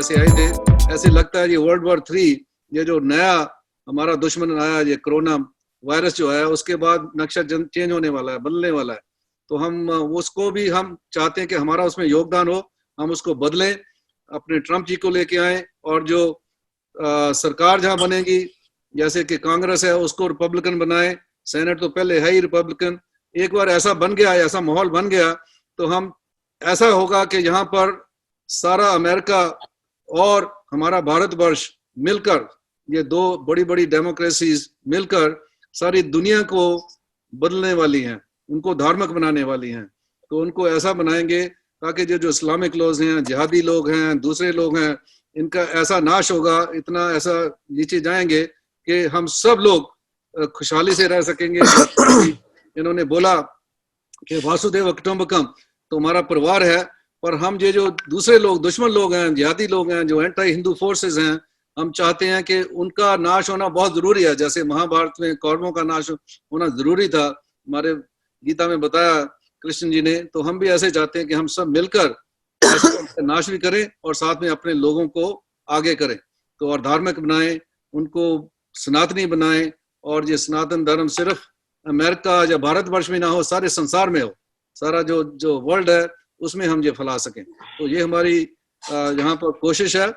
जैसे आए थे, ऐसे लगता है ये World War III, ये जो नया हमारा दुश्मन आया, ये कोरोना वायरस जो है, उसके बाद नक्शा चेंज होने वाला है, बदलने वाला है। तो हम उसको भी हम चाहते हैं कि हमारा उसमें योगदान हो, हम उसको बदलें, अपने ट्रम्प जी को लेके आए, और जो सरकार जहां बनेगी, जैसे कि कांग्रेस है उसको रिपब्लिकन बनाए, सेनेट तो पहले है ही रिपब्लिकन। एक बार ऐसा बन गया, ऐसा माहौल बन गया, तो हम ऐसा होगा कि यहाँ पर सारा अमेरिका और हमारा भारतवर्ष मिलकर, ये दो बड़ी बड़ी डेमोक्रेसीज मिलकर सारी दुनिया को बदलने वाली हैं, उनको धार्मिक बनाने वाली हैं। तो उनको ऐसा बनाएंगे ताकि जो इस्लामिक लोग हैं, जिहादी लोग हैं, दूसरे लोग हैं, इनका ऐसा नाश होगा, इतना ऐसा नीचे जाएंगे कि हम सब लोग खुशहाली से रह सकेंगे। इन्होंने बोला कि वासुदेव कुटुंबकम, तो हमारा परिवार है, पर हम ये जो दूसरे लोग, दुश्मन लोग हैं, जिहादी लोग हैं, जो एंटी हिंदू फोर्सेस हैं, हम चाहते हैं कि उनका नाश होना बहुत जरूरी है। जैसे महाभारत में कौरवों का नाश होना जरूरी था, हमारे गीता में बताया कृष्ण जी ने, तो हम भी ऐसे चाहते हैं कि हम सब मिलकर नाश भी करें और साथ में अपने लोगों को आगे करें, तो और धार्मिक बनाएं, उनको सनातनी बनाएं, और ये सनातन धर्म सिर्फ अमेरिका या भारतवर्ष में ना हो, सारे संसार में हो, सारा जो वर्ल्ड है उसमें हम ये फैला सकें। तो ये हमारी यहाँ पर कोशिश है,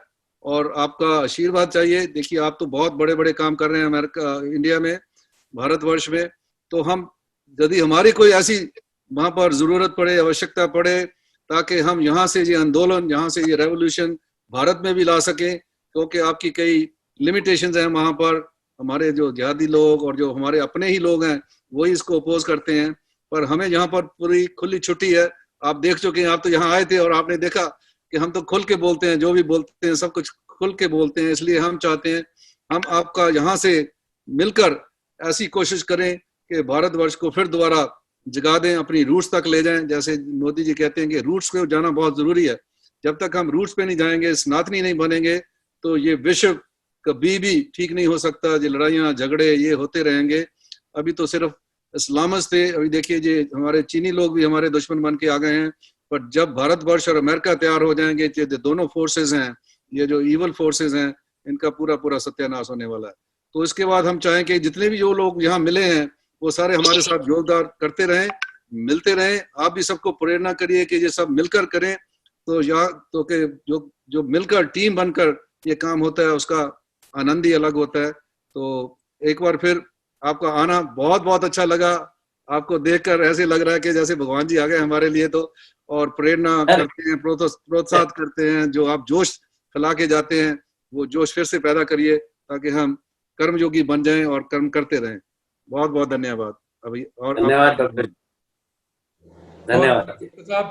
और आपका आशीर्वाद चाहिए। देखिए आप तो बहुत बड़े बड़े काम कर रहे हैं अमेरिका, इंडिया में, भारतवर्ष में, तो हम यदि हमारी कोई ऐसी वहां पर जरूरत पड़े, आवश्यकता पड़े, ताकि हम यहाँ से ये आंदोलन, यहाँ से ये रेवोल्यूशन भारत में भी ला सकें, क्योंकि आपकी कई लिमिटेशंस हैं वहां पर। हमारे जो जिहादी लोग और जो हमारे अपने ही लोग हैं वही इसको अपोज करते हैं, पर हमें यहाँ पर पूरी खुली छुट्टी है। आप देख चुके हैं, आप तो यहाँ आए थे और आपने देखा कि हम तो खुल के बोलते हैं, जो भी बोलते हैं सब कुछ खुल के बोलते हैं। इसलिए हम चाहते हैं हम आपका यहाँ से मिलकर ऐसी कोशिश करें कि भारतवर्ष को फिर दोबारा जगा दें, अपनी रूट्स तक ले जाएं। जैसे मोदी जी कहते हैं कि रूट्स पे जाना बहुत जरूरी है। जब तक हम रूट्स पे नहीं जाएंगे, सनातनी नहीं बनेंगे, तो ये विश्व कभी भी ठीक नहीं हो सकता। ये लड़ाइयाँ झगड़े ये होते रहेंगे। अभी तो सिर्फ इस्लामिस्ट थे, अभी देखिए ये हमारे चीनी लोग भी हमारे दुश्मन बन के आ गए हैं। पर जब भारतवर्ष और अमेरिका तैयार हो जाएंगे, ये दोनों फोर्सेस हैं, ये जो ईवल फोर्सेस हैं, इनका पूरा पूरा सत्यानाश होने वाला है। तो इसके बाद हम चाहें कि जितने भी जो लोग यहाँ मिले हैं वो सारे हमारे साथ योगदान करते रहें, मिलते रहें। आप भी सबको प्रेरणा करिए कि ये सब मिलकर करें, तो यहाँ तो कि जो मिलकर टीम बनकर ये काम होता है उसका आनंद ही अलग होता है। तो एक बार फिर आपका आना बहुत बहुत अच्छा लगा। आपको देखकर ऐसे लग रहा है कि जैसे भगवान जी आ गए हमारे लिए, तो और प्रेरणा करते हैं, प्रोत्साहित करते हैं। जो आप जोश फैला के जाते हैं वो जोश फिर से पैदा करिए, ताकि हम कर्मयोगी बन जाएं और कर्म करते रहें। बहुत बहुत धन्यवाद। अभी और धन्यवाद डॉक्टर, धन्यवाद साहब।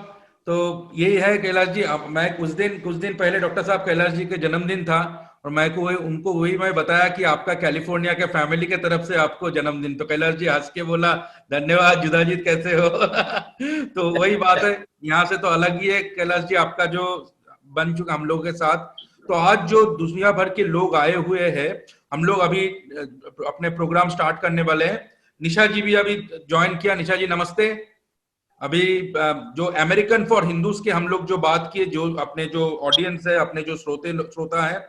तो यही है कैलाश जी, मैं कुछ दिन पहले डॉक्टर साहब कैलाश जी के जन्मदिन था, और उनको वही मैं बताया कि आपका कैलिफोर्निया के फैमिली के तरफ से आपको जन्मदिन। तो कैलाश जी हंस के बोला धन्यवाद जुदाजीत, कैसे हो? तो वही बात है, यहाँ से तो अलग ही है कैलाश जी आपका जो बन चुका हम लोगों के साथ। तो आज जो दुनिया भर के लोग आए हुए हैं, हम लोग अभी अपने प्रोग्राम स्टार्ट करने वाले हैं। निशा जी भी अभी ज्वाइन किया। निशा जी नमस्ते। अभी जो अमेरिकन फॉर हिंदूज के हम लोग जो बात किए, जो अपने जो ऑडियंस है, अपने जो श्रोता है,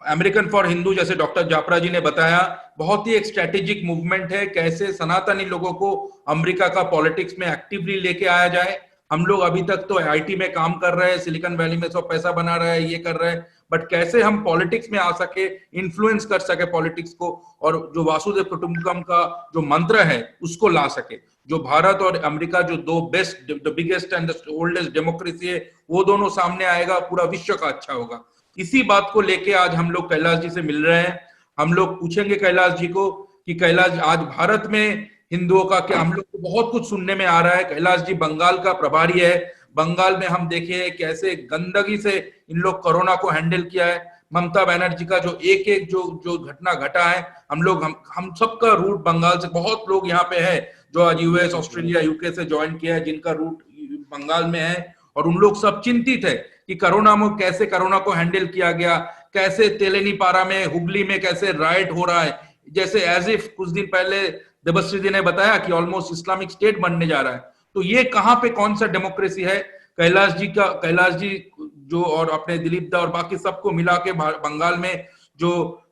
अमेरिकन फॉर हिंदू जैसे डॉक्टर जापरा जी ने बताया, बहुत ही एक स्ट्रेटेजिक मूवमेंट है, कैसे सनातनी लोगों को अमेरिका का पॉलिटिक्स में एक्टिवली लेके आया जाए। हम लोग अभी तक तो आईटी में काम कर रहे हैं, सिलिकॉन वैली में सब पैसा बना रहे हैं, ये कर रहे हैं, बट कैसे हम पॉलिटिक्स में आ सके, इन्फ्लुएंस कर सके पॉलिटिक्स को, और जो वासुदेव कुटुंबकम का जो मंत्र है उसको ला सके। जो भारत और अमेरिका जो दो best, the biggest and the oldest democracy है, वो दोनों सामने आएगा, पूरा विश्व का अच्छा होगा। इसी बात को लेके आज हम लोग कैलाश जी से मिल रहे हैं। हम लोग पूछेंगे कैलाश जी को कि कैलाश आज भारत में हिंदुओं का क्या, हम लोग को बहुत कुछ सुनने में आ रहा है। कैलाश जी बंगाल का प्रभारी है, बंगाल में हम देखे कैसे गंदगी से इन लोग कोरोना को हैंडल किया है। ममता बनर्जी का जो एक जो घटना घटा है, हम सबका रूट बंगाल से, बहुत लोग यहाँ पे है जो आज यूएस, ऑस्ट्रेलिया, यूके से ज्वाइन किया है, जिनका रूट बंगाल में है, और उन लोग सब चिंतित है कि कोरोना में कैसे कोरोना को हैंडल किया गया, कैसे तेलेनीपारा में, हुगली में कैसे राइट हो रहा है, जैसे एज इफ कुछ दिन पहले देवश्री जी ने बताया कि ऑलमोस्ट इस्लामिक स्टेट बनने जा रहा है। तो ये कहां पे कौन सा डेमोक्रेसी है? कैलाश जी जो और अपने दिलीप दा और बाकी सबको मिला के बंगाल में जो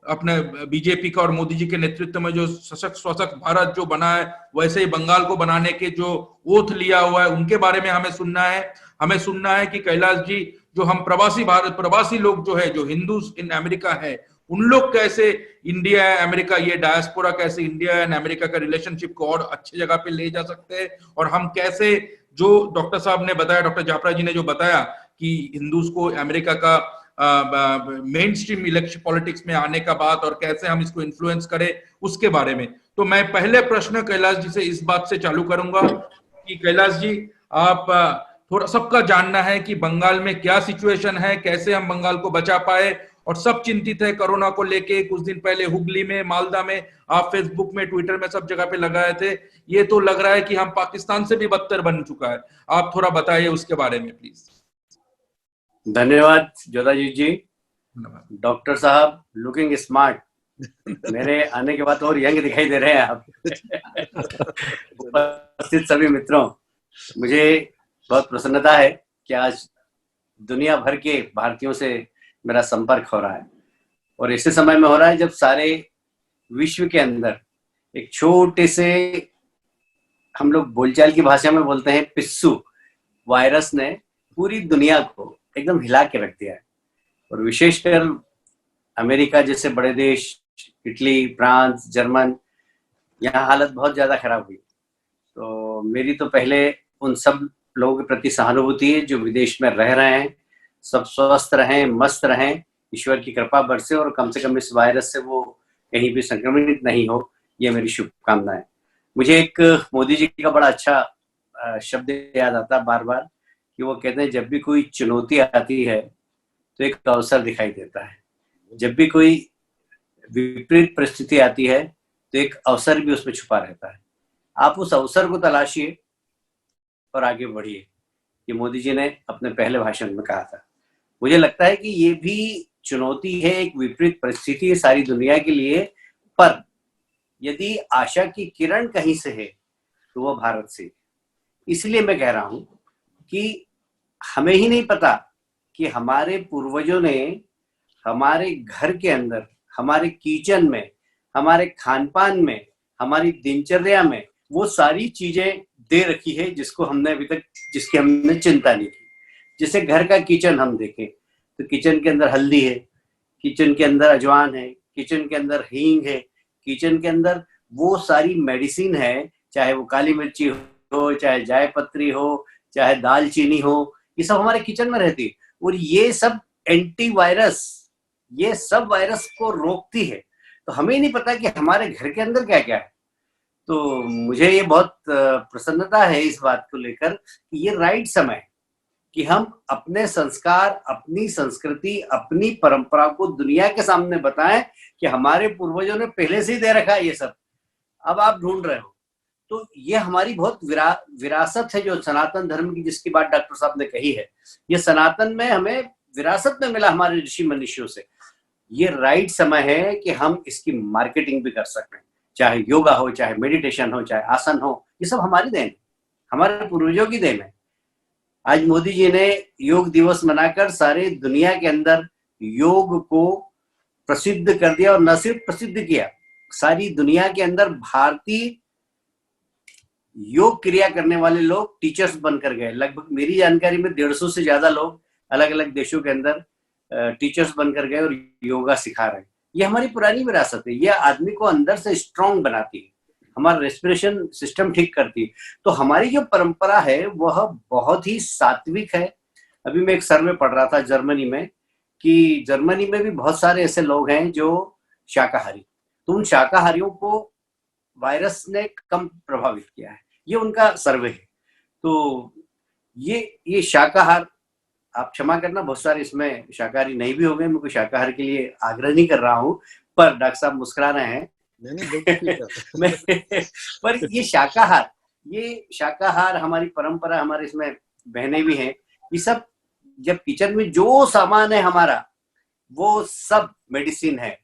अपने बीजेपी का और मोदी जी के नेतृत्व में जो सशक्त स्वशक्त भारत जो बना है, वैसे ही बंगाल को बनाने के जो ओथ लिया हुआ है, उनके बारे में हमें सुनना है। हमें सुनना है कि कैलाश जी, जो हम प्रवासी लोग जो है, जो हिंदूज इन अमेरिका है, उन लोग कैसे इंडिया अमेरिका, ये डायस्पोरा कैसे इंडिया एंड अमेरिका का रिलेशनशिप को और अच्छी जगह पे ले जा सकते हैं, और हम कैसे, जो डॉक्टर साहब ने बताया, डॉक्टर जाफरा जी ने जो बताया कि हिंदूज को अमेरिका का मेन स्ट्रीम इलेक्शन पॉलिटिक्स में आने का बात, और कैसे हम इसको इन्फ्लुएंस करें, उसके बारे में। तो मैं पहले प्रश्न कैलाश जी से इस बात से चालू करूंगा कि कैलाश जी, आप थोड़ा, सबका जानना है कि बंगाल में क्या सिचुएशन है, कैसे हम बंगाल को बचा पाए, और सब चिंतित है कोरोना को लेके। कुछ दिन पहले हुगली में, मालदा में, आप फेसबुक में, ट्विटर में, सब जगह पे लगाए थे। ये तो लग रहा है कि हम पाकिस्तान से भी बदतर बन चुका है। आप थोड़ा बताइए उसके बारे में प्लीज। धन्यवाद जोधाजीत जी। डॉक्टर साहब लुकिंग स्मार्ट, मेरे आने के बाद और यंग दिखाई दे रहे हैं आप। उपस्थित सभी मित्रों, मुझे बहुत प्रसन्नता है कि आज दुनिया भर के भारतीयों से मेरा संपर्क हो रहा है, और ऐसे समय में हो रहा है जब सारे विश्व के अंदर एक छोटे से, हम लोग बोलचाल की भाषा में बोलते हैं, पिस्सू वायरस ने पूरी दुनिया को एकदम हिला के रख दिया है। और विशेषकर अमेरिका जैसे बड़े देश, इटली, फ्रांस, जर्मन, यहाँ हालत बहुत ज्यादा खराब हुई। तो मेरी तो पहले उन सब लोगों के प्रति सहानुभूति है जो विदेश में रह रहे हैं। सब स्वस्थ रहें, मस्त रहें, ईश्वर की कृपा बरसे, और कम से कम इस वायरस से वो कहीं भी संक्रमित नहीं हो, ये मेरी शुभकामनाएं। मुझे एक मोदी जी का बड़ा अच्छा शब्द याद आता बार बार, कि वो कहते हैं जब भी कोई चुनौती आती है तो एक अवसर दिखाई देता है, जब भी कोई विपरीत परिस्थिति आती है तो एक अवसर भी उसमें छुपा रहता है। आप उस अवसर को तलाशिए और आगे बढ़िए, ये मोदी जी ने अपने पहले भाषण में कहा था। मुझे लगता है कि ये भी चुनौती है, एक विपरीत परिस्थिति है सारी दुनिया के लिए, पर यदि आशा की किरण कहीं से है तो वो भारत से। इसलिए मैं कह रहा हूं कि हमें ही नहीं पता कि हमारे पूर्वजों ने हमारे घर के अंदर, हमारे किचन में, हमारे खान-पान में, हमारी दिनचर्या में वो सारी चीजें दे रखी है जिसको हमने अभी तक, जिसकी हमने चिंता नहीं की। जैसे घर का किचन हम देखें तो किचन के अंदर हल्दी है, किचन के अंदर अजवान है, किचन के अंदर हींग है, किचन के अंदर वो सारी मेडिसिन है, चाहे वो काली मिर्ची हो, चाहे जायपत्री हो, चाहे दालचीनी हो, ये सब हमारे किचन में रहती है। और ये सब एंटीवायरस, ये सब वायरस को रोकती है। तो हमें नहीं पता कि हमारे घर के अंदर क्या क्या है। तो मुझे ये बहुत प्रसन्नता है इस बात को लेकर कि ये राइट समय है कि हम अपने संस्कार, अपनी संस्कृति, अपनी परंपरा को दुनिया के सामने बताएं कि हमारे पूर्वजों ने पहले से ही दे रखा है ये सब, अब आप ढूंढ रहे हो। तो ये हमारी बहुत विरासत है जो सनातन धर्म की, जिसकी बात डॉक्टर साहब ने कही है, ये सनातन में हमें विरासत में मिला हमारे ऋषि मनुष्यों से। ये राइट समय है कि हम इसकी मार्केटिंग भी कर सकते हैं, चाहे योगा हो, चाहे मेडिटेशन हो, चाहे आसन हो, ये सब हमारी देन है, हमारे पूर्वजों की देन है। आज मोदी जी ने योग दिवस मनाकर सारे दुनिया के अंदर योग को प्रसिद्ध कर दिया, और न सिर्फ प्रसिद्ध किया, सारी दुनिया के अंदर भारतीय योग क्रिया करने वाले लोग टीचर्स बनकर गए। लगभग मेरी जानकारी में 150 से ज्यादा लोग अलग अलग देशों के अंदर टीचर्स बनकर गए और योगा सिखा रहे हैं। ये हमारी पुरानी विरासत है, ये आदमी को अंदर से स्ट्रांग बनाती है, हमारा रेस्पिरेशन सिस्टम ठीक करती है। तो हमारी जो परंपरा है वह बहुत ही सात्विक है। अभी मैं एक सर्वे पढ़ रहा था जर्मनी में, कि जर्मनी में भी बहुत सारे ऐसे लोग हैं जो शाकाहारी, तो उन शाकाहारियों को वायरस ने कम प्रभावित किया है, ये उनका सर्वे है। तो ये शाकाहार, आप क्षमा करना बहुत सारे इसमें शाकाहारी नहीं भी हो गए, मैं कोई शाकाहार के लिए आग्रह नहीं कर रहा हूँ, पर डॉक्टर साहब मुस्कुरा रहे हैं। पर ये शाकाहार हमारी परंपरा, हमारे इसमें बहनें भी हैं, ये सब जब किचन में जो सामान है हमारा, वो सब मेडिसिन है,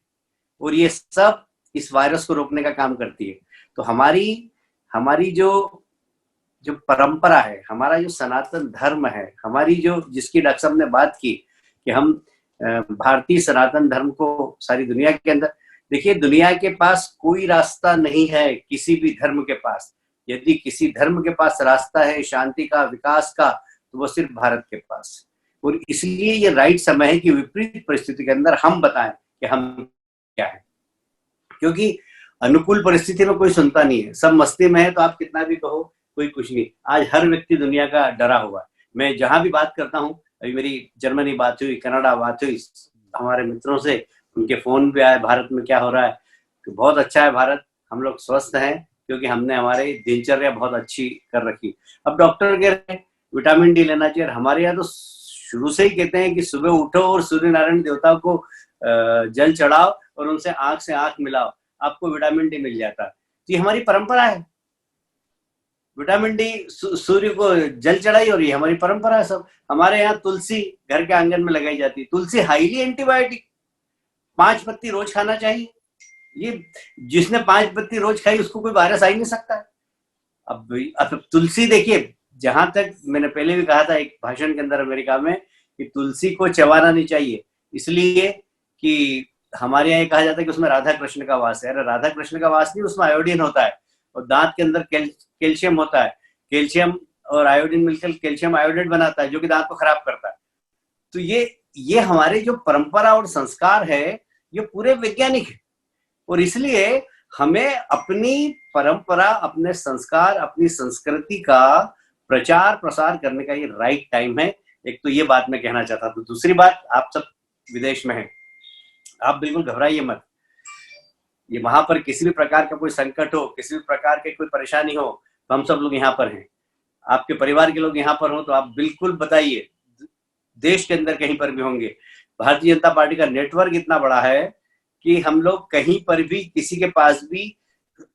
और ये सब इस वायरस को रोकने का काम करती है। तो हमारी जो जो परंपरा है, हमारा जो सनातन धर्म है, हमारी जो जिसकी डॉक्टर साहब ने बात की कि हम भारतीय सनातन धर्म को सारी दुनिया के अंदर, देखिए दुनिया के पास कोई रास्ता नहीं है किसी भी धर्म के पास। यदि किसी धर्म के पास रास्ता है शांति का, विकास का, तो वो सिर्फ भारत के पास। और इसलिए ये राइट समय है कि विपरीत परिस्थिति के अंदर हम बताएं कि हम क्या है, क्योंकि अनुकूल परिस्थिति में कोई सुनता नहीं है, सब मस्ती में है, तो आप कितना भी कहो कोई कुछ नहीं। आज हर व्यक्ति दुनिया का डरा हुआ है। मैं जहां भी बात करता हूँ, अभी मेरी जर्मनी बात हुई, कनाडा बात हुई, हमारे मित्रों से उनके फोन भी आए, भारत में क्या हो रहा है, तो बहुत अच्छा है भारत, हम लोग स्वस्थ हैं क्योंकि हमने हमारी दिनचर्या बहुत अच्छी कर रखी। अब डॉक्टर कह रहे हैं विटामिन डी लेना चाहिए, हमारे यहाँ तो शुरू से ही कहते हैं कि सुबह उठो और सूर्य नारायण देवता को जल चढ़ाओ और उनसे आंख मिलाओ, आपको विटामिन डी मिल जाता है। तो ये हमारी परंपरा है, विटामिन डी सूर्य को जल चढ़ाई, और ये हमारी परंपरा है सब। हमारे यहाँ तुलसी घर के आंगन में लगाई जाती है, तुलसी हाईली एंटीबायोटिक, 5 पत्ती रोज खाना चाहिए। ये जिसने 5 पत्ती रोज खाई उसको कोई वायरस आ ही नहीं सकता है। अब तुलसी देखिए, जहां तक मैंने पहले भी कहा था एक भाषण के अंदर अमेरिका में कि तुलसी को चबाना नहीं चाहिए, इसलिए कि हमारे यहाँ कहा जाता है कि उसमें राधा कृष्ण का वास है। अरे राधा कृष्ण का वास नहीं, उसमें आयोडीन होता है और दांत के अंदर कैल्शियम होता है, कैल्शियम और आयोडीन मिलकर कैल्शियम आयोडेट बनाता है जो कि दांत को खराब करता है। तो ये हमारे जो परंपरा और संस्कार है ये पूरे वैज्ञानिक है, और इसलिए हमें अपनी परंपरा, अपने संस्कार, अपनी संस्कृति का प्रचार प्रसार करने का ये राइट टाइम है। एक तो ये बात मैं कहना चाहता था। दूसरी बात, आप सब विदेश में हैं, आप बिल्कुल घबराइए मत। ये वहां पर किसी भी प्रकार का कोई संकट हो, किसी भी प्रकार की कोई परेशानी हो, तो हम सब लोग यहाँ पर हैं। आपके परिवार के लोग यहाँ पर हो तो आप बिल्कुल बताइए, देश के अंदर कहीं पर भी होंगे। भारतीय जनता पार्टी का नेटवर्क इतना बड़ा है कि हम लोग कहीं पर भी, किसी के पास भी,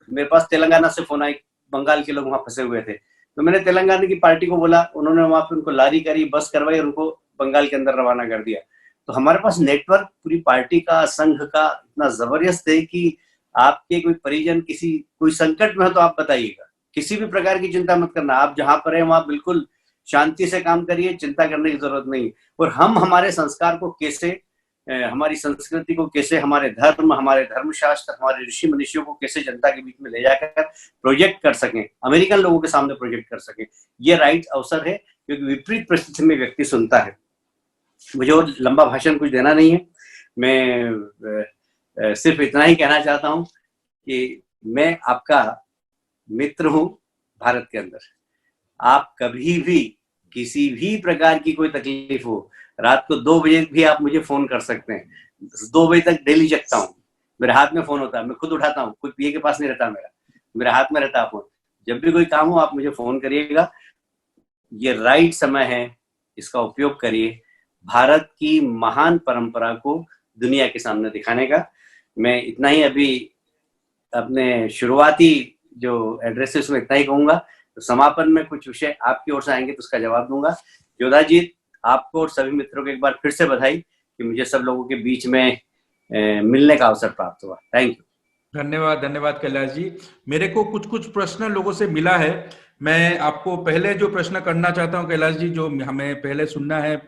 मेरे पास तेलंगाना से फोन आई, बंगाल के लोग वहां फंसे हुए थे, तो मैंने तेलंगाना की पार्टी को बोला, उन्होंने वहां पे उनको लारी करी, बस करवाई, उनको बंगाल के अंदर रवाना कर दिया। तो हमारे पास नेटवर्क पूरी पार्टी का, संघ का इतना जबरदस्त है कि आपके कोई परिजन कोई संकट में हो तो आप बताइएगा, किसी भी प्रकार की चिंता मत करना। आप जहां पर है वहां बिल्कुल शांति से काम करिए, चिंता करने की जरूरत नहीं। और हम हमारे संस्कार को कैसे, हमारी संस्कृति को कैसे, हमारे धर्म, हमारे धर्मशास्त्र, हमारे ऋषि मनीषियों को कैसे जनता के बीच में ले जाकर प्रोजेक्ट कर सकें, अमेरिकन लोगों के सामने प्रोजेक्ट कर सकें, ये राइट अवसर है। क्योंकि विपरीत परिस्थिति में व्यक्ति सुनता है। मुझे और लंबा भाषण कुछ देना नहीं है, मैं सिर्फ इतना ही कहना चाहता हूं कि मैं आपका मित्र हूं भारत के अंदर। आप कभी भी किसी भी प्रकार की कोई तकलीफ हो, रात को 2 बजे भी आप मुझे फोन कर सकते हैं। 2 बजे तक डेली जगता हूँ, मेरे हाथ में फोन होता है, मैं खुद उठाता हूँ, कोई पीए के पास नहीं रहता, मेरे हाथ में रहता है फोन। जब भी कोई काम हो आप मुझे फोन करिएगा। ये राइट समय है, इसका उपयोग करिए, भारत की महान परंपरा को दुनिया के सामने दिखाने का। मैं इतना ही अभी अपने शुरुआती जो एड्रेस है उसमें इतना ही कहूंगा। तो समापन में कुछ विषय आपकी ओर से आएंगे तो उसका जवाब दूंगा। योधा जी, आपको और सभी मित्रों को एक बार फिर से बधाई कि मुझे सब लोगों के बीच में मिलने का अवसर प्राप्त हुआ। Thank you. धन्यवाद कैलाश जी। मेरे को कुछ प्रश्न लोगों से मिला है, मैं आपको पहले जो प्रश्न करना चाहता हूं कैलाश जी, जो हमें पहले सुनना है।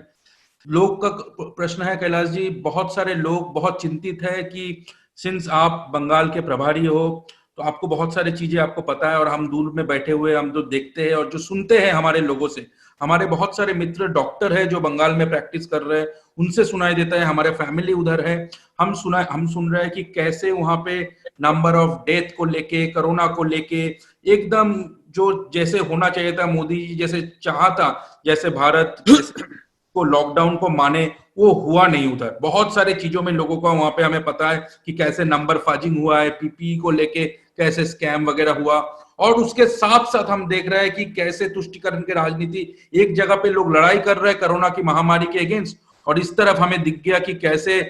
लोग का प्रश्न है कैलाश जी, बहुत सारे लोग बहुत चिंतित है कि सिंस आप बंगाल के प्रभारी हो तो आपको बहुत सारी चीजें आपको पता है, और हम दूर में बैठे हुए हम जो देखते हैं और जो सुनते हैं हमारे लोगों से, हमारे बहुत सारे मित्र डॉक्टर है जो बंगाल में प्रैक्टिस कर रहे हैं, उनसे सुनाई देता है, हमारे फैमिली उधर है, हम सुन रहे हैं कि कैसे वहां पे नंबर ऑफ डेथ को लेके, कोरोना को लेके एकदम जो जैसे होना चाहिए था, मोदी जी जैसे चाहता, जैसे भारत को लॉकडाउन को माने, वो हुआ नहीं उधर। बहुत सारे चीजों में लोगों को वहां पे हमें पता है कि कैसे नंबर फाजिंग हुआ है, पीपीई को लेके कैसे स्कैम वगैरह हुआ, और उसके साथ साथ हम देख रहे हैं कि कैसे तुष्टिकरण की राजनीति, एक जगह पे लोग लड़ाई कर रहे हैं कोरोना की महामारी के अगेंस्ट, और इस तरफ हमें दिख गया कि कैसे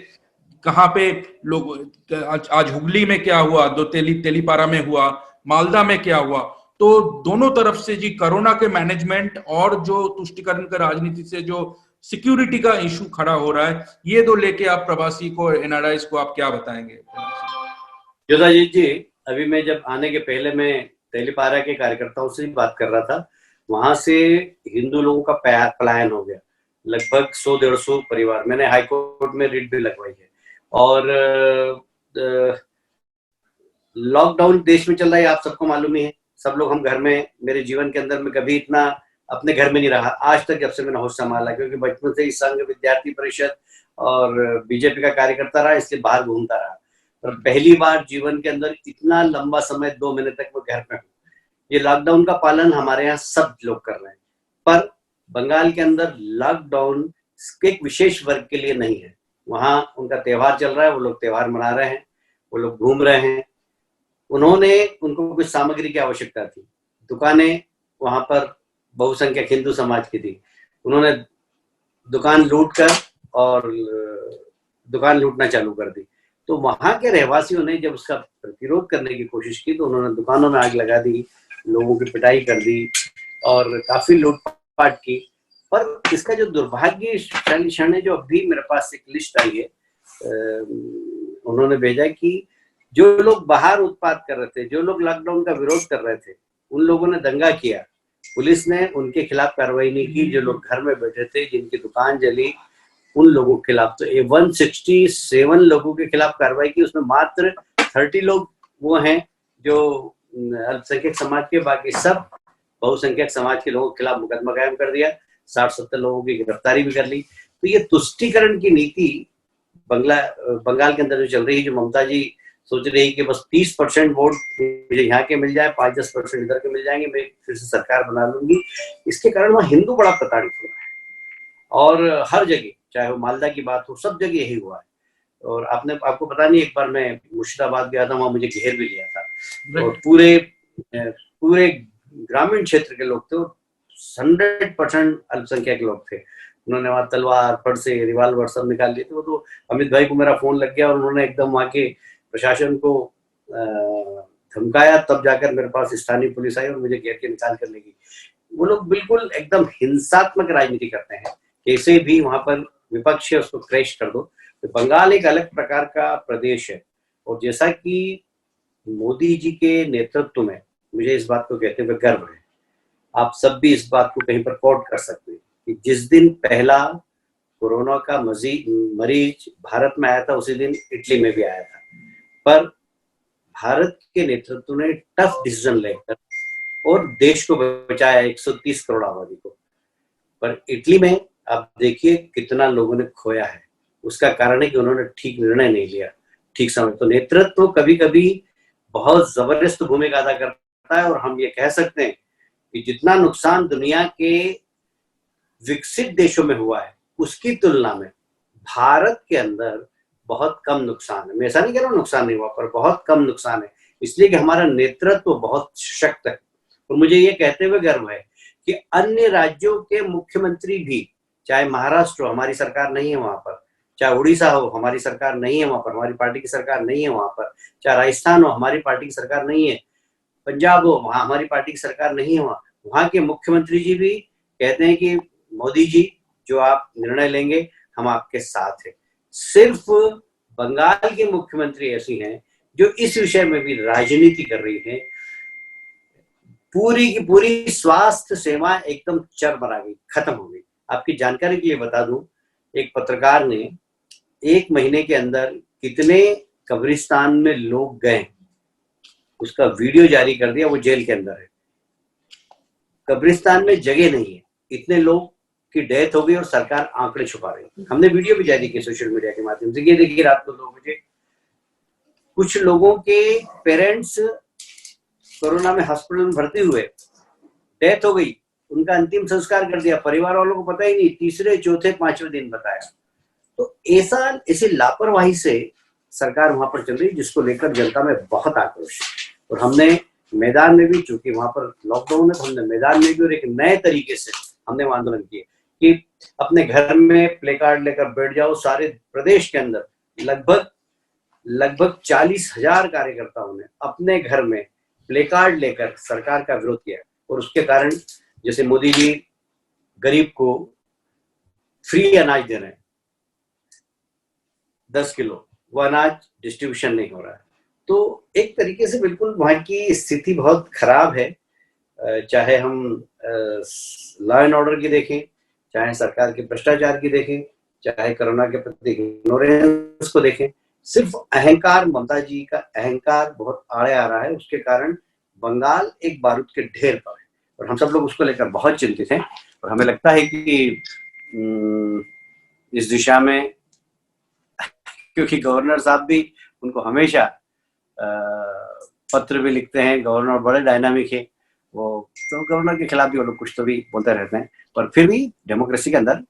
कहाँ पे लोग, आज हुगली में क्या हुआ, तेलीपारा में हुआ, मालदा में क्या हुआ। तो दोनों तरफ से जी कोरोना के मैनेजमेंट और जो तुष्टिकरण की राजनीति से जो सिक्योरिटी का इशू खड़ा हो रहा है, ये दो लेके आप प्रवासी को, एनआरआईज को आप क्या बताएंगे? योधाजीत जी, अभी मैं जब आने के पहले मैं तेलीपारा के कार्यकर्ताओं से बात कर रहा था, वहां से हिंदू लोगों का पलायन हो गया, लगभग 100-150 परिवार। मैंने हाई कोर्ट में रिट भी लगवाई है। और लॉकडाउन देश में चल रहा है, आप सबको मालूम ही है। सब लोग हम घर में, मेरे जीवन के अंदर में कभी इतना अपने घर में नहीं रहा आज तक, जब से मैंने होश संभाला, क्योंकि बचपन से ही संघ विद्यार्थी परिषद और बीजेपी का कार्यकर्ता रहा, इसलिए बाहर घूमता रहा। और पहली बार जीवन के अंदर इतना लंबा समय 2 महीने तक मैं घर पे हूँ। ये लॉकडाउन का पालन हमारे यहाँ सब लोग कर रहे हैं, पर बंगाल के अंदर लॉकडाउन एक विशेष वर्ग के लिए नहीं है। वहां उनका त्योहार चल रहा है, वो लोग त्योहार मना रहे हैं, वो लोग घूम रहे हैं। उनको कुछ सामग्री की आवश्यकता थी, दुकानें वहां पर बहुसंख्यक हिंदू समाज की थी, उन्होंने दुकान लूटना चालू कर दी। तो वहां के रहवासियों ने जब उसका प्रतिरोध करने की कोशिश की तो उन्होंने दुकानों में आग लगा दी, लोगों की पिटाई कर दी और काफी लूटपाट की। पर इसका जो दुर्भाग्यशाली क्षण है, जो अभी मेरे पास एक लिस्ट आई है, उन्होंने भेजा कि जो लोग बाहर उत्पात कर रहे थे, जो लोग लॉकडाउन का विरोध कर रहे थे, उन लोगों ने दंगा किया, पुलिस ने उनके खिलाफ कार्रवाई नहीं की। जो लोग घर में बैठे थे, जिनकी दुकान जली, उन लोगों के खिलाफ तो 167 लोगों के खिलाफ कार्रवाई की। उसमें मात्र 30 लोग वो हैं जो अल्पसंख्यक समाज के, बाकी सब बहुसंख्यक समाज के लोगों के खिलाफ मुकदमा कायम कर दिया। 60-70 लोगों की गिरफ्तारी भी कर ली। तो ये तुष्टीकरण की नीति बंगाल के अंदर जो चल रही है, जो ममता जी सोच रही है कि बस 30% वोट मुझे यहाँ के मिल जाए, 5-10% इधर के मिल जाएंगे, मैं फिर से सरकार बना लूंगी, इसके कारण वहाँ हिंदू बड़ा प्रताड़ित हो रहा है। और हर जगह, चाहे वो मालदा की बात हो, सब जगह यही हुआ है। और आपको पता नहीं, एक बार मैं मुर्शिदाबाद गया था, वहां मुझे घेर भी लिया था और पूरे ग्रामीण क्षेत्र के लोग थे, 100% अल्पसंख्यक लोग थे। उन्होंने वहां तलवार, फरसे, रिवाल्वर सब निकाल लिए थे। वो तो अमित भाई को मेरा फोन लग गया और उन्होंने एकदम वहां के प्रशासन को धमकाया, तब जाकर मेरे पास स्थानीय पुलिस आई और मुझे घेर के निकाल कर ले गई। वो लोग बिल्कुल एकदम हिंसात्मक राजनीति करते हैं, कैसे भी वहां पर विपक्ष है उसको क्रैश कर दो। तो बंगाल एक अलग प्रकार का प्रदेश है। और जैसा कि मोदी जी के नेतृत्व में, मुझे इस बात को कहते हुए गर्व है, आप सब भी इस बात को कहीं पर कोट कर सकते हैं कि जिस दिन पहला कोरोना का मरीज भारत में आया था, उसी दिन इटली में भी आया था। पर भारत के नेतृत्व ने टफ डिसीजन लेकर और देश को बचाया, 130 करोड़ आबादी को। पर इटली में आप देखिए कितना लोगों ने खोया है। उसका कारण है कि उन्होंने ठीक निर्णय नहीं लिया ठीक समय। तो नेतृत्व कभी कभी बहुत जबरदस्त भूमिका अदा करता है। और हम ये कह सकते हैं कि जितना नुकसान दुनिया के विकसित देशों में हुआ है, उसकी तुलना में भारत के अंदर बहुत कम नुकसान है। मैं ऐसा नहीं कह रहा हूँ नुकसान नहीं हुआ, पर बहुत कम नुकसान है, इसलिए कि हमारा नेतृत्व बहुत सशक्त है। और मुझे ये कहते हुए गर्व है कि अन्य राज्यों के मुख्यमंत्री भी, चाहे महाराष्ट्र हो, हमारी सरकार नहीं है वहां पर, चाहे उड़ीसा हो, हमारी सरकार नहीं है वहां पर, हमारी पार्टी की सरकार नहीं है वहां पर, चाहे राजस्थान हो, हमारी पार्टी की सरकार नहीं है, पंजाब हो, वहां हमारी पार्टी की सरकार नहीं है, वहां के मुख्यमंत्री जी भी कहते हैं कि मोदी जी, जो आप निर्णय लेंगे हम आपके साथ हैं। सिर्फ बंगाल के मुख्यमंत्री ऐसी हैं जो इस विषय में भी राजनीति कर रही है। पूरी की पूरी स्वास्थ्य सेवा एकदम चरमरा गई, खत्म हो गई। आपकी जानकारी के लिए बता दूं, एक पत्रकार ने 1 महीने के अंदर कितने कब्रिस्तान में लोग गए, उसका वीडियो जारी कर दिया। वो जेल के अंदर है, कब्रिस्तान में जगह नहीं है, इतने लोग की डेथ हो गई और सरकार आंकड़े छुपा रही है। हमने वीडियो भी जारी की सोशल मीडिया के माध्यम से। ये देखिए, रात को 2 बजे कुछ लोगों के पेरेंट्स कोरोना में हॉस्पिटल में भर्ती हुए, डेथ हो गई, उनका अंतिम संस्कार कर दिया, परिवार वालों को पता ही नहीं, तीसरे चौथे 5वें दिन बताया। तो ऐसी लापरवाही से सरकार वहां पर चल रही है, जिसको लेकर जनता में बहुत आक्रोश है। और हमने मैदान में भी, चूंकि वहां पर लॉकडाउन है, तो हमने मैदान में भी और एक नए तरीके से हमने आंदोलन किए कि अपने घर में प्ले कार्ड लेकर बैठ जाओ। सारे प्रदेश के अंदर लगभग 40,000 कार्यकर्ताओं ने अपने घर में प्ले कार्ड लेकर सरकार का विरोध किया। और उसके कारण, जैसे मोदी जी गरीब को फ्री अनाज दे रहे हैं 10 किलो, वो अनाज डिस्ट्रीब्यूशन नहीं हो रहा है। तो एक तरीके से बिल्कुल वहां की स्थिति बहुत खराब है। चाहे हम लॉ एंड ऑर्डर की देखें, चाहे सरकार के भ्रष्टाचार की देखें, चाहे कोरोना के प्रति इग्नोरेंस को देखें, सिर्फ अहंकार, ममता जी का अहंकार बहुत आड़े आ रहा है। उसके कारण बंगाल एक बारूद के ढेर पर है और हम सब लोग उसको लेकर बहुत चिंतित हैं। और हमें लगता है कि इस दिशा में, क्योंकि गवर्नर साहब भी उनको हमेशा पत्र भी लिखते हैं, गवर्नर बड़े डायनामिक है वो, तो गवर्नर के खिलाफ भी वो लोग कुछ तो भी बोलते रहते हैं। पर फिर भी डेमोक्रेसी के अंदर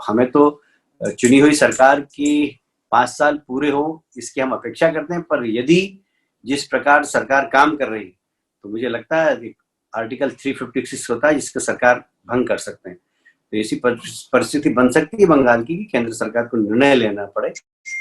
हमें तो चुनी हुई सरकार की 5 साल पूरे हो इसकी हम अपेक्षा करते हैं। पर यदि जिस प्रकार सरकार काम कर रही तो मुझे लगता है आर्टिकल 356 होता है जिसका सरकार भंग कर सकते हैं। तो ऐसी परिस्थिति बन सकती है बंगाल की कि केंद्र सरकार को निर्णय लेना पड़े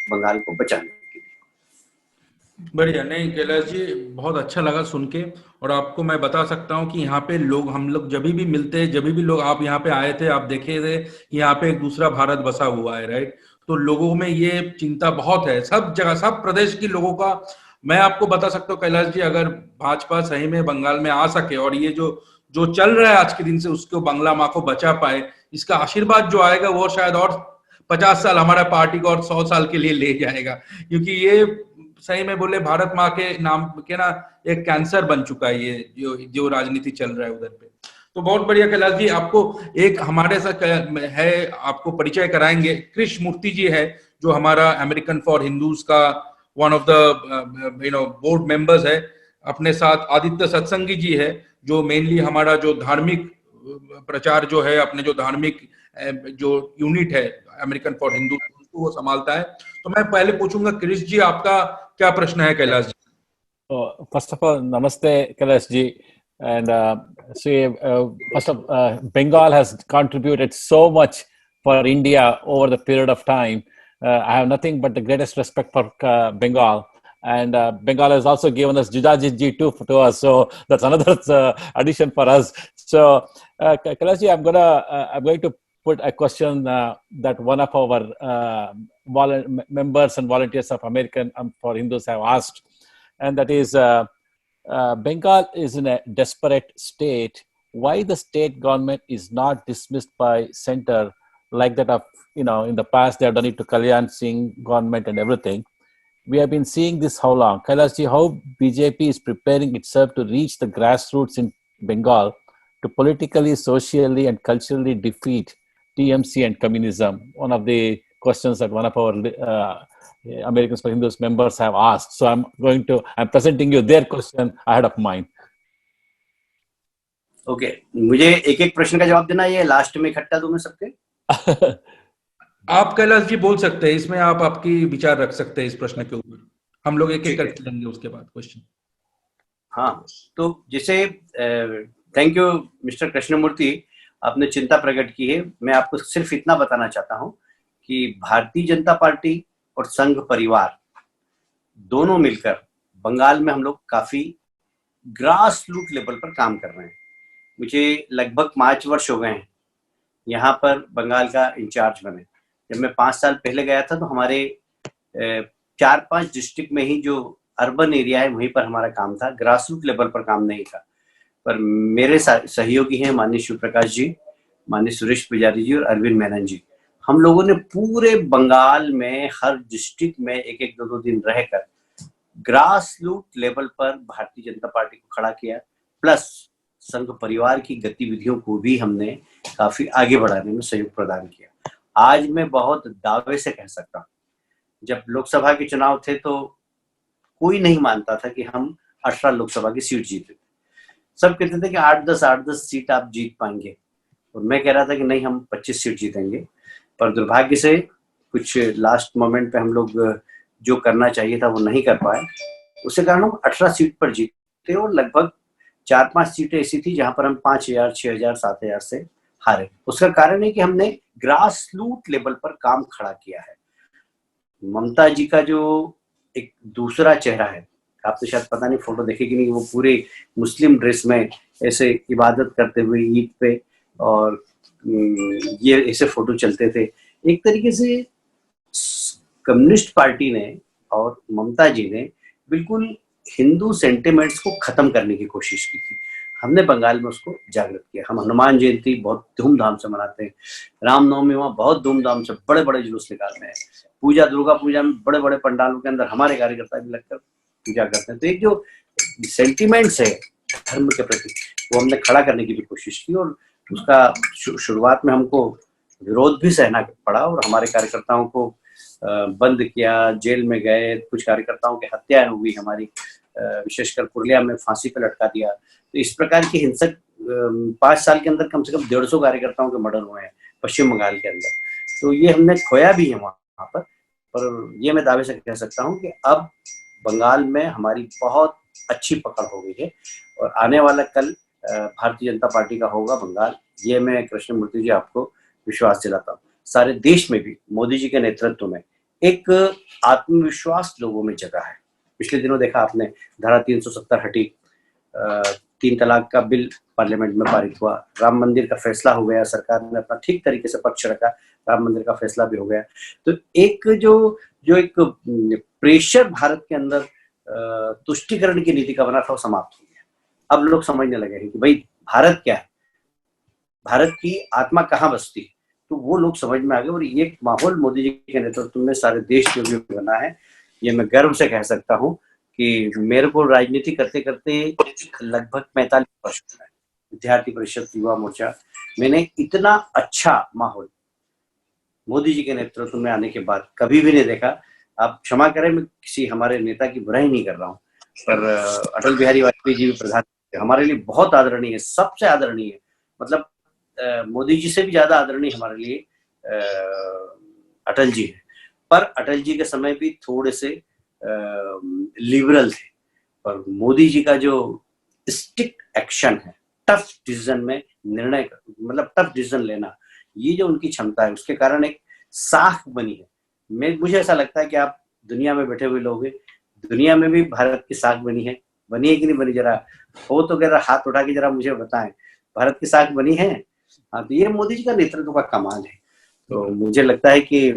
बंगाल को बचाने के लिए। बढ़िया। नहीं कैलाश जी, बहुत अच्छा लगा सुन के। और आपको मैं बता सकता हूँ कि यहाँ पे हम लोग जब भी मिलते हैं, जब भी लोग, आप यहाँ पे आए थे, आप देखे थे यहाँ पे एक दूसरा भारत बसा हुआ है, राइट? तो लोगों में ये चिंता बहुत है, सब जगह, सब प्रदेश के लोगों का। मैं आपको बता सकता हूँ कैलाश जी, अगर भाजपा सही में बंगाल में आ सके और ये जो जो चल रहा है आज के दिन से उसको बांग्ला माँ को बचा पाए, इसका आशीर्वाद जो आएगा वो शायद और 50 साल हमारा पार्टी को और 100 साल के लिए ले जाएगा। क्योंकि ये सही में बोले भारत माँ के नाम के ना एक कैंसर बन चुका है ये जो राजनीति चल रहा है उधर पे। तो बहुत बढ़िया कैलाश जी, आपको एक हमारे साथ है, आपको परिचय कराएंगे। कृष मूर्ति जी है जो हमारा अमेरिकन फॉर हिंदूज का one of the board members है। अपने साथ आदित्य सत्संगी जी है जो मेनली हमारा जो धार्मिक प्रचार जो है, अपने जो धार्मिक जो यूनिट है अमेरिकन फॉर हिंदू, वो संभालता है। तो मैं पहले पूछूंगा कृष जी, आपका क्या प्रश्न है Kailash ji? First of all, namaste, Kailash ji. And first of Bengal has contributed so much for India over the period of time. I have nothing but the greatest respect for Bengal. And Bengal has also given us Jujaji ji too to us. So that's another addition for us. So Kailash ji, I'm going to put a question that one of our members and volunteers of American for Hindus have asked. And that is, Bengal is in a desperate state. Why the state government is not dismissed by center like that of, in the past they have done it to Kalyan Singh government and everything. We have been seeing this how long? Kailash ji, how BJP is preparing itself to reach the grassroots in Bengal to politically, socially and culturally defeat TMC and communism? One of the questions that one of our Americans for Hindus members have asked. So I'm presenting you their question ahead of mine. Okay, मुझे एक प्रश्न का जवाब देना, ये last में इकट्ठा दूं मैं सबके? आप कैलाश जी बोल सकते हैं, इसमें आप आपकी विचार रख सकते हैं इस प्रश्न के ऊपर। हम लोग एक एक करके लेंगे उसके बाद क्वेश्चन। हाँ, तो जैसे थैंक यू मिस्टर कृष्णमूर्ति, आपने चिंता प्रकट की है। मैं आपको सिर्फ इतना बताना चाहता हूं कि भारतीय जनता पार्टी और संघ परिवार दोनों मिलकर बंगाल में हम लोग काफी ग्रास रूट लेवल पर काम कर रहे हैं। मुझे लगभग 5 वर्ष हो गए हैं यहाँ पर बंगाल का इंचार्ज बने। जब मैं 5 साल पहले गया था तो हमारे 4-5 डिस्ट्रिक्ट में ही जो अर्बन एरिया है वहीं पर हमारा काम था, ग्रास रूट लेवल पर काम नहीं था। पर मेरे सहयोगी हैं माननीय शिव प्रकाश जी, माननीय सुरेश पुजारी जी और अरविंद मेनन जी। हम लोगों ने पूरे बंगाल में हर डिस्ट्रिक्ट में 1-2 दिन रहकर ग्रास रूट लेवल पर भारतीय जनता पार्टी को खड़ा किया, प्लस संघ परिवार की गतिविधियों को भी हमने काफी आगे बढ़ाने में सहयोग प्रदान किया। आज मैं बहुत दावे से कह सकता हूँ, जब लोकसभा के चुनाव थे तो कोई नहीं मानता था कि हम 18 लोकसभा की सीट जीते। सब कहते थे कि 8-10 सीट आप जीत पाएंगे, और मैं कह रहा था कि नहीं, हम 25 सीट जीतेंगे। पर दुर्भाग्य से कुछ लास्ट मोमेंट पे हम लोग जो करना चाहिए था वो नहीं कर पाए। उसके कारण हम 18 सीट पर जीते और लगभग 4-5 सीटें ऐसी थी जहां पर हम 5,000, 6,000, 7,000 से हारे। उसका कारण है कि हमने ग्रास रूट लेवल पर काम खड़ा किया है। ममता जी का जो एक दूसरा चेहरा है, आप तो शायद पता नहीं फोटो देखे कि नहीं, वो पूरे मुस्लिम ड्रेस में ऐसे इबादत करते हुए ईद पे, और ये ऐसे फोटो चलते थे। एक तरीके से कम्युनिस्ट पार्टी ने और ममता जी ने बिल्कुल हिंदू सेंटिमेंट्स को खत्म करने की कोशिश की थी। हमने बंगाल में उसको जागृत किया। हम हनुमान जयंती बहुत धूमधाम से मनाते हैं, रामनवमी वहाँ बहुत धूमधाम से बड़े बड़े जुलूस निकालते हैं, पूजा दुर्गा पूजा में बड़े बड़े पंडालों के अंदर हमारे कार्यकर्ता भी लगकर पूजा करते हैं। तो एक जो सेंटिमेंट्स है धर्म के प्रति वो हमने खड़ा करने की भी कोशिश की, और उसका शुरुआत में हमको विरोध भी सहना पड़ा और हमारे कार्यकर्ताओं को बंद किया, जेल में गए, कुछ कार्यकर्ताओं की हत्या हुई हमारी, विशेषकर पुरुलिया में फांसी पे लटका दिया। तो इस प्रकार की हिंसक 5 साल के अंदर कम से कम 150 कार्यकर्ताओं के मर्डर हुए हैं पश्चिम बंगाल के अंदर। तो ये हमने खोया भी है वहाँ पर ये मैं दावे से कह सकता हूँ कि अब बंगाल में हमारी बहुत अच्छी पकड़ हो गई है, और आने वाला कल भारतीय जनता पार्टी का होगा बंगाल, ये मैं कृष्णमूर्ति जी आपको विश्वास दिलाता हूँ। सारे देश में भी मोदी जी के नेतृत्व में एक आत्मविश्वास लोगों में जगा है। पिछले दिनों देखा आपने, धारा 370 हटी, 3 तलाक का बिल पार्लियामेंट में पारित हुआ, राम मंदिर का फैसला हो गया, सरकार ने अपना ठीक तरीके से पक्ष रखा, राम मंदिर का फैसला भी हो गया। तो एक जो एक प्रेशर भारत के अंदर तुष्टिकरण की नीति का बना था वो समाप्त हो गया। अब लोग समझने लगे हैं कि भाई भारत क्या है, भारत की आत्मा कहाँ बसती है, तो वो लोग समझ में आ गए। और ये माहौल मोदी जी के नेतृत्व में सारे देश में भी बना है। ये मैं गर्व से कह सकता हूँ कि मेरे को राजनीति करते करते लगभग 45 वर्ष हो गए, विद्यार्थी परिषद, युवा मोर्चा, मैंने इतना अच्छा माहौल मोदी जी के नेतृत्व में आने के बाद कभी भी नहीं देखा। आप क्षमा करें, मैं किसी हमारे नेता की बुराई नहीं कर रहा हूँ, पर अटल बिहारी वाजपेयी जी भी प्रधान हमारे लिए बहुत आदरणीय है, सबसे आदरणीय, मतलब मोदी जी से भी ज्यादा आदरणीय हमारे लिए अटल जी है। पर अटल जी के समय भी थोड़े से लिबरल थे, पर मोदी जी का जो स्ट्रिक्ट एक्शन है, टफ डिसीजन में निर्णय, मतलब टफ डिसीजन लेना, ये जो उनकी क्षमता है, उसके कारण एक साख बनी है। मुझे ऐसा लगता है कि आप दुनिया में बैठे हुए लोग हैं, दुनिया में भी भारत की साख बनी है कि नहीं बनी, जरा हो तो जरा हाथ उठा के जरा मुझे बताएं, भारत की साख बनी है? हाँ, तो ये मोदी जी का नेतृत्व का कमाल है। तो मुझे लगता है कि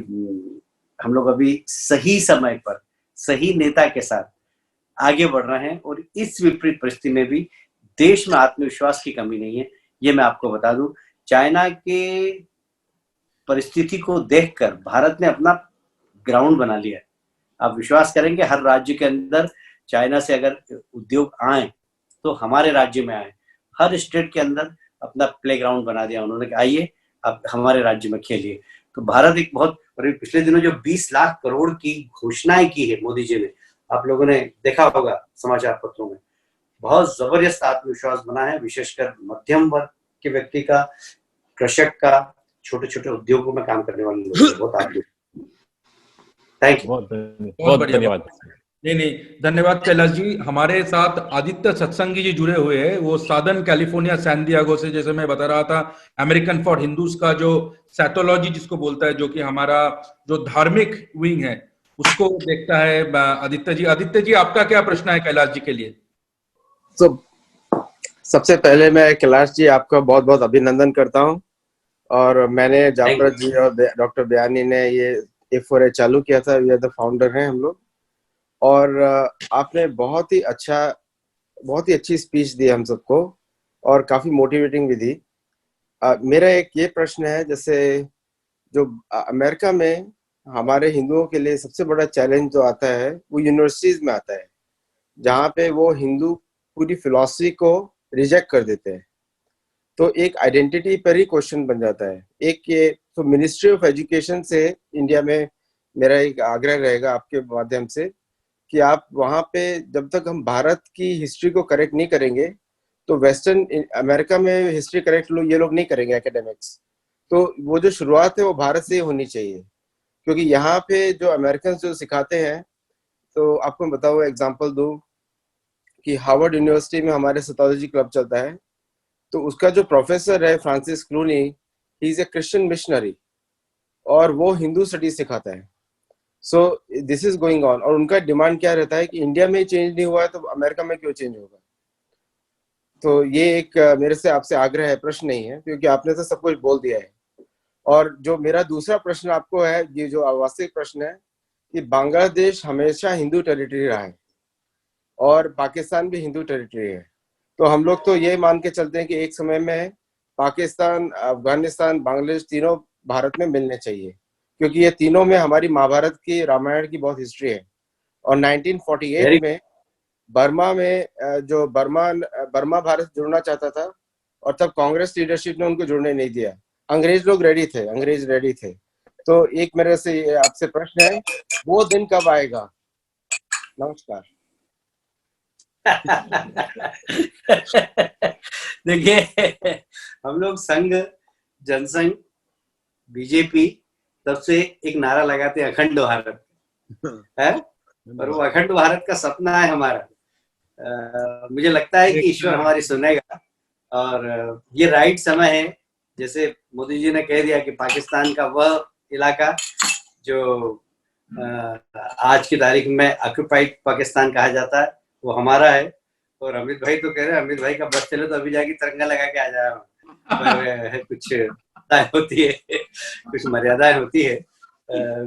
हम लोग अभी सही समय पर सही नेता के साथ आगे बढ़ रहे हैं, और इस विपरीत परिस्थिति में भी देश में आत्मविश्वास की कमी नहीं है। ये मैं आपको बता दूं, चाइना के परिस्थिति को देखकर भारत ने अपना ग्राउंड बना लिया है। आप विश्वास करेंगे, हर राज्य के अंदर चाइना से अगर उद्योग आए तो हमारे राज्य में आए, हर स्टेट के अंदर अपना प्ले ग्राउंड बना दिया उन्होंने कि आइए आप हमारे राज्य में खेलिए। तो भारत एक बहुत, पिछले दिनों जो 20 लाख करोड़ की घोषणाएं की है मोदी जी ने, आप लोगों ने देखा होगा समाचार पत्रों में, बहुत जबरदस्त आत्मविश्वास बना है, विशेषकर मध्यम वर्ग के व्यक्ति का, कृषक का, छोटे छोटे उद्योगों में काम करने वाले लोग। बहुत आत्मविश्वास। Thank you. बहुत धन्यवाद। नहीं, धन्यवाद कैलाश जी। हमारे साथ आदित्य सत्संगी जी जुड़े हुए हैं, वो सादर्न कैलिफोर्निया सैन डिएगो से, जैसे मैं बता रहा था, अमेरिकन फॉर हिंदूज का जो सैटोलॉजी जिसको बोलता है, जो कि हमारा जो धार्मिक विंग है उसको देखता है आदित्य जी आपका क्या प्रश्न है कैलाश जी के लिए? तो सबसे पहले मैं कैलाश जी आपका बहुत बहुत अभिनंदन करता हूँ, और मैंने जाफर जी और डॉक्टर बयानी ने ये A4A चालू किया था, ये द फाउंडर हैं हम लोग, और आपने बहुत ही अच्छी स्पीच दी हम सबको, और काफी मोटिवेटिंग भी दी। मेरा एक ये प्रश्न है, जैसे जो अमेरिका में हमारे हिंदुओं के लिए सबसे बड़ा चैलेंज जो आता है वो यूनिवर्सिटीज में आता है, जहाँ पे वो हिंदू पूरी फिलॉसफी को रिजेक्ट कर देते हैं। तो एक आइडेंटिटी पर ही क्वेश्चन बन जाता है। एक ये तो मिनिस्ट्री ऑफ एजुकेशन से इंडिया में मेरा एक आग्रह रहेगा आपके माध्यम से कि आप वहाँ पे जब तक हम भारत की हिस्ट्री को करेक्ट नहीं करेंगे, तो वेस्टर्न अमेरिका में हिस्ट्री करेक्ट ये लोग नहीं करेंगे एकेडमिक्स। तो वो जो शुरुआत है वो भारत से ही होनी चाहिए, क्योंकि यहाँ पे जो अमेरिकन जो सिखाते हैं, तो आपको मैं बताऊँ, एग्जाम्पल दूँ कि हार्वर्ड यूनिवर्सिटी में हमारे सैटोलॉजी क्लब चलता है, तो उसका जो प्रोफेसर है Francis Clooney, he is a Christian missionary, और वो हिंदू स्टडीज सिखाता है। So this is going on, और उनका डिमांड क्या रहता है कि इंडिया में चेंज नहीं हुआ है तो अमेरिका में क्यों चेंज होगा। तो ये एक मेरे से आपसे आग्रह है, प्रश्न नहीं है, क्योंकि आपने तो सब कुछ बोल दिया है। और जो मेरा दूसरा प्रश्न आपको है, ये जो वास्तविक प्रश्न है कि बांग्लादेश हमेशा हिंदू टेरिटरी रहा है और पाकिस्तान भी हिंदू टेरिटरी है, तो हम लोग तो ये मान के चलते हैं कि एक समय में पाकिस्तान, अफगानिस्तान, बांग्लादेश तीनों भारत में मिलने चाहिए, क्योंकि ये तीनों में हमारी महाभारत की, रामायण की बहुत हिस्ट्री है। और 1948 में बर्मा में जो बर्मा भारत जुड़ना चाहता था, और तब कांग्रेस लीडरशिप ने उनको जुड़ने नहीं दिया। अंग्रेज रेडी थे। तो एक मेरे से आपसे प्रश्न है, वो दिन कब आएगा? नमस्कार। देखिए, हम लोग संघ जनसंघ बीजेपी तब से एक नारा लगाते हैं, अखंड भारत है, और वो अखंड भारत का सपना है हमारा। मुझे लगता है कि ईश्वर हमारी सुनेगा, और ये राइट समय है। जैसे मोदी जी ने कह दिया कि पाकिस्तान का वह इलाका जो आज की तारीख में ऑक्युपाइड पाकिस्तान कहा जाता है, वो हमारा है। और अमित भाई तो कह रहे हैं, अमित भाई का बस चले तो अभी जाके तिरंगा लगा के आ जाए। पर कुछ होती है, कुछ मर्यादाएं होती है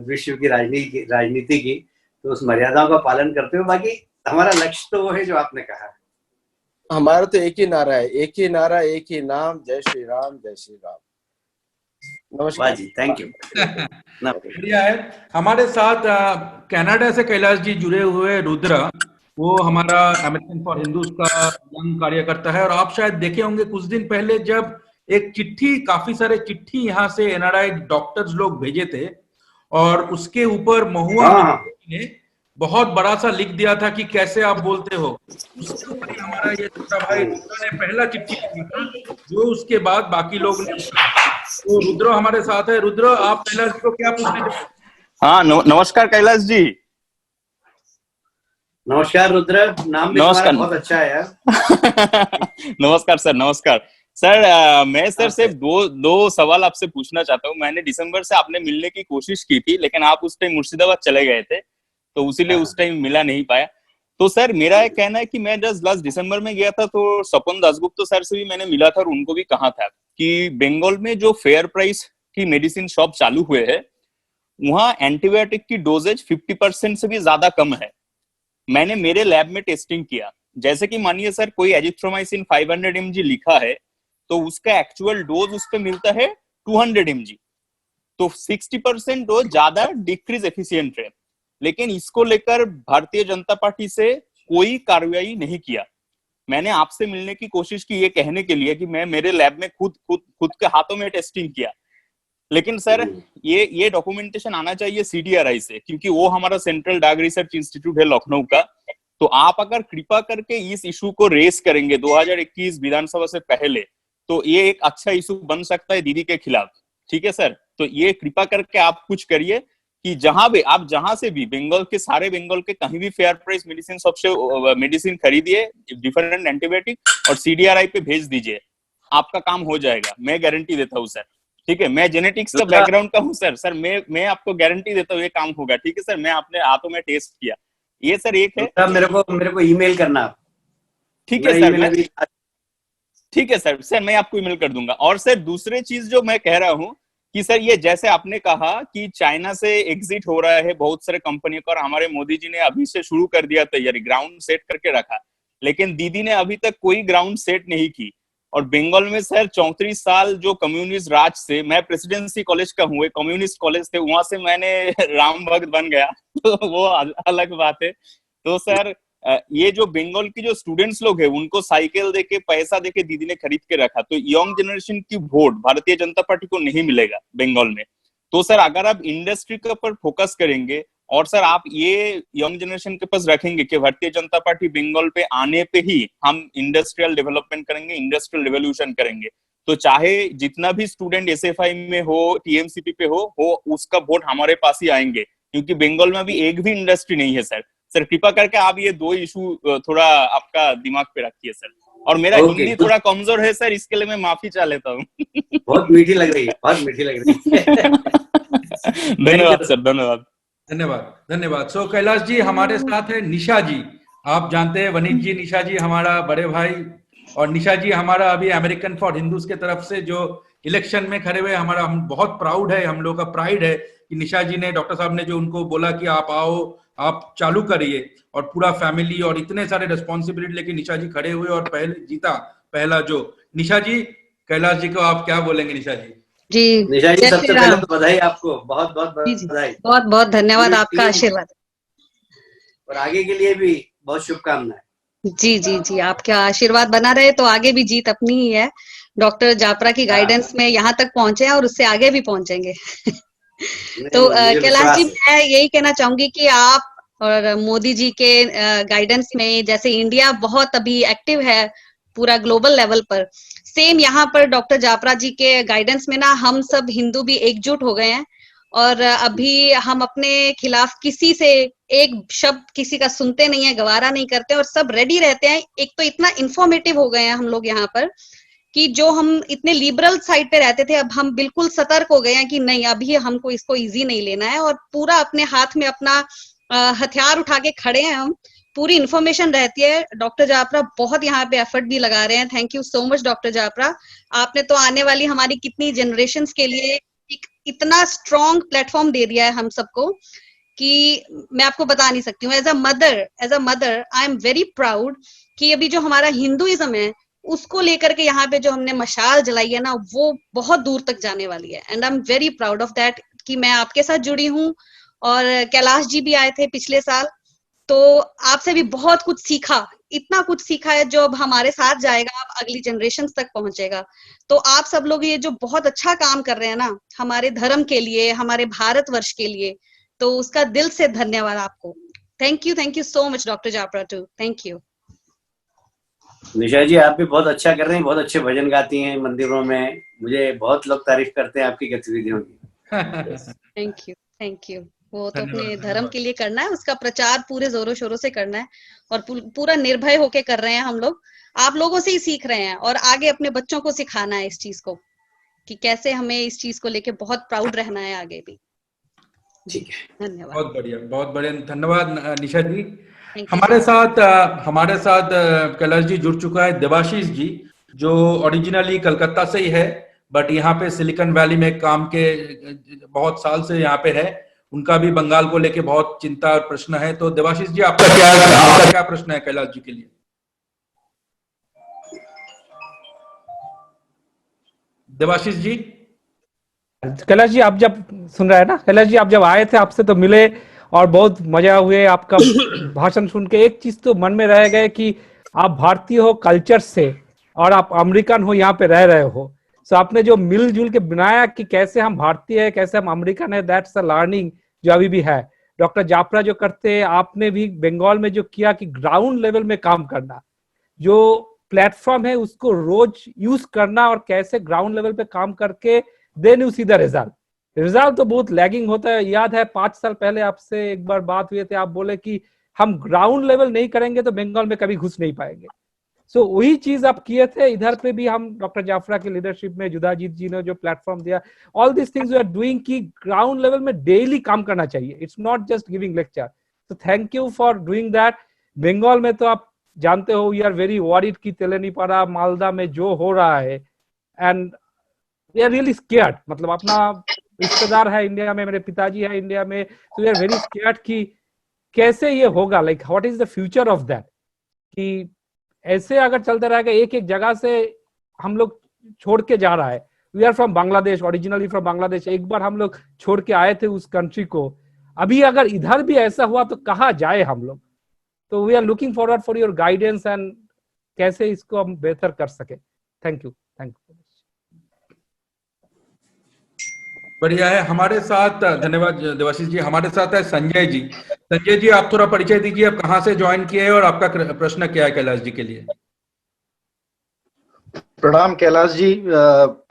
विश्व की राजनीति की, तो उस मर्यादाओं का पालन करते हुए बाकी हमारा लक्ष्य तो वो है जो आपने कहा। हमारा तो एक ही नारा है, एक ही नारा, एक ही नाम, जय श्री राम, जय श्री राम। नमस्कार जी, थैंक यू। बढ़िया है। हमारे साथ कनाडा से कैलाश जी जुड़े हुए रुद्र, वो हमारा अमेरिकन फॉर हिंदूज का यंग कार्यकर्ता है। और आप शायद देखे होंगे कुछ दिन पहले जब एक चिट्ठी, काफी सारे चिट्ठी यहाँ से एनआरआई डॉक्टर्स लोग भेजे थे, और उसके ऊपर महुआ ने बहुत बड़ा सा लिख दिया था कि कैसे आप बोलते हो। उसके ऊपर ही हमारा ये छोटा भाई रुद्र ने पहला चिट्ठी लिखा, जो उसके बाद बाकी लोग ने। तो रुद्र हमारे साथ है। रुद्र, आप कैलाश जी को क्या पूछने चाहते हैं? हाँ, नमस्कार कैलाश जी। नमस्कार रुद्र, नाम भी तुम्हारा बहुत अच्छा है यार। नमस्कार सर, नमस्कार सर। मैं सर सिर्फ दो सवाल आपसे पूछना चाहता हूँ। मैंने दिसंबर से आपने मिलने की कोशिश की थी, लेकिन आप उस टाइम मुर्शिदाबाद चले गए थे, तो इसीलिए उस टाइम मिला नहीं पाया। तो सर मेरा एक कहना है कि मैं जस्ट लास्ट दिसंबर में गया था, तो सपन दासगुप्ता सर से भी मैंने मिला था, और उनको भी कहा था कि बंगाल में जो फेयर प्राइस की मेडिसिन शॉप चालू हुए हैं, वहां एंटीबायोटिक की डोजेज 50% से भी ज्यादा कम है। मैंने मेरे लैब में टेस्टिंग किया, जैसे कि मानिए सर कोई एजिथ्रोमाइसिन 500 mg लिखा है, तो उसका एक्चुअल डोज उस पे मिलता है 200 mg, तो 60% डोज ज्यादा डिक्रीज एफिशिएंट है। लेकिन इसको लेकर भारतीय जनता पार्टी से कोई कार्रवाई नहीं किया। मैंने आपसे मिलने की कोशिश की ये कहने के लिए कि मैं मेरे लैब में खुद के हाथों में टेस्टिंग किया, लेकिन सर ये डॉक्यूमेंटेशन आना चाहिए CDRI से, क्योंकि वो हमारा सेंट्रल ड्रग रिसर्च इंस्टीट्यूट है लखनऊ का। तो आप अगर कृपा करके इस इशू को रेस करेंगे 2021 विधानसभा से पहले, तो ये एक अच्छा इशू बन सकता है दीदी के खिलाफ। ठीक है सर, तो ये कृपा करके आप कुछ करिए कि जहां से भी बंगाल के कहीं भी फेयर प्राइस मेडिसिन शॉप से मेडिसिन खरीदिए, डिफरेंट एंटीबायोटिक, और CDRI पे भेज दीजिए, आपका काम हो जाएगा, मैं गारंटी देता हूँ सर। ठीक है, मैं जेनेटिक्स का बैकग्राउंड का हूँ सर मैं आपको गारंटी देता हूँ ये काम होगा। ठीक है सर, मैं अपने हाथों में टेस्ट किया। ये सर एक है। मेरे को ईमेल करना। ठीक है सर, ठीक है सर मैं आपको ईमेल कर दूंगा। और सर दूसरी चीज जो मैं कह रहा हूँ कि सर ये जैसे आपने कहा कि चाइना से एग्जिट हो रहा है बहुत सारे कंपनियों का, और हमारे मोदी जी ने अभी से शुरू कर दिया तैयारी, ग्राउंड सेट करके रखा, लेकिन दीदी ने अभी तक कोई ग्राउंड सेट नहीं की। और बंगाल में सर 34 साल जो कम्युनिस्ट राज से, मैं प्रेसिडेंसी कॉलेज का हूँ, कम्युनिस्ट कॉलेज थे, वहां से मैंने राम भक्त बन गया तो वो अलग बात है। तो सर ये जो बंगाल की जो स्टूडेंट्स लोग हैं, उनको साइकिल देके, पैसा देके दीदी ने खरीद के रखा, तो यंग जनरेशन की वोट भारतीय जनता पार्टी को नहीं मिलेगा बंगाल में। तो सर अगर आप इंडस्ट्री के ऊपर फोकस करेंगे, और सर आप ये यंग जनरेशन के पास रखेंगे कि भारतीय जनता पार्टी बंगाल पे आने पे ही हम इंडस्ट्रियल डेवलपमेंट करेंगे, इंडस्ट्रियल रिवोल्यूशन करेंगे, तो चाहे जितना भी स्टूडेंट SFI में हो, TMCP पे हो, उसका वोट हमारे पास ही आएंगे, क्योंकि बंगाल में अभी एक भी इंडस्ट्री नहीं है सर। सर कृपा करके आप ये दो इशू थोड़ा आपका दिमाग पे रखिए सर। और मेरा हिंदी थोड़ा कमजोर है सर, इसके लिए मैं माफी चाह लेता हूँ। बहुत मीठी लग रही है, बहुत मीठी लग रही है। धन्यवाद सर, धन्यवाद धन्यवाद। सो कैलाश जी, हमारे साथ है निशा जी। आप जानते हैं वनीत जी, निशा जी हमारा बड़े भाई, और निशा जी हमारा अभी अमेरिकन फॉर हिंदूज के तरफ से जो इलेक्शन में खड़े हुए, हम बहुत प्राउड है, हम लोग का प्राइड है कि निशा जी ने, डॉक्टर साहब ने जो उनको बोला कि आप आओ आप चालू करिए, और पूरा फैमिली और इतने सारे रिस्पॉन्सिबिलिटी लेके निशा जी खड़े हुए और पहले जीता पहला जो। निशा जी, कैलाश जी को आप क्या बोलेंगे? निशा जी। जी, निशा जी सबसे पहले तो बधाई आपको, बहुत बहुत बधाई, बहुत बहुत धन्यवाद, आपका आशीर्वाद, और आगे के लिए भी बहुत शुभकामनाएं। जी जी जी, आपका आशीर्वाद बना रहे तो आगे भी जीत अपनी ही है। डॉक्टर जापरा की गाइडेंस में यहाँ तक पहुंचे हैं और उससे आगे भी पहुंचेंगे। तो कैलाश जी, मैं यही कहना चाहूंगी कि आप और मोदी जी के गाइडेंस में, जैसे इंडिया बहुत अभी एक्टिव है पूरा ग्लोबल लेवल पर, सेम यहाँ पर डॉक्टर जापरा जी के गाइडेंस में ना हम सब हिंदू भी एकजुट हो गए हैं, और अभी हम अपने खिलाफ किसी से एक शब्द किसी का सुनते नहीं है, गवारा नहीं करते, और सब रेडी रहते हैं। एक तो इतना इंफॉर्मेटिव हो गए हैं हम लोग यहाँ पर कि जो हम इतने लिबरल साइड पे रहते थे, अब हम बिल्कुल सतर्क हो गए हैं कि नहीं, अभी हमको इसको इजी नहीं लेना है, और पूरा अपने हाथ में अपना हथियार उठा के खड़े हैं हम। पूरी इन्फॉर्मेशन रहती है। डॉक्टर जापरा बहुत यहाँ पे एफर्ट भी लगा रहे हैं। Thank you so much doctor Japra. आपने तो आने वाली हमारी कितनी जनरेशंस के लिए एक इतना स्ट्रॉन्ग प्लेटफॉर्म दे दिया है हम सबको कि मैं आपको बता नहीं सकती हूँ। As a mother I am very proud कि अभी जो हमारा हिंदुइज्म है उसको लेकर के यहाँ पे जो हमने मशाल जलाई है ना, वो बहुत दूर तक जाने वाली है, and I am very proud of that कि मैं आपके साथ जुड़ी हूँ। और कैलाश जी भी आए थे पिछले साल, तो आपसे भी बहुत कुछ सीखा, इतना कुछ सीखा है जो अब हमारे साथ जाएगा, अब अगली जनरेशन तक पहुंचेगा। तो आप सब लोग ये जो बहुत अच्छा काम कर रहे हैं ना हमारे धर्म के लिए, हमारे भारतवर्ष के लिए, तो उसका दिल से धन्यवाद आपको। Thank you so much doctor Japra too. Thank you. Nisha ji, आप भी बहुत अच्छा कर रहे हैं, बहुत अच्छे भजन गाती हैं मंदिरों में, मुझे बहुत लोग तारीफ करते हैं आपकी गतिविधियों की। Thank you. वो तो अपने धर्म के लिए करना है, उसका प्रचार पूरे जोरों शोरों से करना है, और पूरा निर्भय होके कर रहे हैं हम लोग। आप लोगों से ही सीख रहे हैं, और आगे अपने बच्चों को सिखाना है इस चीज को कि कैसे हमें इस चीज को लेके बहुत प्राउड रहना है आगे भी। ठीक है, धन्यवाद। बहुत बढ़िया धन्यवाद निशा जी। हमारे साथ कैलाश जी जुड़ चुका है देवाशीष जी, जो ओरिजिनली कलकत्ता से ही है, बट यहाँ पे सिलिकॉन वैली में काम के बहुत साल से यहाँ पे है। उनका भी बंगाल को लेके बहुत चिंता और प्रश्न है। तो देवाशीष जी, आपका क्या प्रश्न है कैलाश जी के लिए? देवाशीष जी। कैलाश जी, आप जब सुन रहे हैं ना, कैलाश जी आप जब आए थे आपसे तो मिले और बहुत मजा हुए आपका भाषण सुन के। एक चीज तो मन में रह गए कि आप भारतीय हो कल्चर से, और आप अमेरिकन हो, यहाँ पे रह रहे हो। सो आपने जो मिलजुल के बनाया कि कैसे हम भारतीय है, कैसे हम अमेरिकन है, दैट्स अ लर्निंग जो अभी भी है। डॉक्टर जापरा जो करते हैं, आपने भी बंगाल में जो किया कि ग्राउंड लेवल में काम करना, जो प्लेटफॉर्म है उसको रोज यूज करना, और कैसे ग्राउंड लेवल पे काम करके then you see the result तो बहुत लैगिंग होता है। याद है 5 साल पहले आपसे एक बार बात हुई थी, आप बोले कि हम ग्राउंड लेवल नहीं करेंगे तो बंगाल में कभी घुस नहीं पाएंगे। सो वही चीज आप किए थे इधर पे भी। हम डॉक्टर जाफरा की लीडरशिप में, जुदाजीत जी ने जो प्लेटफॉर्म दिया, all this things we are doing कि ग्राउंड लेवल में डेली काम करना चाहिए। It's not just giving lecture. तो thank you for doing that. Bengal में तो आप जानते हो वी आर वेरी वॉरिड की तेलेनीपाड़ा मालदा में जो हो रहा है, and we are really scared. मतलब अपना रिश्तेदार है इंडिया में, मेरे पिताजी है इंडिया में, तो वी आर वेरी स्केयर्ड कि कैसे ये होगा, like what is the future of that. कि ऐसे अगर चलते रहेगा, एक एक जगह से हम लोग छोड़ के जा रहा है। We are from Bangladesh, originally from Bangladesh. एक बार हम लोग छोड़ के आए थे उस कंट्री को, अभी अगर इधर भी ऐसा हुआ तो कहाँ जाए हम लोग। तो we are looking forward for your guidance and कैसे इसको हम बेहतर कर सके। Thank you. बढ़िया है। हमारे साथ, धन्यवाद देवाशीष जी। हमारे साथ है संजय जी। संजय जी, आप थोड़ा परिचय दीजिए, आप कहाँ से ज्वाइन किए हैं और आपका प्रश्न क्या है कैलाश जी के लिए? प्रणाम कैलाश जी,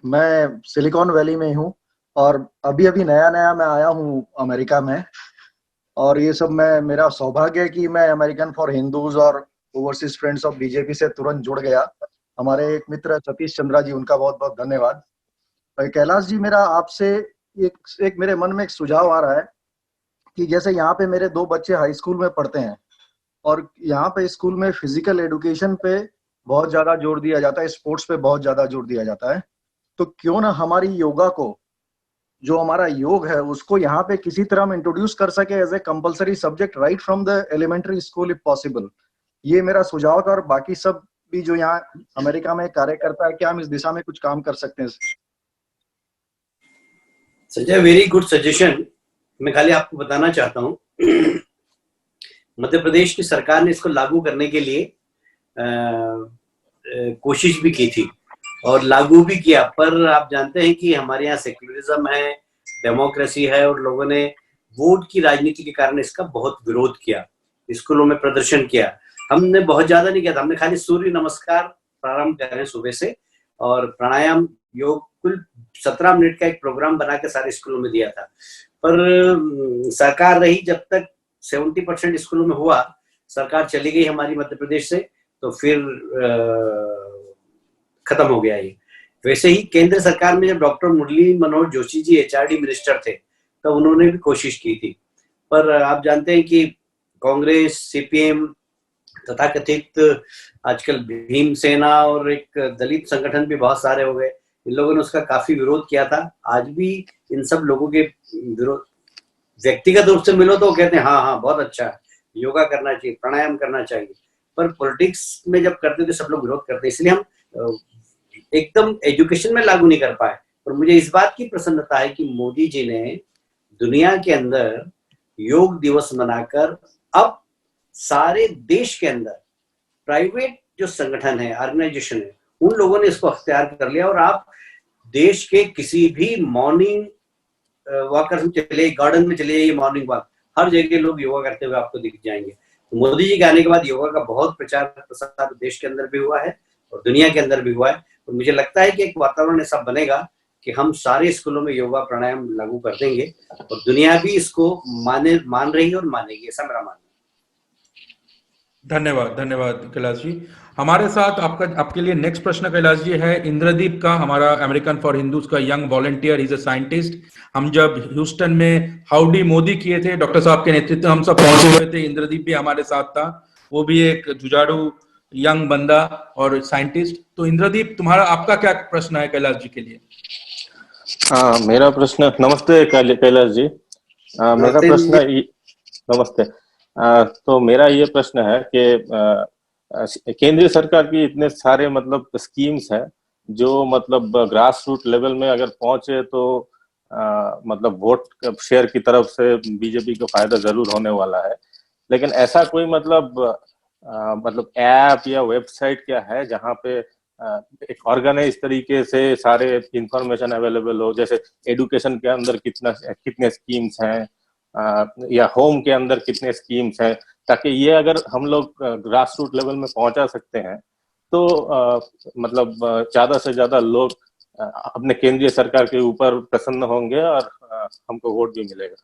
मैं सिलिकॉन वैली में हूँ, और अभी नया मैं आया हूँ अमेरिका में। और ये सब मेरा सौभाग्य है कि मैं अमेरिकन फॉर हिंदूज और ओवरसीज फ्रेंड्स ऑफ बीजेपी से तुरंत जुड़ गया। हमारे एक मित्र सतीश चंद्रा जी, उनका बहुत बहुत धन्यवाद। कैलाश जी, मेरा आपसे एक मेरे मन में एक सुझाव आ रहा है कि जैसे यहाँ पे मेरे 2 बच्चे हाई स्कूल में पढ़ते हैं, और यहाँ पे स्कूल में फिजिकल एजुकेशन पे बहुत ज्यादा जोर दिया जाता है, स्पोर्ट्स पे बहुत ज्यादा जोर दिया जाता है। तो क्यों ना हमारी योगा को जो हमारा योग है उसको यहाँ पे किसी तरह हम इंट्रोड्यूस कर सके as a compulsory subject right from the elementary school if possible. ये मेरा सुझाव था, और बाकी सब भी जो यहाँ अमेरिका में कार्य करता है, क्या हम इस दिशा में कुछ काम कर सकते हैं? Sanjay, very good suggestion. मैं खाली आपको बताना चाहता हूँ, मध्य प्रदेश की सरकार ने इसको लागू करने के लिए कोशिश भी की थी और लागू भी किया, पर आप जानते हैं कि हमारे यहाँ सेक्युलरिज्म है, डेमोक्रेसी है, और लोगों ने वोट की राजनीति के कारण इसका बहुत विरोध किया, स्कूलों में प्रदर्शन किया। हमने बहुत ज्यादा नहीं किया था, हमने खाली सूर्य नमस्कार प्रारंभ करें सुबह से, और प्राणायाम, योग, कुल 17 मिनट का एक प्रोग्राम बना के सारे स्कूलों में दिया था। पर सरकार रही, जब तक 70% स्कूलों में हुआ, सरकार चली गई हमारी मध्य प्रदेश से, तो फिर खत्म हो गया ये। वैसे ही केंद्र सरकार में जब doctor Murli Manohar Joshi ji HRD minister थे, तो उन्होंने भी कोशिश की थी, पर आप जानते हैं कि कांग्रेस, CPM तथा कथित आजकल भीमसेना और एक दलित संगठन भी बहुत सारे हो गए, इन लोगों ने उसका काफी विरोध किया था। आज भी इन सब लोगों के विरोध, व्यक्तिगत रूप से मिलो तो कहते हैं हाँ हाँ बहुत अच्छा है, योगा करना चाहिए, प्राणायाम करना चाहिए, पर पॉलिटिक्स में जब करते तो सब लोग विरोध करते, इसलिए हम एकदम एजुकेशन में लागू नहीं कर पाए। और मुझे इस बात की प्रसन्नता है कि मोदी जी ने दुनिया के अंदर योग दिवस मनाकर अब सारे देश के अंदर प्राइवेट जो संगठन है, ऑर्गेनाइजेशन है, उन लोगों ने इसको अख्तियार कर लिया, और आप देश के किसी भी मॉर्निंग वॉकर में चले, गार्डन में चले जाइए, मॉर्निंग वॉक, हर जगह लोग योगा करते हुए आपको दिख जाएंगे। तो मोदी जी के आने के बाद योगा का बहुत प्रचार प्रसार देश के अंदर भी हुआ है और दुनिया के अंदर भी हुआ है, और मुझे लगता है कि एक वातावरण ऐसा बनेगा कि हम सारे स्कूलों में योगा प्राणायाम लागू कर देंगे, और दुनिया भी इसको मान रही है और मानेगी, ऐसा मेरा मानना है। धन्यवाद, धन्यवाद कैलाश जी। हमारे साथ आपके लिए नेक्स्ट प्रश्न कैलाश जी है इंद्रदीप का, हमारा अमेरिकन फॉर हिंदूज का young volunteer, is a scientist. हम जब ह्यूस्टन में हाउडी मोदी किए थे, डॉक्टर साहब के नेतृत्व हम सब पहुंचे हुए थे, इंद्रदीप भी हमारे साथ था, वो भी एक जुझारू यंग बंदा और साइंटिस्ट। तो इंद्रदीप, तुम्हारा आपका क्या प्रश्न है कैलाश जी के लिए? मेरा प्रश्न, नमस्ते कैलाश जी। मेरा प्रश्न, नमस्ते। तो मेरा ये प्रश्न है कि केंद्रीय सरकार की इतने सारे मतलब स्कीम्स है जो मतलब ग्रास रूट लेवल में अगर पहुंचे तो मतलब वोट शेयर की तरफ से बीजेपी को फायदा जरूर होने वाला है, लेकिन ऐसा कोई मतलब ऐप या वेबसाइट क्या है जहाँ पे एक ऑर्गेनाइज तरीके से सारे इंफॉर्मेशन अवेलेबल हो, जैसे एडुकेशन के अंदर कितने स्कीम्स हैं या होम के अंदर कितने स्कीम्स हैं, ताकि ये अगर हम लोग ग्रास रूट लेवल में पहुंचा सकते हैं तो मतलब ज्यादा से ज्यादा लोग अपने केंद्रीय सरकार के ऊपर प्रसन्न होंगे और हमको वोट भी मिलेगा।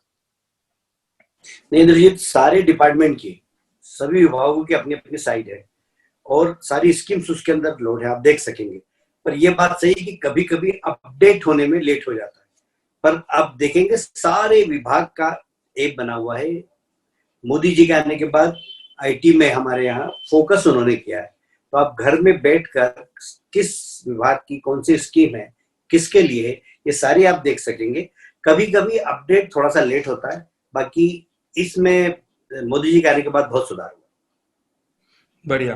इंद्रजीत, सारे डिपार्टमेंट की, सभी विभागों की अपनी अपनी साइट है और सारी स्कीम्स उसके अंदर लोड है, आप देख सकेंगे। पर यह बात सही है कि कभी कभी अपडेट होने में लेट हो जाता है, पर आप देखेंगे सारे विभाग का ऐप बना हुआ है। मोदी जी के आने के बाद IT में हमारे यहाँ फोकस उन्होंने किया है, तो आप घर में बैठकर किस विभाग की कौन सी स्कीम है, किसके लिए, ये सारी आप देख सकेंगे। कभी कभी अपडेट थोड़ा सा लेट होता है, बाकी इसमें मोदी जी के आने के बाद बहुत सुधार हुआ। बढ़िया,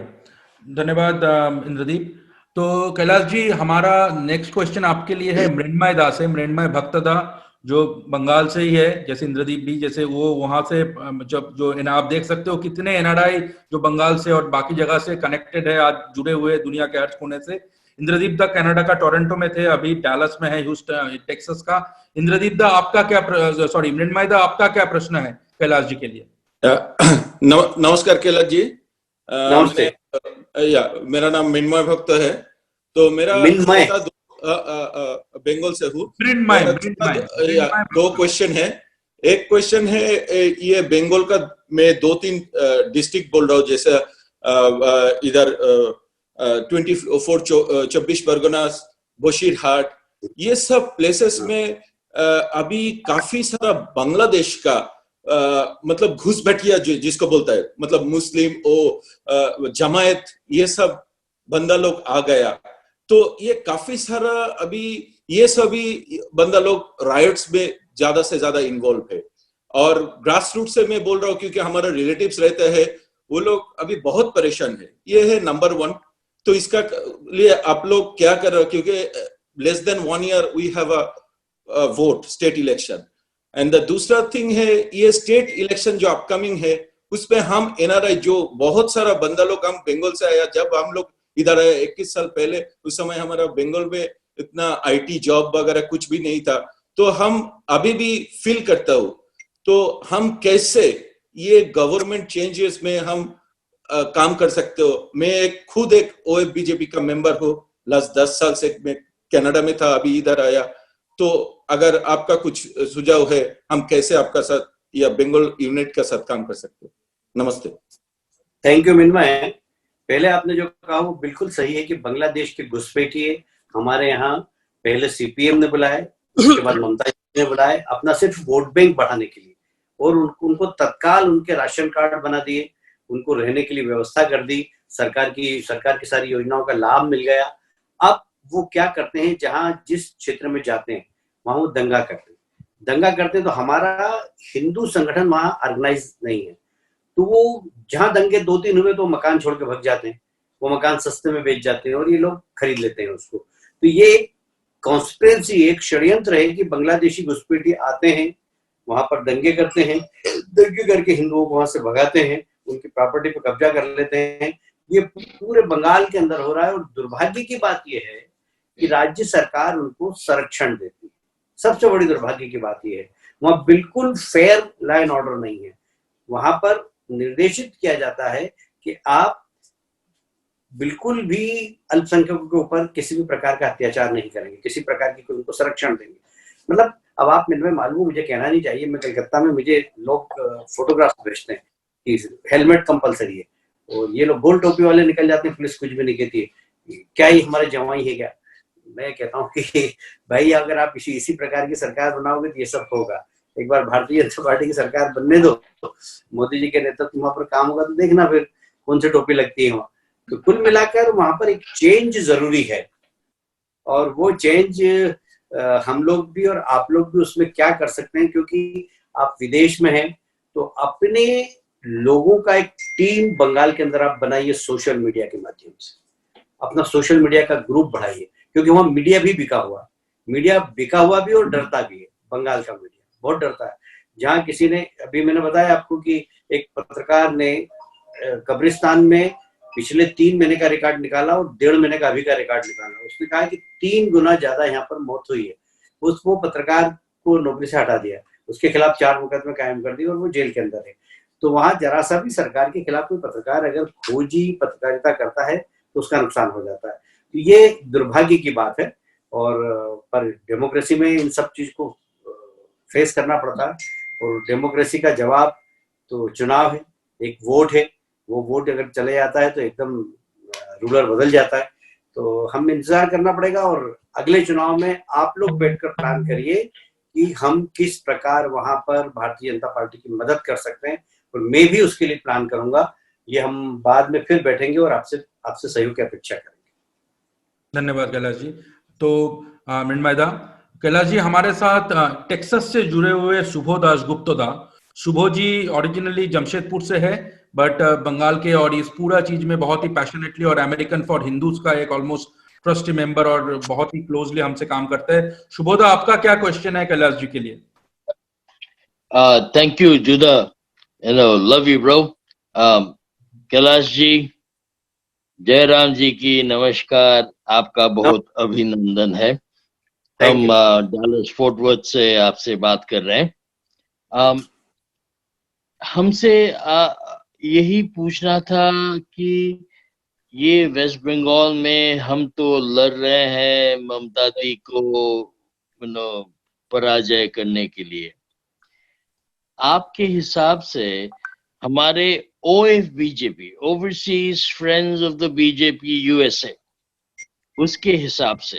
धन्यवाद इंद्रदीप। तो कैलाश जी, हमारा नेक्स्ट क्वेश्चन आपके लिए है मृण्मय दास है, मृण्मय भक्तदा, जो बंगाल से ही है, जैसे इंद्रदीप भी, जैसे वो वहां से जब जो आप देख सकते हो कितने NRI जो बंगाल से और बाकी जगह से कनेक्टेड है, आज जुड़े हुए दुनिया के हर कोने से। इंद्रदीप दा कनाडा का टोरंटो में थे, अभी डैलस में है, ह्यूस्टन टेक्सास का। इंद्रदीप दा आपका क्या, सॉरी मृण्मय दा आपका क्या प्रश्न है कैलाश जी के लिए? नमस्कार कैलाश जी। नमस्ते। मेरा नाम मृण्मय भक्त है। तो मेरा बंगाल से हूँ। दो क्वेश्चन है। एक क्वेश्चन है, ये बंगाल का मैं 2-3 डिस्ट्रिक्ट बोल रहा हूँ, जैसे इधर 24 परगनास, बशीरहाट, ये सब प्लेसेस में अभी काफी सारा बांग्लादेश का मतलब घुसपैठिया जिसको बोलता है, मतलब मुस्लिम जमायत, ये सब बंदा लोग आ गया। तो ये काफी सारा अभी ये सभी बंदा लोग राइट्स में ज्यादा से ज्यादा इन्वॉल्व है। और ग्रास रूट से मैं बोल रहा हूँ क्योंकि हमारे रिलेटिव्स रहते हैं, वो लोग अभी बहुत परेशान है। ये है नंबर 1। तो इसका लिए आप लोग क्या कर रहे हो, क्योंकि less than 1 year we have a vote state election. And the दूसरा थिंग है, ये स्टेट इलेक्शन जो अपकमिंग है उसमें हम एनआरआई जो बहुत सारा बंदा लोग, हम बंगाल से आया, जब हम लोग इधर आए 21 साल पहले, उस समय हमारा बंगाल में इतना आईटी जॉब वगैरह कुछ भी नहीं था। तो हम अभी भी फील करता हूँ, तो हम कैसे ये गवर्नमेंट चेंजेस में हम काम कर सकते हो। मैं खुद एक ओएफ बीजेपी का मेंबर हूँ, लास्ट 10 साल से मैं कनाडा में था, अभी इधर आया। तो अगर आपका कुछ सुझाव है, हम कैसे आपका साथ या बंगाल यूनिट का साथ काम कर सकते हो। नमस्ते। Thank you Minmay. पहले आपने जो कहा वो बिल्कुल सही है कि बांग्लादेश के घुसपैठिए हमारे यहाँ पहले सीपीएम ने बुलाए, उसके बाद ममता ने बुलाए अपना सिर्फ वोट बैंक बढ़ाने के लिए, और उनको तत्काल उनके राशन कार्ड बना दिए, उनको रहने के लिए व्यवस्था कर दी, सरकार की सारी योजनाओं का लाभ मिल गया। अब वो क्या करते हैं, जहां जिस क्षेत्र में जाते हैं वहां वो दंगा करते हैं। तो हमारा हिंदू संगठन वहां ऑर्गेनाइज नहीं है, तो वो जहां दंगे 2-3 हुए तो मकान छोड़ के भाग जाते हैं, वो मकान सस्ते में बेच जाते हैं और ये लोग खरीद लेते हैं उसको। तो ये एक कॉन्स्पिरेसी, एक षड्यंत्र है कि बांग्लादेशी घुसपैठी आते हैं, वहां पर दंगे करते हैं, दंगे करके हिंदुओं को वहां से भगाते हैं, उनकी प्रॉपर्टी पर कब्जा कर लेते हैं। ये पूरे बंगाल के अंदर हो रहा है। और दुर्भाग्य की बात यह है कि राज्य सरकार उनको संरक्षण देती है। सबसे बड़ी दुर्भाग्य की बात यह है, वहां बिल्कुल फेयर लॉ एंड ऑर्डर नहीं है। वहां पर निर्देशित किया जाता है कि आप बिल्कुल भी अल्पसंख्यकों के ऊपर किसी भी प्रकार का अत्याचार नहीं करेंगे, किसी प्रकार की उनको संरक्षण देंगे। मतलब अब आप में मालूम, मुझे कहना नहीं चाहिए, मैं कलकत्ता में मुझे लोग फोटोग्राफ भेजते हैं कि हेलमेट कंपलसरी है, और ये लोग गोल टोपी वाले निकल जाते हैं, पुलिस कुछ भी नहीं कहती है, क्या ये हमारे जवाई है क्या। मैं कहता हूँ कि भाई अगर आप इसी प्रकार की सरकार बनाओगे तो ये सब होगा। एक बार भारतीय जनता पार्टी की सरकार बनने दो, मोदी जी के नेतृत्व वहां पर काम होगा, तो देखना फिर कौन सी टोपी लगती है वहां। तो कुल मिलाकर वहां पर एक चेंज जरूरी है, और वो चेंज हम लोग भी और आप लोग भी उसमें क्या कर सकते हैं, क्योंकि आप विदेश में हैं तो अपने लोगों का एक टीम बंगाल के अंदर आप बनाइए, सोशल मीडिया के माध्यम से अपना सोशल मीडिया का ग्रुप बढ़ाइए, क्योंकि वहां मीडिया भी बिका हुआ भी और डरता भी है। बंगाल का मीडिया बहुत डरता है। जहां किसी ने, अभी मैंने बताया आपको कि एक पत्रकार ने कब्रिस्तान में पिछले 3 महीने का रिकॉर्ड निकाला और 1.5 महीने का अभी का रिकॉर्ड निकाला। उसने कहा कि 3 गुना ज्यादा यहाँ पर मौत हुई है। वो पत्रकार को नौकरी से हटा दिया, उसके खिलाफ 4 मुकदमे कायम कर दिए और वो जेल के अंदर है। तो वहां जरा सा भी सरकार के खिलाफ कोई पत्रकार अगर खोजी पत्रकारिता करता है तो उसका नुकसान हो जाता है। तो ये दुर्भाग्य की बात है, और पर डेमोक्रेसी में इन सब चीज को फेस करना पड़ता है। और डेमोक्रेसी का जवाब तो चुनाव है, एक वोट है। वो वोट अगर चले जाता है तो एकदम रूलर बदल जाता है। तो हम इंतजार करना पड़ेगा, और अगले चुनाव में आप लोग बैठकर प्लान करिए कि हम किस प्रकार वहां पर भारतीय जनता पार्टी की मदद कर सकते हैं, और मैं भी उसके लिए प्लान करूंगा। ये हम बाद में फिर बैठेंगे और आपसे सहयोग की अपेक्षा करेंगे। धन्यवाद कैलाश जी। तो मृण्मयदा, कैलाश जी हमारे साथ टेक्सास से जुड़े हुए शुभो दासगुप्ता दा। शुभो जी ओरिजिनली जमशेदपुर से है, बट बंगाल के और इस पूरा चीज में बहुत ही पैशनेटली, और अमेरिकन फॉर हिंदूज का एक ऑलमोस्ट ट्रस्टी मेंबर और बहुत ही क्लोजली हमसे काम करते हैं। शुभोदा, आपका क्या क्वेश्चन है कैलाश जी के लिए? थैंक यू जुदा, love you bro. Kailash ji, Jairam जी की नमस्कार, आपका बहुत अभिनंदन है। हम डैलस फोर्ट वर्थ से आपसे बात कर रहे हैं। हमसे यही पूछना था कि ये वेस्ट बंगाल में हम तो लड़ रहे हैं ममता दी को पराजय करने के लिए। आपके हिसाब से हमारे OF BJP, overseas friends of the BJP USA, उसके हिसाब से,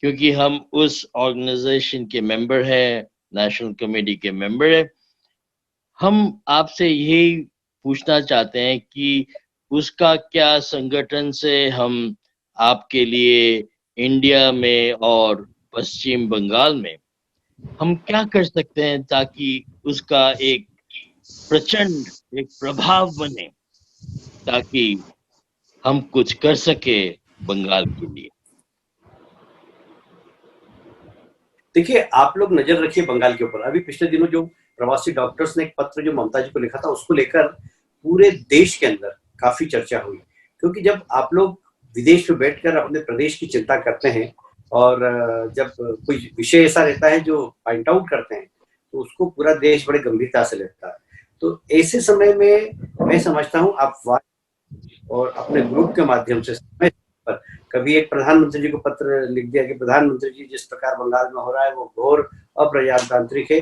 क्योंकि हम उस ऑर्गेनाइजेशन के मेंबर हैं, नेशनल कमेटी के मेंबर है, हम आपसे यही पूछना चाहते हैं कि उसका क्या संगठन से हम आपके लिए इंडिया में और पश्चिम बंगाल में, हम क्या कर सकते हैं ताकि उसका एक प्रचंड एक प्रभाव बने, ताकि हम कुछ कर सके बंगाल के लिए? देखिए, आप लोग नजर रखिए बंगाल के ऊपर। अभी पिछले दिनों जो प्रवासी डॉक्टर्स ने एक पत्र जो ममता जी को लिखा था, उसको लेकर पूरे देश के अंदर काफी चर्चा हुई, क्योंकि जब आप लोग विदेश में बैठकर अपने प्रदेश की चिंता करते हैं और जब कोई विषय ऐसा रहता है जो पॉइंट आउट करते हैं, तो उसको पूरा देश बड़े गंभीरता से लेता है। तो ऐसे समय में मैं समझता हूँ आप और अपने ग्रुप के माध्यम से समय पर कभी एक प्रधानमंत्री जी को पत्र लिख दिया कि प्रधानमंत्री जी, जिस प्रकार बंगाल में हो रहा है वो घोर अप्रजातांत्रिक है,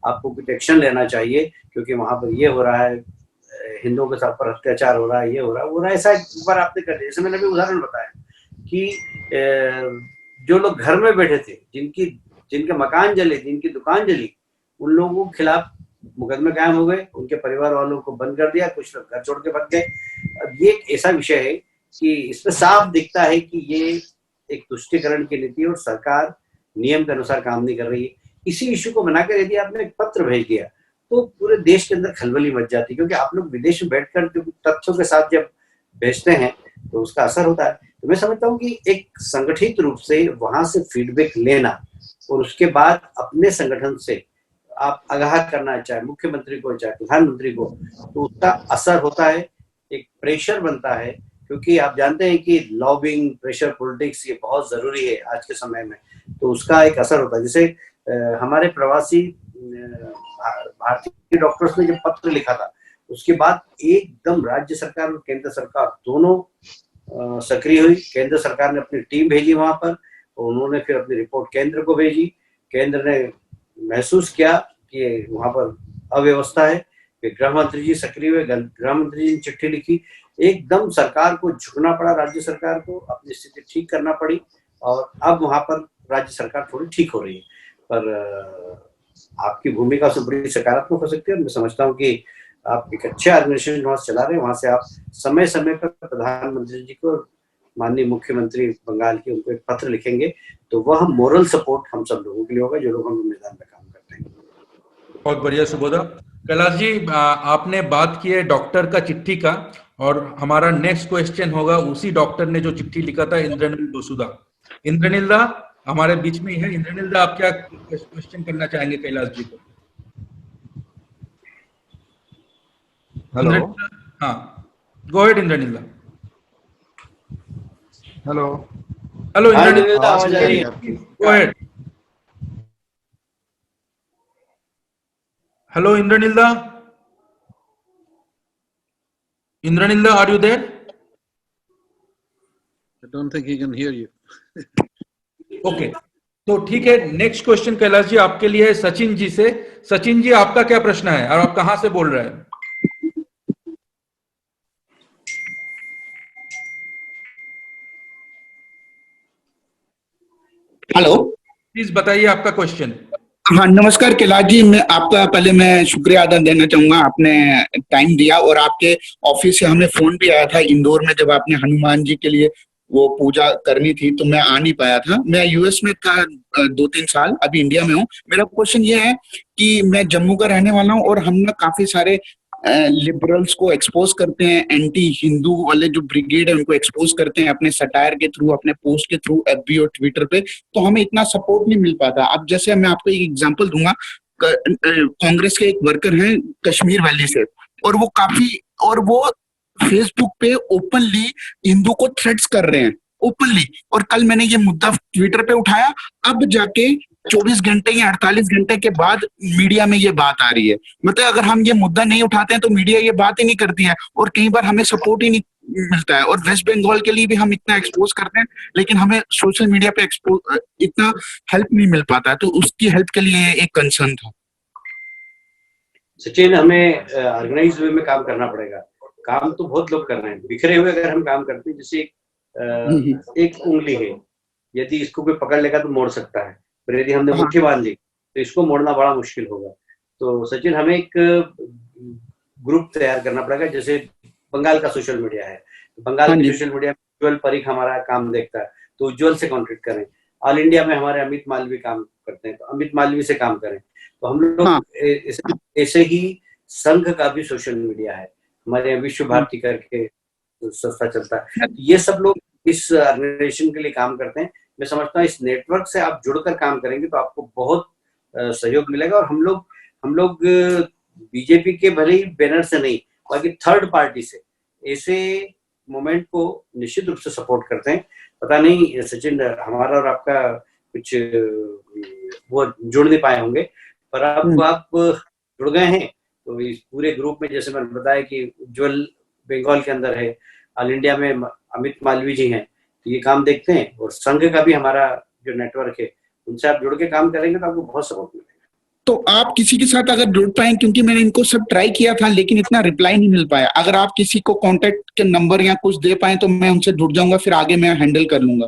आपको कुछ एक्शन लेना चाहिए, क्योंकि वहां पर ये हो रहा है, हिंदुओं के साथ पर अत्याचार हो रहा है, ये हो रहा है, ऐसा एक बार आपने कर दिया। जैसे मैंने अभी उदाहरण बताया कि जो लोग घर में बैठे थे, जिनके मकान जले, जिनकी दुकान जली, उन लोगों के खिलाफ मुकदमे कायम हो गए, उनके परिवार वालों को बंद कर दिया, कुछ लोग घर छोड़ के भाग गए। अब ये एक ऐसा विषय है कि इसमें साफ दिखता है कि ये एक तुष्टीकरण की नीति और सरकार नियम के अनुसार काम नहीं कर रही है। इसी इश्यू को बनाकर यदि आपने एक पत्र भेज दिया तो पूरे देश के अंदर खलबली मच जाती है, क्योंकि आप लोग विदेश में बैठकर जो तथ्यों के साथ जब भेजते हैं तो उसका असर होता है। तो मैं समझता हूँ कि एक संगठित रूप से वहां से फीडबैक लेना और उसके बाद अपने संगठन से आप आगाह करना, चाहे मुख्यमंत्री को चाहे प्रधानमंत्री को, तो उसका असर होता है, एक प्रेशर बनता है, क्योंकि आप जानते हैं कि लॉबिंग, प्रेशर पॉलिटिक्स ये बहुत जरूरी है आज के समय में, तो उसका एक असर होता है। जैसे हमारे प्रवासी भारतीय डॉक्टर्स ने जब पत्र लिखा था, उसके बाद एकदम राज्य सरकार और केंद्र सरकार दोनों सक्रिय हुई। केंद्र सरकार ने अपनी टीम भेजी वहां पर, और उन्होंने फिर अपनी रिपोर्ट केंद्र को भेजी। केंद्र ने महसूस किया कि वहां पर अव्यवस्था है, कि गृह मंत्री जी सक्रिय हुए, गृह मंत्री जी ने चिट्ठी लिखी, एकदम सरकार को झुकना पड़ा, राज्य सरकार को अपनी स्थिति ठीक करना पड़ी, और अब वहां पर राज्य सरकार थोड़ी ठीक हो रही है। पर आपकी भूमिका उसमें बड़ी सकारात्मक हो सकती है। मैं समझता हूँ कि आप एक अच्छे ऑर्गेनाइजेशन वहां से चला रहे हैं, वहां से आप समय समय पर प्रधानमंत्री जी को, माननीय मुख्यमंत्री बंगाल के, उनको एक पत्र लिखेंगे, तो वह मोरल सपोर्ट हम सब लोगों के लिए होगा जो लोग हम मैदान में काम करते हैं। बहुत बढ़िया सुबोधा। कैलाश जी, आपने बात की है डॉक्टर का चिट्ठी का, और हमारा नेक्स्ट क्वेश्चन होगा उसी डॉक्टर ने जो चिट्ठी लिखा था, इंद्रनील बसुदा। इंद्रनील दा हमारे बीच में ही है। इंद्रनील दा, आप क्या क्वेश्चन करना चाहेंगे कैलाश जी को? हेलो। हाँ, गो अहेड इंद्रनील दा। हेलो। हेलो इंद्रनील दा, आवाज आ रही है आपकी? Go ahead. Hello Indranil da. Indranil da, are you there? I don't think he can hear you. Okay, तो ठीक है। नेक्स्ट क्वेश्चन कैलाश जी आपके लिए है सचिन जी से। सचिन जी, आपका क्या प्रश्न है और आप कहां से बोल रहे हैं? हेलो, प्लीज बताइए आपका क्वेश्चन। हाँ नमस्कार कैलाश जी, मैं आपका पहले मैं शुक्रिया अदा देना चाहूंगा, आपने टाइम दिया, और आपके ऑफिस से हमें फोन भी आया था इंदौर में, जब आपने हनुमान जी के लिए वो पूजा करनी थी, तो मैं आ नहीं पाया था। मैं यूएस में था 2-3 साल, अभी इंडिया में हूँ। मेरा क्वेश्चन ये है कि मैं जम्मू का रहने वाला हूँ, और हम ना काफी सारे लिबरल्स को एक्सपोज करते हैं, एंटी हिंदू वाले जो ब्रिगेड है उनको एक्सपोज करते हैं अपने सटायर के थ्रू, अपने पोस्ट के थ्रू, एफबी और ट्विटर पे, तो हमें इतना सपोर्ट नहीं मिल पाता। अब जैसे मैं आपको एक एग्जांपल दूंगा, कांग्रेस के एक वर्कर हैं कश्मीर वैली से, और वो फेसबुक पे ओपनली हिंदू को थ्रेट्स कर रहे हैं, ओपनली। और कल मैंने ये मुद्दा ट्विटर पे उठाया, अब जाके 24 घंटे या 48 घंटे के बाद मीडिया में ये बात आ रही है। मतलब अगर हम ये मुद्दा नहीं उठाते हैं तो मीडिया ये बात ही नहीं करती है, और कई बार हमें सपोर्ट ही नहीं मिलता है। और वेस्ट बंगाल के लिए भी हम इतना एक्सपोज करते हैं, लेकिन हमें सोशल मीडिया पे इतना हेल्प नहीं मिल पाता है, तो उसकी हेल्प के लिए एक कंसर्न था। सचिन, हमें ऑर्गेनाइज वे में काम करना पड़ेगा। काम तो बहुत लोग कर रहे हैं, बिखरे हुए अगर हम काम करते हैं, जैसे एक उंगली है, यदि इसको कोई पकड़ लेगा तो मोड़ सकता है, पर यदि हमने मुट्ठी बांध ली तो इसको मोड़ना बड़ा मुश्किल होगा। तो सचिन, हमें एक ग्रुप तैयार करना पड़ेगा, जैसे बंगाल का सोशल मीडिया है, बंगाल के सोशल मीडिया में उज्ज्वल परीख हमारा काम देखता है, तो उज्ज्वल से कॉन्टेक्ट करें। ऑल इंडिया में हमारे अमित मालवीय काम करते हैं, तो अमित मालवीय से काम करें। तो हम लोग ऐसे ही संघ का भी सोशल मीडिया है, हमारे यहाँ विश्व भारती करके संस्था चलता है। ये सब लोग इस ऑर्गेनाइजेशन के लिए काम करते हैं। मैं समझता हूँ इस नेटवर्क से आप जुड़कर काम करेंगे तो आपको बहुत सहयोग मिलेगा। और हम लोग बीजेपी के भले ही बैनर से नहीं, बाकी थर्ड पार्टी से ऐसे मूवमेंट को निश्चित रूप से सपोर्ट करते हैं। पता नहीं सचिन, हमारा और आपका कुछ वो जुड़ नहीं पाए होंगे, पर अब आप जुड़ गए हैं तो इस पूरे ग्रुप में, जैसे मैंने बताया कि उज्ज्वल बंगाल के अंदर है, ऑल इंडिया में अमित मालवीय जी हैं, तो ये काम देखते हैं। और संघ का भी हमारा जो नेटवर्क है, उनसे आप जुड़ के काम करेंगे तो आपको बहुत सपोर्ट मिलेगा। तो आप किसी के साथ अगर जुड़ पाए, क्योंकि मैंने इनको सब ट्राई किया था लेकिन इतना रिप्लाई नहीं मिल पाया, अगर आप किसी को कांटेक्ट के नंबर या कुछ दे पाए तो मैं उनसे जुड़ जाऊंगा, फिर आगे मैं हैंडल कर लूंगा।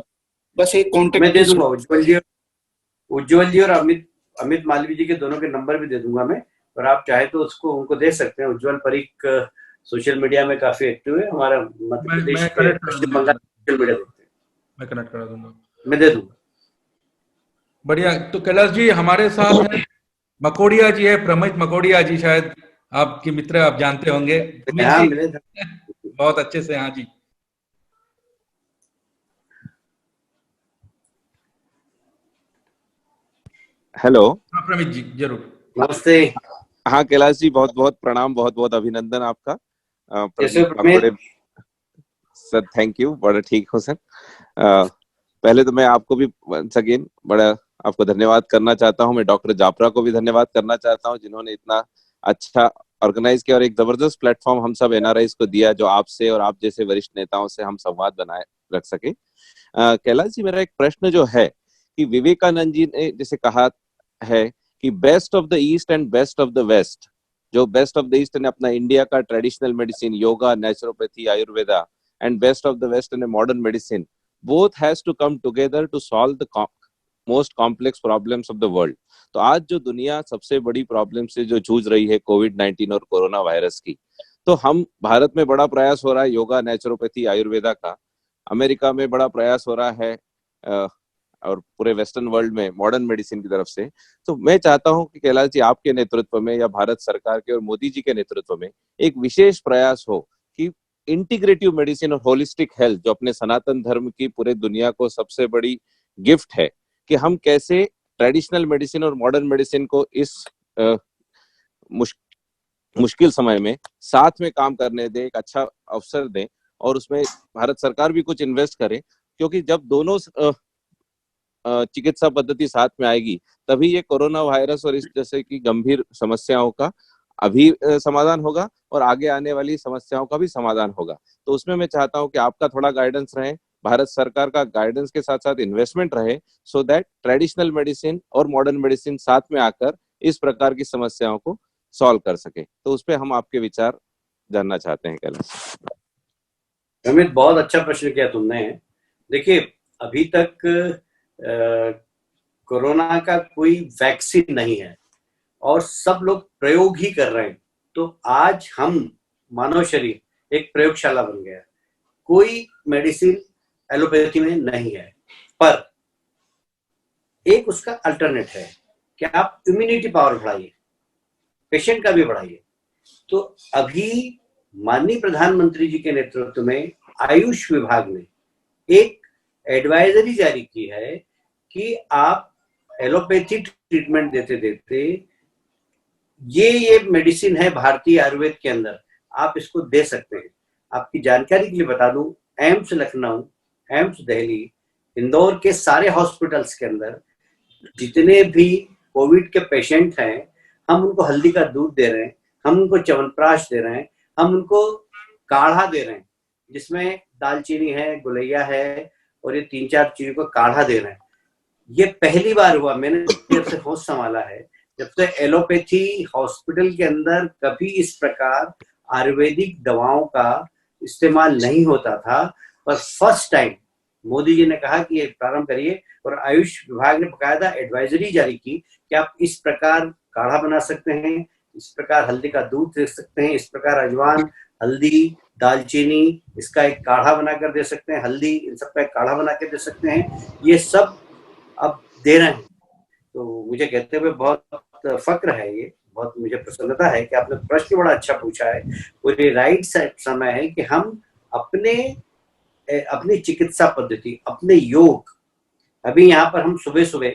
बस एक कांटेक्ट मैं दे दूंगा, उज्ज्वल जी और अमित मालवीय जी के दोनों के नंबर भी दे दूंगा मैं, और आप चाहे तो उसको उनको दे सकते हैं। उज्ज्वल परीख सोशल मीडिया में काफी एक्टिव है, हमारा मध्य प्रदेश के पश्चिम बंगाल सोशल मीडिया देखते हैं। मैं कनेक्ट करा दूंगा, मैं दे दूंगा। बढ़िया। तो कैलाश जी हमारे साथ है मकोड़िया जी है, प्रमित मकोड़िया जी, शायद आपके मित्र, आप जानते होंगे। बहुत अच्छे से। हाँ जी, हेलो प्रमित जी, जरूर। नमस्ते। हाँ कैलाश जी, बहुत बहुत प्रणाम, बहुत बहुत अभिनंदन आपका। सर थैंक यू, बड़ा ठीक हो सर। पहले तो मैं आपको भी वंस अगेन बड़ा आपको धन्यवाद करना चाहता हूँ। मैं डॉक्टर जापरा को भी धन्यवाद करना चाहता हूँ, जिन्होंने इतना अच्छा ऑर्गेनाइज किया और एक जबरदस्त प्लेटफॉर्म हम सब एनआरआईज को दिया, जो आपसे और आप जैसे वरिष्ठ नेताओं से हम संवाद बनाए रख सके। कैलाश जी, मेरा एक प्रश्न जो है कि विवेकानंद जी ने जैसे कहा है कि best of the east and best of the west, जो बेस्ट ऑफ द ईस्ट ने अपना इंडिया का traditional medicine, yoga, naturopathy, Ayurveda, and best of the west ने modern medicine, both has to come together to solve the most complex problems of the world। तो आज जो दुनिया सबसे बड़ी प्रॉब्लम से जो जूझ रही है, कोविड-19 और कोरोना वायरस की, तो हम भारत में बड़ा प्रयास हो रहा है योगा, नेचुरोपैथी, आयुर्वेदा का, अमेरिका में बड़ा प्रयास हो रहा है और पूरे वेस्टर्न वर्ल्ड में मॉडर्न मेडिसिन की तरफ से। तो मैं चाहता हूं कि कैलाश जी आपके नेतृत्व में या भारत सरकार के और मोदी जी के नेतृत्व में एक विशेष प्रयास हो कि इंटीग्रेटिव मेडिसिन और होलिस्टिक हेल्थ, जो अपने सनातन धर्म की पूरे दुनिया को सबसे बड़ी गिफ्ट है, कि हम कैसे ट्रेडिशनल मेडिसिन और मॉडर्न मेडिसिन को इस मुश्किल समय में साथ में काम करने दें, एक अच्छा अवसर दें, और उसमें भारत सरकार भी कुछ इन्वेस्ट करे, क्योंकि जब दोनों चिकित्सा पद्धति साथ में आएगी तभी ये कोरोना वायरस और इस जैसे की गंभीर समस्याओं का अभी समाधान होगा और आगे आने वाली समस्याओं का भी समाधान होगा। तो उसमें मैं चाहता हूं कि आपका थोड़ा गाइडेंस रहे, भारत सरकार का गाइडेंस के साथ साथ इन्वेस्टमेंट रहे, सो दैट ट्रेडिशनल मेडिसिन और मॉडर्न मेडिसिन साथ में आकर इस प्रकार की समस्याओं को सॉल्व कर सके। तो उस पर हम आपके विचार जानना चाहते हैं कैलाश। अमित, बहुत अच्छा प्रश्न किया तुमने। देखिए, अभी तक कोरोना का कोई वैक्सीन नहीं है और सब लोग प्रयोग ही कर रहे हैं। तो आज हम मानव शरीर एक प्रयोगशाला बन गया। कोई मेडिसिन एलोपैथी में नहीं है, पर एक उसका अल्टरनेट है कि आप इम्यूनिटी पावर बढ़ाइए, पेशेंट का भी बढ़ाइए। तो अभी माननीय प्रधानमंत्री जी के नेतृत्व में आयुष विभाग ने एक एडवाइजरी जारी की है कि आप एलोपैथी ट्रीटमेंट देते देते ये मेडिसिन है भारतीय आयुर्वेद के अंदर, आप इसको दे सकते हैं। आपकी जानकारी के लिए बता दूं, एम्स लखनऊ, एम्स दिल्ली, इंदौर के सारे हॉस्पिटल्स के अंदर जितने भी कोविड के पेशेंट हैं, हम उनको हल्दी का दूध दे रहे हैं, हम उनको च्यवनप्राश दे रहे हैं, हम उनको काढ़ा दे रहे हैं जिसमें दालचीनी है, गुलैया है और ये 3-4 चीजों का काढ़ा दे रहे हैं। ये पहली बार हुआ, मैंने जब से होश संभाला है, जब से एलोपैथी हॉस्पिटल के अंदर कभी इस प्रकार आयुर्वेदिक दवाओं का इस्तेमाल नहीं होता था। पर फर्स्ट टाइम मोदी जी ने कहा कि ये प्रारंभ करिए और आयुष विभाग ने बकायदा एडवाइजरी जारी की कि आप इस प्रकार काढ़ा बना सकते हैं, इस प्रकार हल्दी का दूध दे सकते हैं, इस प्रकार अजवान, हल्दी, दालचीनी, इसका एक काढ़ा बनाकर दे सकते हैं, हल्दी, इन सब का एक काढ़ा बना के दे सकते हैं। ये सब अब दे रहे हैं। तो मुझे कहते हुए बहुत फक्र है, ये बहुत मुझे प्रसन्नता है कि आपने प्रश्न बड़ा अच्छा पूछा है। पूरी राइट समय है कि हम अपनी चिकित्सा पद्धति, अपने योग, अभी यहाँ पर हम सुबह सुबह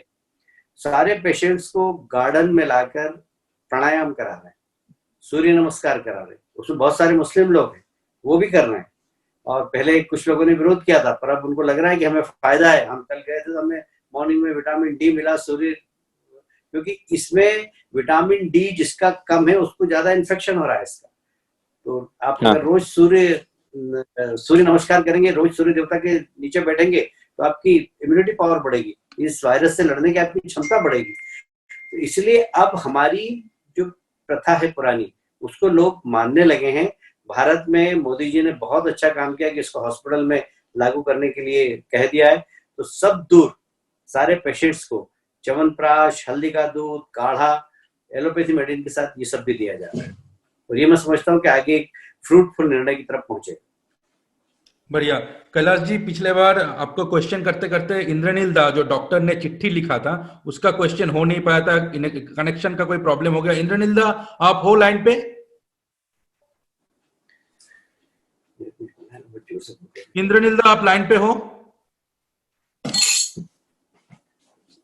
सारे पेशेंट्स को गार्डन में लाकर प्राणायाम करा रहे हैं, सूर्य नमस्कार करा रहे हैं। उसमें बहुत सारे मुस्लिम लोग हैं, वो भी कर रहे हैं। और पहले कुछ लोगों ने विरोध किया था, पर अब उनको लग रहा है कि हमें फायदा है। हम कल गए थे तो हमें मॉर्निंग में विटामिन डी मिला, क्योंकि इसमें विटामिन डी जिसका कम है उसको ज्यादा इन्फेक्शन हो रहा है इसका। तो आप अगर रोज सूर्य नमस्कार करेंगे, रोज सूर्य देवता के नीचे बैठेंगे, तो आपकी इम्यूनिटी पावर बढ़ेगी, इस वायरस से लड़ने की आपकी क्षमता बढ़ेगी। तो इसलिए अब हमारी जो प्रथा है पुरानी, उसको लोग मानने लगे हैं। भारत में मोदी जी ने बहुत अच्छा काम किया कि इसको हॉस्पिटल में लागू करने के लिए कह दिया है। तो सब दूर सारे पेशेंट्स को च्यवनप्राश, हल्दी का दूध, काढ़ा, एलोपैथी मेडिसिन के साथ ये सब भी दिया जा रहा है। और ये मैं समझता हूँ कि आगे एक फ्रूटफुल निर्णय की तरफ पहुंचे। बढ़िया। कैलाश जी, पिछले बार आपको क्वेश्चन करते करते इंद्रनील दा, जो डॉक्टर ने चिट्ठी लिखा था, उसका क्वेश्चन हो नहीं पाया था, कनेक्शन का कोई प्रॉब्लम हो गया। इंद्रनील दा, आप हो लाइन पे? इंद्रनील दा, आप लाइन पे हो?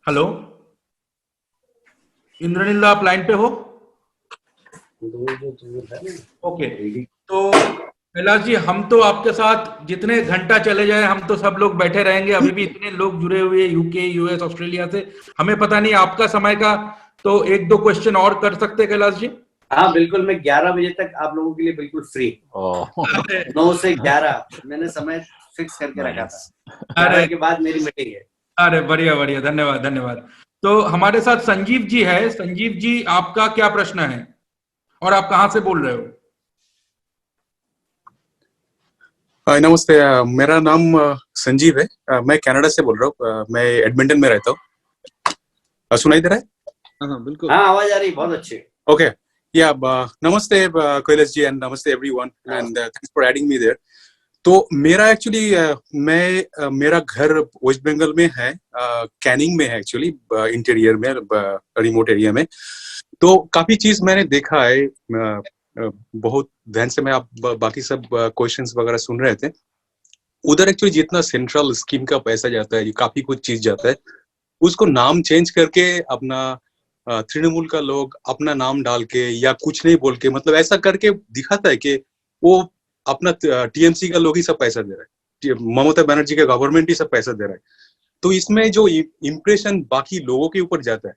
हेलो इंद्रनील दा, आप लाइन पे हो? ओके, तो कैलाश जी, हम तो आपके साथ जितने घंटा चले जाए हम तो सब लोग बैठे रहेंगे। अभी भी इतने लोग जुड़े हुए यूके, यूएस, ऑस्ट्रेलिया से, हमें पता नहीं आपका समय का। तो एक दो क्वेश्चन और कर सकते हैं कैलाश जी? हाँ बिल्कुल, मैं 11 बजे तक आप लोगों के लिए बिल्कुल फ्री। 9 से 11 मैंने समय फिक्स करके रखा था। 11 के बाद मेरी मीटिंग है। अरे बढ़िया बढ़िया, धन्यवाद धन्यवाद। तो हमारे साथ संजीव जी है। संजीव जी, आपका क्या प्रश्न है और आप कहाँ से बोल रहे हो? नमस्ते, मेरा नाम संजीव है। मैं कनाडा से बोल रहा हूँ। मैं एडमिंटन में रहता हूँ। सुनाई दे रहा है? हाँ बिल्कुल, हाँ आवाज आ रही, बहुत अच्छी। Okay, yeah namaste Kailash ji and namaste everyone and thanks for adding me there. तो मेरा एक्चुअली मेरा घर वेस्ट बंगाल में है, कैनिंग में है एक्चुअली, इंटीरियर में, रिमोट एरिया में। तो काफी चीज मैंने देखा है, बहुत ध्यान से मैं आप बाकी सब क्वेश्चंस वगैरह सुन रहे थे। उधर एक्चुअली जितना सेंट्रल स्कीम का पैसा जाता है, काफी कुछ चीज जाता है, उसको नाम चेंज करके अपना तृणमूल का लोग अपना नाम डाल के या कुछ नहीं बोल के, मतलब ऐसा करके दिखाता है कि वो अपना टीएमसी का लोग ही सब पैसा दे रहा है, ममता बनर्जी का गवर्नमेंट ही सब पैसा दे रहा है। तो इसमें जो इम्प्रेशन बाकी लोगों के ऊपर जाता है,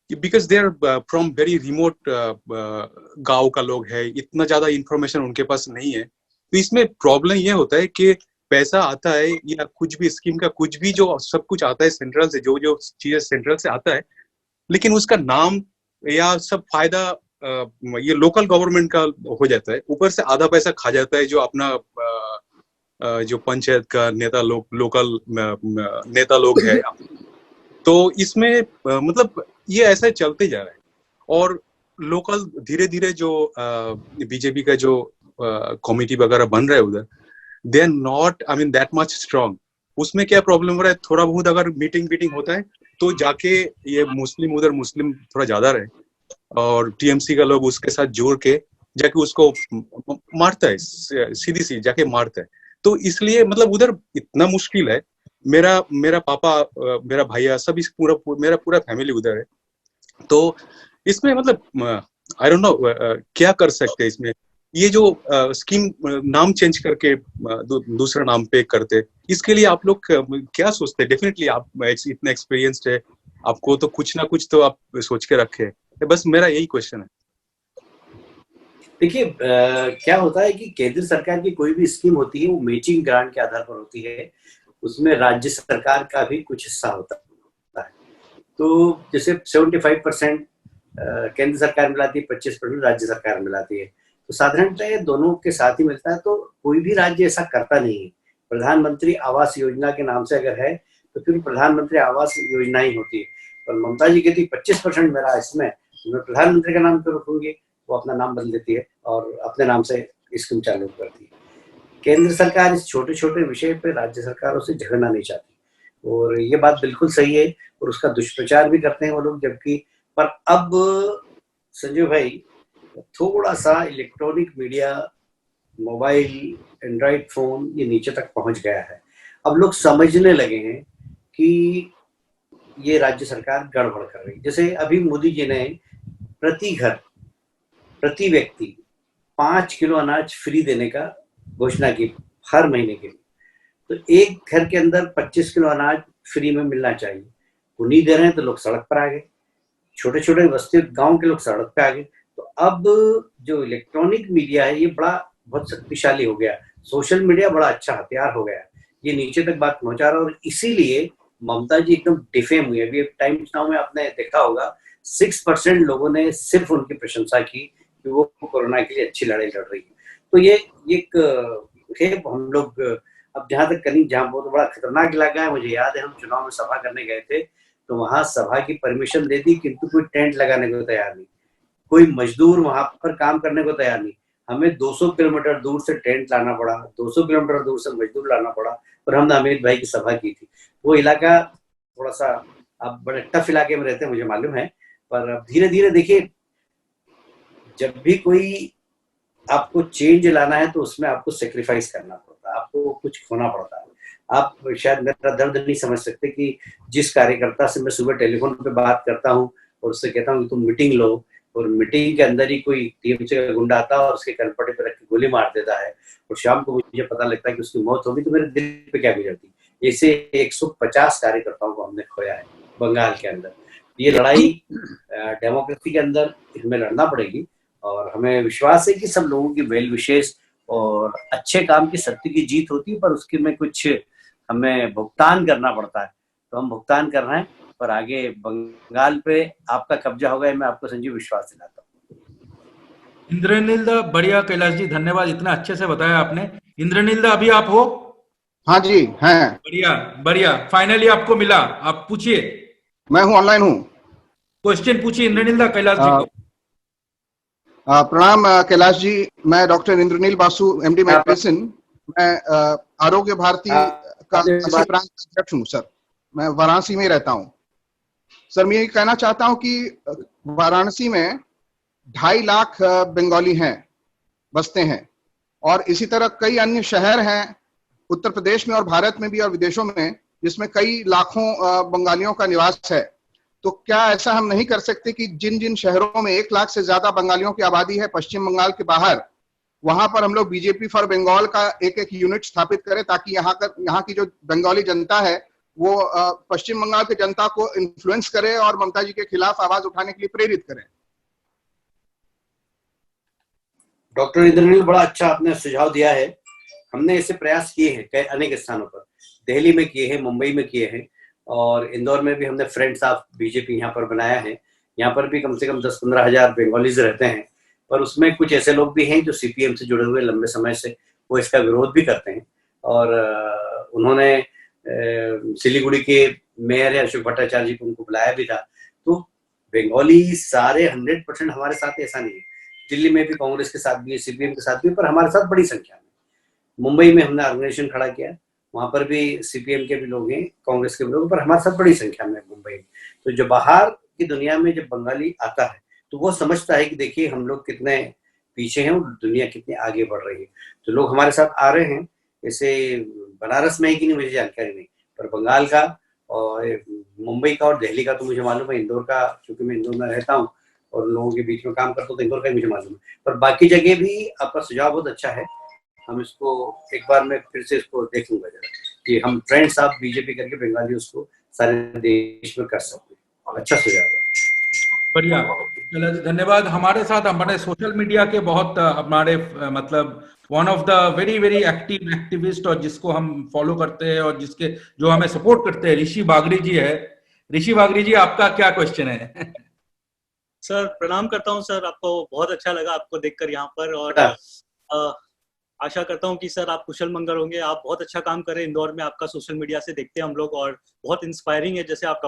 because they are from very remote गांव का लोग है, इतना ज्यादा इंफॉर्मेशन उनके पास नहीं है। तो इसमें प्रॉब्लम ये होता है कि पैसा आता है या कुछ भी स्कीम का कुछ भी जो सब कुछ आता है सेंट्रल से, जो जो चीजें सेंट्रल से आता है, लेकिन उसका नाम या सब फायदा ये लोकल गवर्नमेंट का हो जाता है। ऊपर से आधा पैसा खा जाता है जो अपना जो पंचायत का नेता लोग, लोकल नेता लोग है। तो इसमें मतलब ये ऐसा चलते जा रहा है। और लोकल धीरे धीरे जो बीजेपी का जो कमिटी वगैरह बन रहा है उधर, they are not I mean that much strong. उसमें क्या प्रॉब्लम हो रहा है, थोड़ा बहुत अगर मीटिंग होता है तो जाके ये मुस्लिम, उधर मुस्लिम थोड़ा ज्यादा रहे और टीएमसी का लोग उसके साथ जोड़ के जाके उसको मारता है, सीधी सी जाके मारता है। तो इसलिए मतलब उधर इतना मुश्किल है। मेरा पापा, मेरा भैया, सब इस मेरा पूरा फैमिली उधर है। तो इसमें मतलब आई डोंट नो क्या कर सकते हैं इसमें। ये जो स्कीम नाम चेंज करके दूसरा नाम पे करते, इसके लिए आप लोग क्या सोचते हैं? डेफिनेटली आप इतना एक्सपीरियंस्ड है, आपको तो कुछ ना कुछ तो आप सोच के रखे। बस मेरा यही क्वेश्चन है। देखिए क्या होता है कि केंद्र सरकार की कोई भी स्कीम होती है वो मैचिंग ग्रांट के आधार पर होती है, उसमें राज्य सरकार का भी कुछ हिस्सा होता है। तो जैसे 75% केंद्र सरकार मिलाती है, 25% राज्य सरकार मिलाती है। तो साधारणतः दोनों के साथ ही मिलता है। तो कोई भी राज्य ऐसा करता नहीं है। प्रधानमंत्री आवास योजना के नाम से अगर है तो फिर प्रधानमंत्री आवास योजना ही होती है। पर ममता जी कहती 25% मेरा इसमें, मैं प्रधानमंत्री का नाम तो रखूंगी, वो अपना नाम बदल देती है और अपने नाम से स्कीम चालू करती है। केंद्र सरकार इस छोटे छोटे विषय पे राज्य सरकारों से झगड़ना नहीं चाहती। और ये बात बिल्कुल सही है, और उसका दुष्प्रचार भी करते हैं वो लोग, जबकि पर अब संजय भाई थोड़ा सा electronic media, mobile, Android phone ये नीचे तक पहुंच गया है। अब लोग समझने लगे हैं कि ये राज्य सरकार गड़बड़ कर रही है। जैसे अभी मोदी जी ने प्रति घर, प्रति व्यक्ति 5 किलो अनाज फ्री देने का घोषणा की हर महीने के लिए। तो एक घर के अंदर 25 किलो अनाज फ्री में मिलना चाहिए। वो नहीं दे रहे हैं तो लोग सड़क पर आ गए, छोटे छोटे बस्ती गांव के लोग सड़क पे आ गए। तो अब जो इलेक्ट्रॉनिक मीडिया है ये बहुत शक्तिशाली हो गया, सोशल मीडिया बड़ा अच्छा हथियार हो गया, ये नीचे तक बात पहुंचा रहा है। और इसीलिए ममता जी एकदम डिफेम हुई। अभी टाइम्स नाउ में आपने देखा होगा 6% लोगों ने सिर्फ उनकी प्रशंसा की कि वो कोरोना के लिए अच्छी लड़ाई लड़ रही है। तो ये एक हम लोग अब जहां तक कहीं जहाँ बहुत बड़ा खतरनाक इलाका है, मुझे याद है हम चुनाव में सभा करने गए थे, तो वहां सभा की परमिशन दे दी, किंतु कोई टेंट लगाने को तैयार नहीं, कोई मजदूर वहां पर काम करने को तैयार नहीं। हमें 200 किलोमीटर दूर से टेंट लाना पड़ा, 200 किलोमीटर दूर से मजदूर लाना पड़ा, और हमने अमित भाई की सभा की थी। वो इलाका थोड़ा सा, आप बड़े टफ इलाके में रहते हैं मुझे मालूम है, पर अब धीरे धीरे देखिए, जब भी कोई आपको चेंज लाना है तो उसमें आपको सेक्रीफाइस करना पड़ता है, आपको कुछ खोना पड़ता है। आप शायद मेरा दर्द नहीं समझ सकते कि जिस कार्यकर्ता से मैं सुबह टेलीफोन पे बात करता हूँ और उससे कहता हूँ कि तुम मीटिंग लो, और मीटिंग के अंदर ही कोई टीएमसी का गुंडा आता है और उसके कनपटे पे रख के गोली मार देता है, और शाम को मुझे पता लगता है कि उसकी मौत होगी, तो मेरे दिल पे क्या गुजरती। ऐसे 150 कार्यकर्ताओं को हमने खोया है बंगाल के अंदर। ये लड़ाई डेमोक्रेसी के अंदर हमें लड़ना पड़ेगी, और हमें विश्वास है कि सब लोगों की वेल विशेष और अच्छे काम की सत्य की जीत होती है, पर उसके में कुछ हमें भुगतान करना पड़ता है, तो हम भुगतान कर रहे हैं। पर आगे बंगाल पे आपका कब्जा होगा, मैं आपको संजीव विश्वास दिलाता हूँ। इंद्रनील दा, बढ़िया कैलाश जी, धन्यवाद, इतना अच्छे से बताया आपने। इंद्रनील दा, अभी आप हो? हाँ जी, हैं। बढ़िया बढ़िया, फाइनली आपको मिला, आप पूछिए। मैं हूँ, ऑनलाइन हूँ। क्वेश्चन पूछिए इंद्रनील दा कैलाश जी को। प्रणाम कैलाश जी, मैं doctor Indranil Basu, MD medicine, मैं आरोग्य भारती का असम प्रांत अध्यक्ष हूँ सर। मैं वाराणसी में रहता हूँ सर। मैं ये कहना चाहता हूँ कि वाराणसी में 2.5 लाख बंगाली हैं, बसते हैं, और इसी तरह कई अन्य शहर हैं उत्तर प्रदेश में और भारत में भी और विदेशों में, जिसमें कई लाखों बंगालियों का निवास है। तो क्या ऐसा हम नहीं कर सकते कि जिन जिन शहरों में 1 लाख से ज्यादा बंगालियों की आबादी है पश्चिम बंगाल के बाहर, वहां पर हम लोग बीजेपी फॉर बंगाल का एक यूनिट स्थापित करें, ताकि यहाँ की जो बंगाली जनता है वो पश्चिम बंगाल की जनता को इन्फ्लुएंस करे और ममता जी के खिलाफ आवाज उठाने के लिए प्रेरित करें। डॉक्टर इंद्रनील, बड़ा अच्छा आपने सुझाव दिया है। हमने ऐसे प्रयास किए हैं अनेक स्थानों पर, दिल्ली में किए हैं, मुंबई में किए हैं, और इंदौर में भी हमने फ्रेंड्स ऑफ बीजेपी यहाँ पर बनाया है। यहाँ पर भी कम से कम 10-15 हजार बंगालीज रहते हैं, पर उसमें कुछ ऐसे लोग भी हैं जो सीपीएम से जुड़े हुए लंबे समय से, वो इसका विरोध भी करते हैं। और उन्होंने सिलीगुड़ी के मेयर अशोक भट्टाचार्य जी को उनको बुलाया भी था। तो बंगाली सारे 100% हमारे साथ ऐसा नहीं है। दिल्ली में भी कांग्रेस के साथ भी है, सीपीएम के साथ भी, पर हमारे साथ बड़ी संख्या में। मुंबई में हमने ऑर्गेनाइजेशन खड़ा किया, वहां पर भी सीपीएम के भी लोग हैं, कांग्रेस के भी लोग, पर हमारे साथ बड़ी संख्या में मुंबई में। तो जो बाहर की दुनिया में जब बंगाली आता है तो वो समझता है कि देखिए हम लोग कितने पीछे हैं और दुनिया कितनी आगे बढ़ रही है। तो लोग हमारे साथ आ रहे हैं। जैसे बनारस में है कि नहीं मुझे जानकारी नहीं, पर बंगाल का और मुंबई का और दिल्ली का तो मुझे मालूम है। इंदौर का, क्योंकि मैं इंदौर में रहता हूँ और लोगों के बीच में काम करता हूँ, तो इंदौर का मुझे मालूम है। पर बाकी जगह भी आपका सुझाव बहुत अच्छा है। हम इसको एक बार मैं फिर से इसको देख लूंगा जरा, कि हम फ्रेंड्स ऑफ बीजेपी करके बंगाली उसको सारे देश में कर सकते हैं। अच्छा सुझाव है, बढ़िया, धन्यवाद। हमारे साथ हमारे सोशल मीडिया के बहुत हमारे मतलब one of the very very active activist, और जिसको हम फॉलो करते हैं और जिसके जो हमें सपोर्ट करते हैं, ऋषि बागरी जी है। ऋषि बागरी जी, आपका क्या क्वेश्चन है? सर प्रणाम करता हूं सर, आपको बहुत अच्छा लगा आपको देखकर यहाँ पर, और आशा करता हूं कि सर आप कुशल मंगल होंगे। आप बहुत अच्छा काम कर रहे हैं इंदौर में, आपका सोशल मीडिया से देखते हैं हम लोग, और बहुत इंस्पायरिंग है। जैसे आप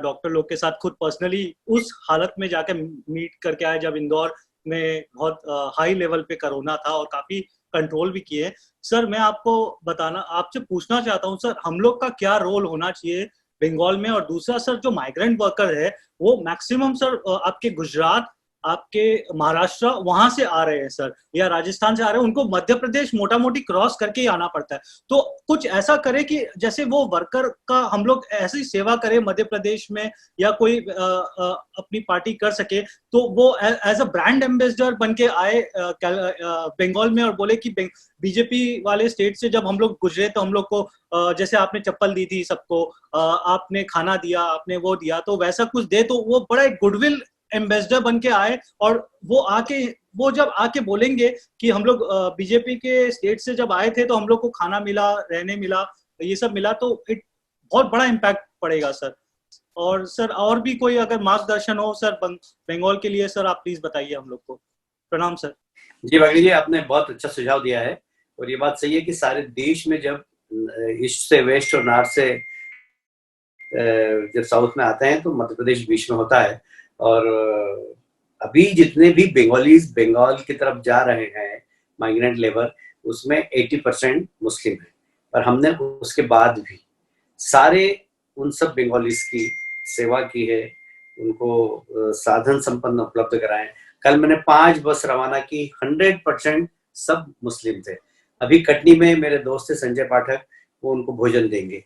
डॉक्टर लोग के साथ खुद पर्सनली उस हालत में जाकर मीट करके आए जब इंदौर में बहुत हाई लेवल पे कोरोना था और काफी कंट्रोल भी किए। सर मैं आपसे पूछना चाहता हूँ सर, हम लोग का क्या रोल होना चाहिए बंगाल में? और दूसरा सर, जो माइग्रेंट वर्कर है वो मैक्सिमम सर आपके गुजरात, आपके महाराष्ट्र वहां से आ रहे हैं सर, या राजस्थान से आ रहे हैं, उनको मध्य प्रदेश मोटा मोटी क्रॉस करके ही आना पड़ता है। तो कुछ ऐसा करे कि जैसे वो वर्कर का हम लोग ऐसी सेवा करें मध्य प्रदेश में, या कोई अपनी पार्टी कर सके, तो वो एज अ ब्रांड एम्बेसडर बन के आए बंगाल में और बोले कि बीजेपी वाले स्टेट से जब हम लोग गुजरे तो हम लोग को जैसे आपने चप्पल दी थी सबको, आपने खाना दिया, आपने वो दिया, तो वैसा कुछ दे, तो वो बड़ा एक गुडविल एम्बेसडर बन के आए। और वो जब आके बोलेंगे कि हम लोग बीजेपी के स्टेट से जब आए थे तो हम लोग को खाना मिला, रहने मिला, ये सब मिला, तो बहुत बड़ा इम्पैक्ट पड़ेगा सर। और सर और भी कोई अगर मार्गदर्शन हो सर बंगाल के लिए, सर आप प्लीज बताइए हम लोग को। प्रणाम सर। जी भागनी जी, आपने बहुत अच्छा सुझाव दिया है और ये बात सही है कि सारे देश में जब ईस्ट से वेस्ट और नॉर्थ से जब साउथ में आते हैं तो मध्य प्रदेश बीच में होता है। और अभी जितने भी बंगालीज बंगाल की तरफ जा रहे हैं माइग्रेंट लेबर, उसमें 80% मुस्लिम है। पर हमने उसके बाद भी सारे उन सब बंगालीज की सेवा की है, उनको साधन संपन्न उपलब्ध कराए। कल मैंने 5 बस रवाना की, 100% सब मुस्लिम थे। अभी कटनी में मेरे दोस्त थे संजय पाठक, वो उनको भोजन देंगे।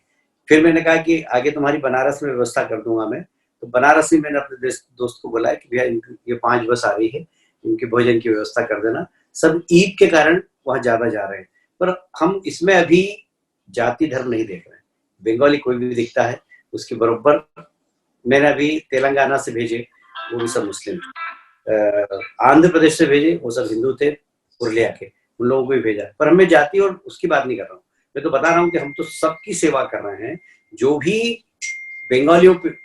फिर मैंने कहा कि आगे तुम्हारी बनारस में व्यवस्था कर दूंगा मैं, तो बनारस में मैंने अपने दोस्त को बोला कि भैया ये 5 बस आ रही है, इनके भोजन की व्यवस्था कर देना। सब ईद के कारण वहां ज्यादा जा रहे हैं, पर हम इसमें अभी जाति धर्म नहीं देख रहे हैं। बंगाली कोई भी दिखता है उसके बरोबर। मैंने अभी तेलंगाना से भेजे, वो भी सब मुस्लिम थे। आंध्र प्रदेश से भेजे, वो सब हिंदू थे, पुरलिया के, उन लोगों को भी भेजा। पर हमें जाति और उसकी बात नहीं कर रहा हूँ, मैं तो बता रहा हूँ कि हम तो सबकी सेवा कर रहे हैं। जो भी बंगालियों पे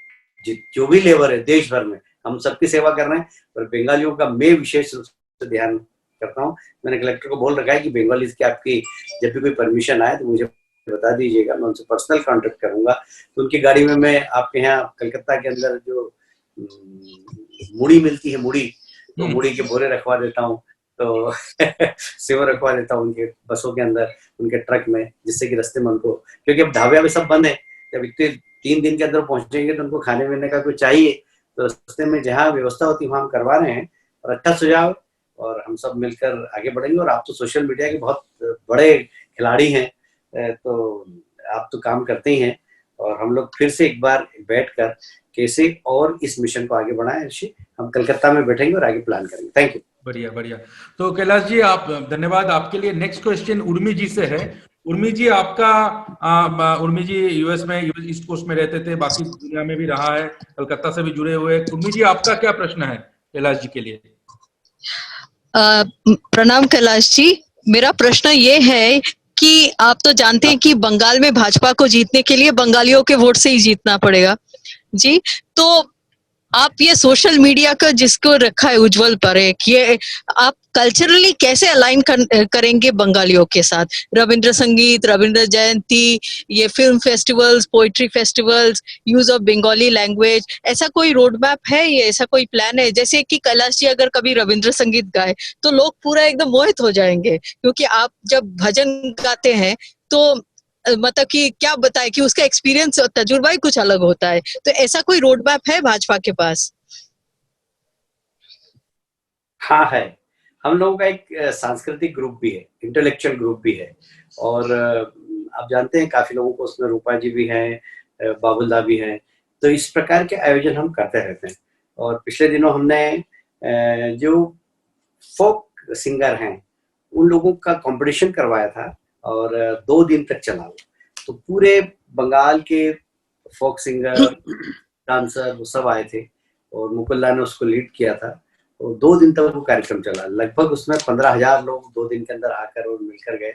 जो भी लेबर है देश भर में, हम सबकी सेवा कर रहे हैं। पर बंगालियों का मैं विशेष रूप से ध्यान करता हूँ। मैंने कलेक्टर को बोल रखा है कि बंगाली की आपकी जब भी कोई परमिशन आए तो मुझे बता दीजिएगा, मैं उनसे पर्सनल कॉन्टेक्ट करूंगा। तो उनकी गाड़ी में मैं आपके यहाँ कलकत्ता के अंदर जो मुड़ी मिलती है, मुड़ी, तो मुड़ी के बोरे रखवा देता हूँ, तो सेवा रखवा देता हूँ उनके बसों के अंदर, उनके ट्रक में, जिससे कि रास्ते में उनको, क्योंकि अब ढाबे में सब बंद है, जब इतने 3 दिन के अंदर पहुंचेंगे तो उनको खाने पीने का कुछ चाहिए, तो रास्ते में जहाँ व्यवस्था होती है वहाँ हम करवा रहे हैं। और अच्छा सुझाव, और हम सब मिलकर आगे बढ़ेंगे। और आप तो सोशल मीडिया के बहुत बड़े खिलाड़ी हैं, तो आप तो काम करते ही हैं, और हम लोग फिर से एक बार बैठकर कैसे और इस मिशन को आगे बढ़ाएं, ऋषि, हम कलकत्ता में बैठेंगे और आगे प्लान करेंगे। Thank you. बढ़िया बढ़िया। तो कैलाश जी आप धन्यवाद। आपके लिए नेक्स्ट क्वेश्चन उर्मी जी से है। उर्मी जी आपका उर्मी जी यूएस में, ईस्ट कोस्ट में रहते थे, बाकी दुनिया में भी रहा है, कलकत्ता से भी जुड़े हुए। उर्मी जी आपका क्या प्रश्न है कैलाश जी के लिए? प्रणाम कैलाश जी, मेरा प्रश्न ये है कि आप तो जानते हैं कि बंगाल में भाजपा को जीतने के लिए बंगालियों के वोट से ही जीतना पड़ेगा जी। तो आप ये सोशल मीडिया का जिसको रखा है उज्जवल परेख, ये आप कल्चरली कैसे अलाइन करेंगे बंगालियों के साथ? रविंद्र संगीत, रविंद्र जयंती, ये film festivals, poetry festivals, use of Bengali language, ऐसा कोई रोड मैप है? ये ऐसा कोई प्लान है? जैसे कि कैलाश जी अगर कभी रविंद्र संगीत गाए तो लोग पूरा एकदम मोहित हो जाएंगे, क्योंकि आप जब भजन गाते हैं तो मतलब कि क्या बताए कि उसका एक्सपीरियंस और तजुर्बा ही कुछ अलग होता है। तो ऐसा कोई रोड मैप है भाजपा के पास? हाँ है, हम लोगों का एक सांस्कृतिक ग्रुप भी है, इंटेलेक्चुअल ग्रुप भी है, और आप जानते हैं काफी लोगों को उसमें, रूपा जी भी हैं, बाबुलदा भी हैं। तो इस प्रकार के आयोजन हम करते रहते हैं। और पिछले दिनों हमने जो फोक सिंगर हैं उन लोगों का कंपटीशन करवाया था, और 2 दिन तक चला वो। तो पूरे बंगाल के फोक सिंगर, डांसर, वो सब आए थे, और मुकुल्ला ने उसको लीड किया था। और 2 दिन तक वो कार्यक्रम चला, लगभग उसमें 15,000 लोग 2 दिन के अंदर आकर और मिलकर गए।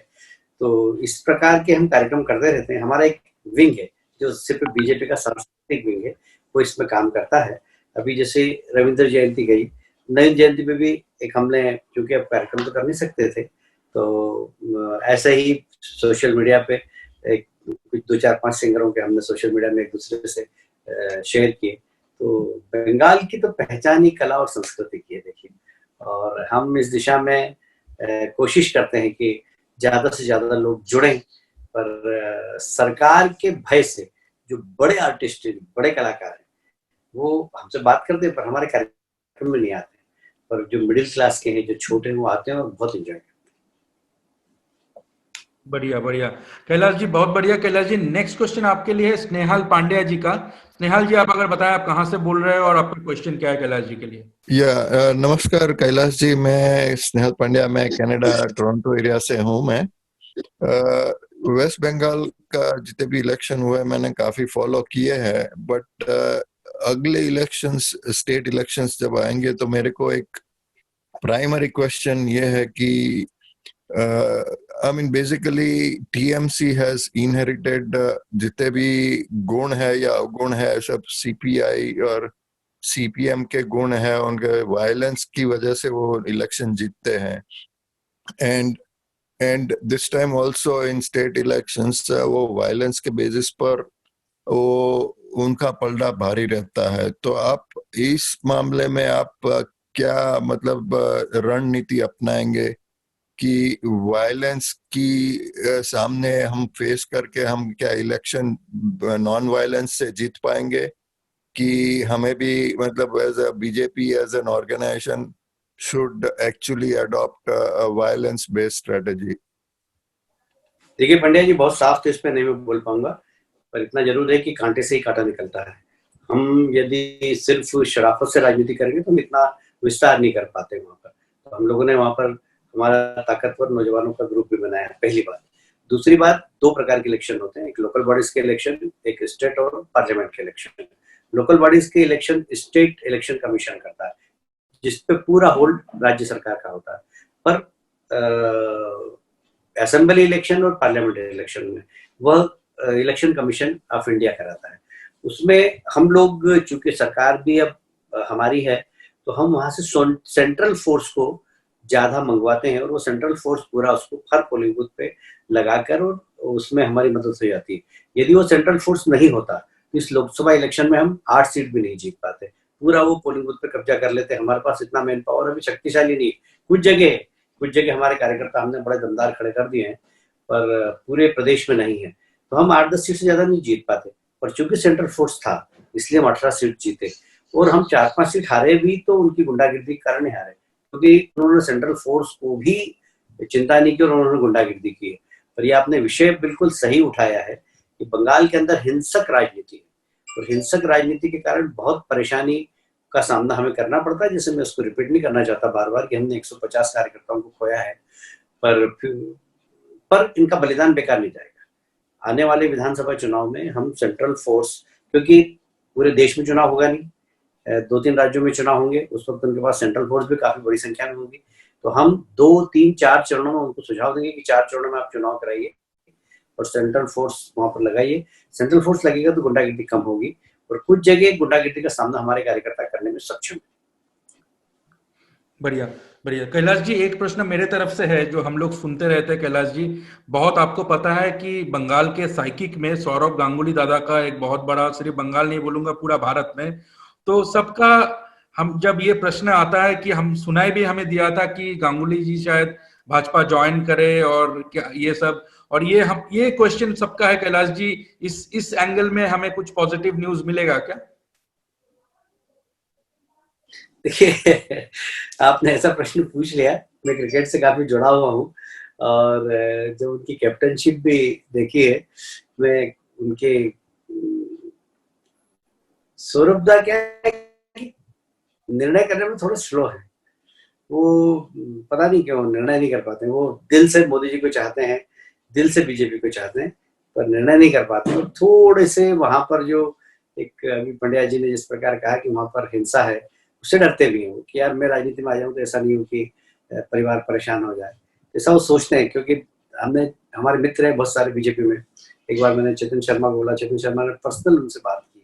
तो इस प्रकार के हम कार्यक्रम करते रहते हैं। हमारा एक विंग है जो सिर्फ बीजेपी का सांस्कृतिक विंग है, वो इसमें काम करता है। अभी जैसे रविंद्र जयंती गई, नवीन जयंती पे भी एक हमने, क्योंकि अब कार्यक्रम तो कर नहीं सकते थे, तो ऐसे ही सोशल मीडिया पे एक कुछ 2-4-5 सिंगरों के हमने सोशल मीडिया में एक दूसरे से शेयर किए। तो बंगाल की तो पहचान ही कला और संस्कृति की है, देखिए। और हम इस दिशा में कोशिश करते हैं कि ज्यादा से ज्यादा लोग जुड़ें, पर सरकार के भय से जो बड़े आर्टिस्ट हैं, बड़े कलाकार हैं, वो हमसे बात करते हैं पर हमारे कार्यक्रम में नहीं आते, पर जो मिडिल क्लास के हैं, जो छोटे हैं, वो आते हैं और बहुत एंजॉय करते हैं। बढ़िया बढ़िया कैलाश जी, बहुत बढ़िया। कैलाश जी, नेक्स्ट क्वेश्चन आपके लिए है स्नेहल पांड्या जी का। स्नेहल जी, आप अगर बताएं आप कहाँ से बोल रहे हैं और आपका क्वेश्चन क्या है कैलाश जी के लिए। नमस्कार कैलाश जी, मैं स्नेहल पांड्या, मैं कनाडा टोरंटो एरिया से हूँ। मैं वेस्ट बंगाल का जितने भी इलेक्शन हुए मैंने काफी फॉलो किए हैं, बट अगले इलेक्शंस, स्टेट इलेक्शंस जब आएंगे तो मेरे को एक प्राइमरी क्वेश्चन ये है कि I mean basically TMC has inherited जितने भी गुण है या अवगुण है सब CPI और CPM के गुण है, उनके वायलेंस की वजह से वो इलेक्शन जीतते हैं। And this time also in state elections वो वायलेंस के बेसिस पर वो उनका पलड़ा भारी रहता है। तो आप इस मामले में आप क्या मतलब रणनीति अपनाएंगे कि वायलेंस की सामने हम फेस करके हम क्या इलेक्शन नॉन वायलेंस से जीत पाएंगे, कि हमें भी मतलब as a BJP as an organization should actually adopt violence based strategy? देखिए पंड्या जी, बहुत साफ तो इस पे नहीं मैं बोल पाऊंगा, पर इतना जरूर है कि कांटे से ही कांटा निकलता है। हम यदि सिर्फ शराफत से राजनीति करेंगे तो हम इतना विस्तार नहीं कर पाते वहाँ पर। तो हम लोगों ने वहाँ पर हमारा ताकतवर नौजवानों का ग्रुप भी बनाया, पहली बात। दूसरी बात, दो प्रकार के इलेक्शन होते हैं, एक लोकल बॉडीज के इलेक्शन, एक स्टेट और पार्लियामेंट के इलेक्शन। लोकल बॉडीज के इलेक्शन स्टेट इलेक्शन कमीशन करता है, जिसपे पूरा होल्ड राज्य सरकार का होता है। पर असेंबली इलेक्शन और पार्लियामेंट इलेक्शन में वह इलेक्शन कमीशन ऑफ इंडिया कराता है। उसमें हम लोग, चूंकि सरकार भी अब हमारी है, तो हम वहां से सेंट्रल फोर्स को ज्यादा मंगवाते हैं और वो सेंट्रल फोर्स पूरा उसको हर पोलिंग बूथ पे लगाकर और उसमें हमारी मदद हो जाती है। यदि वो सेंट्रल फोर्स नहीं होता, इस लोकसभा इलेक्शन में हम 8 सीट भी नहीं जीत पाते। पूरा वो पोलिंग बूथ पे कब्जा कर लेते। हमारे पास इतना मैन पावर अभी शक्तिशाली नहीं। कुछ जगह हमारे कार्यकर्ता हमने बड़े दमदार खड़े कर दिए हैं, पर पूरे प्रदेश में नहीं है। तो हम 8-10 सीट से ज्यादा नहीं जीत पाते, पर चूंकि सेंट्रल फोर्स था इसलिए हम 18 सीट जीते। और हम 4-5 सीट हारे भी तो उनकी गुंडागिर्दी के कारण ही हारे, क्योंकि उन्होंने सेंट्रल फोर्स को भी चिंता नहीं की और उन्होंने गुंडागिर्दी की है। पर ये आपने विषय बिल्कुल सही उठाया है कि बंगाल के अंदर हिंसक राजनीति है, और हिंसक राजनीति के कारण बहुत परेशानी का सामना हमें करना पड़ता है। जैसे मैं उसको रिपीट नहीं करना चाहता बार बार कि हमने 150 कार्यकर्ताओं को खोया है, पर इनका बलिदान बेकार नहीं जाएगा। आने वाले विधानसभा चुनाव में हम सेंट्रल फोर्स, क्योंकि पूरे देश में चुनाव होगा नहीं, 2-3 राज्यों में चुनाव होंगे, उस वक्त उनके पास सेंट्रल फोर्स भी काफी बड़ी संख्या में होगी। तो हम 2-3-4 चरणों में उनको सुझाव देंगे कि 4 चरणों में आप चुनाव कराइए और सेंट्रल फोर्स वहां पर लगाइए। सेंट्रल फोर्स लगेगा तो गुंडागिर्दी कम होगी, और कुछ जगह गुंडागिर्दी का सामना हमारे कार्यकर्ता करने में सक्षम है। बढ़िया बढ़िया। कैलाश जी, एक प्रश्न मेरे तरफ से है जो हम लोग सुनते रहते हैं। कैलाश जी, बहुत आपको पता है कि बंगाल के साइकिक में सौरभ गांगुली दादा का एक बहुत बड़ा, सिर्फ बंगाल नहीं बोलूंगा पूरा भारत में, तो सबका हम जब ये प्रश्न आता है कि हम सुनाई भी हमें दिया था कि गांगुली जी शायद भाजपा ज्वाइन करे और क्या ये सब, और ये क्वेश्चन सबका है। कैलाश जी, इस एंगल में हमें कुछ पॉजिटिव न्यूज मिलेगा क्या? देखिए, आपने ऐसा प्रश्न पूछ लिया। मैं क्रिकेट से काफी जुड़ा हुआ हूँ और जब उनकी कैप्टनशिप भी देखी है, मैं उनके सौरभ दा क्या निर्णय करने में थोड़ा स्लो है। वो पता नहीं क्यों निर्णय नहीं कर पाते। वो दिल से मोदी जी को चाहते हैं, दिल से बीजेपी को चाहते हैं, पर निर्णय नहीं कर पाते। और थोड़े से वहां पर जो एक अभी पंड्या जी ने जिस प्रकार कहा कि वहां पर हिंसा है, उससे डरते भी हैं कि यार मैं राजनीति में आ जाऊं तो ऐसा नहीं हो कि परिवार परेशान हो जाए, ऐसा वो सोचते हैं। क्योंकि हमारे मित्र हैं बहुत सारे बीजेपी में। एक बार मैंने चेतन शर्मा को बोला, चेतन शर्मा ने पर्सनल उनसे बात की।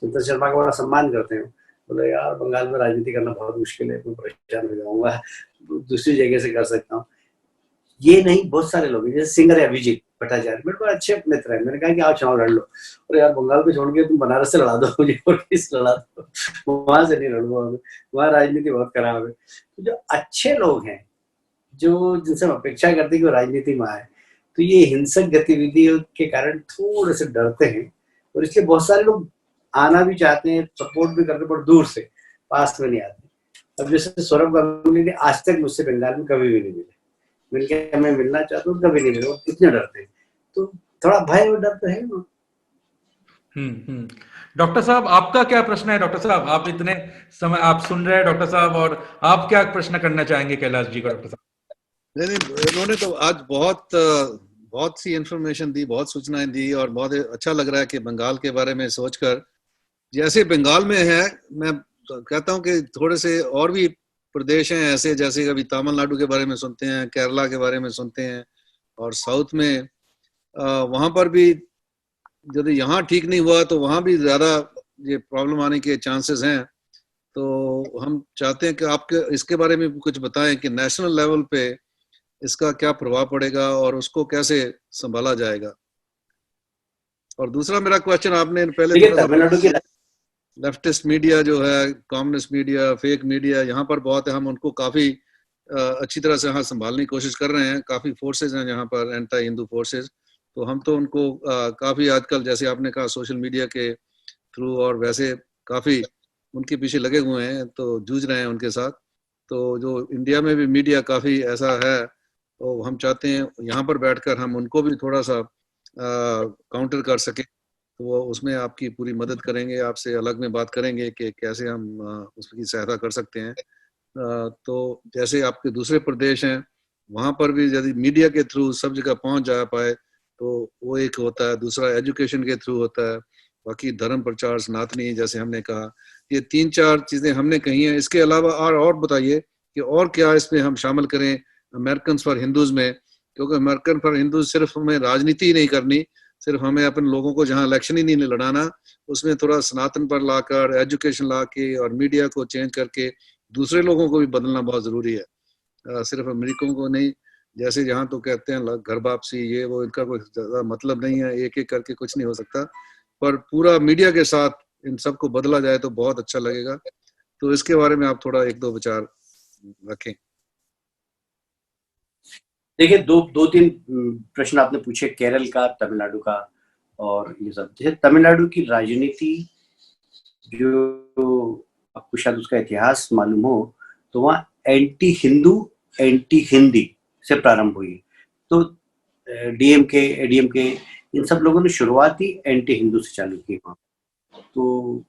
चेतन शर्मा का बड़ा सम्मान करते हैं। बोले यार बंगाल में राजनीति करना बहुत मुश्किल है, मैं परेशान हो जाऊंगा, दूसरी जगह से कर सकता हूँ। ये नहीं, बहुत सारे लोग हैं, जैसे सिंगर है अभिजीत भट्टाचार्य, मेरे को अच्छे मित्र है, मैंने कहा कि आओ चुनाव लड़ लो, और यार बंगाल को छोड़ के तुम बनारस से लड़ा दो मुझे, और किस लड़ा दो, वहां से नहीं लड़ूंगा, वहां राजनीति बहुत खराब है। तो जो अच्छे लोग हैं, जो जिनसे हम अपेक्षा करते हैं कि वो राजनीति में आए, तो ये हिंसक गतिविधियों के कारण थोड़े से डरते हैं, और इसलिए बहुत सारे लोग आना भी चाहते हैं, सपोर्ट भी करते, पर दूर से, पास में नहीं आते। अब जैसे सौरभ गांगुली ने आज तक मुझसे बंगाल में कभी भी नहीं मिले, मिलके मैं मिलना चाहता हूँ, कभी नहीं मिले, वो इतने डरते हैं, तो थोड़ा भय और डर तो है ना। डॉक्टर साहब, आपका क्या प्रश्न है? डॉक्टर साहब, आप इतने समय आप सुन रहे हैं डॉक्टर साहब, और आप क्या प्रश्न करना चाहेंगे कैलाश जी को? डॉक्टर साहब, नहीं, इन्होंने तो आज बहुत सी इंफॉर्मेशन दी, बहुत सूचनाएं दी, और बहुत अच्छा लग रहा है कि बंगाल के बारे में सोचकर, जैसे बंगाल में है, मैं कहता हूं कि थोड़े से और भी प्रदेश हैं ऐसे, जैसे कभी तमिलनाडु के बारे में सुनते हैं, केरला के बारे में सुनते हैं, और साउथ में वहां पर भी यदि यहाँ ठीक नहीं हुआ तो वहां भी ज्यादा ये प्रॉब्लम आने के चांसेस हैं। तो हम चाहते हैं कि आपके इसके बारे में कुछ बताएं कि नेशनल लेवल पे इसका क्या प्रभाव पड़ेगा और उसको कैसे संभाला जाएगा। और दूसरा मेरा क्वेश्चन, आपने पहले तमिलनाडु की लेफ्टिस्ट मीडिया जो है, कम्युनिस्ट मीडिया, फेक मीडिया यहाँ पर बहुत है, हम उनको काफी अच्छी तरह से यहाँ संभालने की कोशिश कर रहे हैं, काफी फोर्सेज हैं यहाँ पर, एंटी हिंदू फोर्सेज, तो हम तो उनको काफी आजकल, जैसे आपने कहा, सोशल मीडिया के थ्रू और वैसे काफी उनके पीछे लगे हुए हैं, तो जूझ रहे हैं उनके साथ। तो जो इंडिया में भी मीडिया काफी ऐसा है, तो हम चाहते हैं यहाँ पर बैठकर हम उनको भी थोड़ा सा काउंटर कर सके, तो वो उसमें आपकी पूरी मदद करेंगे, आपसे अलग में बात करेंगे कि कैसे हम उसकी सहायता कर सकते हैं। तो जैसे आपके दूसरे प्रदेश हैं, वहाँ पर भी यदि मीडिया के थ्रू सब जगह पहुँच जा पाए तो वो एक होता है, दूसरा एजुकेशन के थ्रू होता है, बाकी धर्म प्रचार, सनातनी, जैसे हमने कहा, ये 3-4 चीजें हमने कही हैं। इसके अलावा और बताइए कि और क्या इसमें हम शामिल करें अमेरिकन फॉर हिंदूज में, क्योंकि अमेरिकन फॉर हिंदूज सिर्फ हमें राजनीति ही नहीं करनी, सिर्फ हमें अपने लोगों को जहाँ इलेक्शन ही नहीं लड़ाना, उसमें थोड़ा सनातन पर लाकर, एजुकेशन ला के और मीडिया को चेंज करके दूसरे लोगों को भी बदलना बहुत जरूरी है, सिर्फ अमेरिकन को नहीं। जैसे यहाँ तो कहते हैं घर वापसी, ये वो, इनका कोई ज्यादा मतलब नहीं है, एक एक करके कुछ नहीं हो सकता, पर पूरा मीडिया के साथ इन सबको बदला जाए तो बहुत अच्छा लगेगा। तो इसके बारे में आप थोड़ा 1-2 विचार रखें। देखिए, दो तीन प्रश्न आपने पूछे, केरल का, तमिलनाडु का, और ये सब। जैसे तमिलनाडु की राजनीति, जो आपको शायद उसका इतिहास मालूम हो, तो वहाँ एंटी हिंदू, एंटी हिंदी से प्रारंभ हुई। तो डीएमके, एडीएमके, इन सब लोगों ने शुरुआत ही एंटी हिंदू से चालू की वहाँ। तो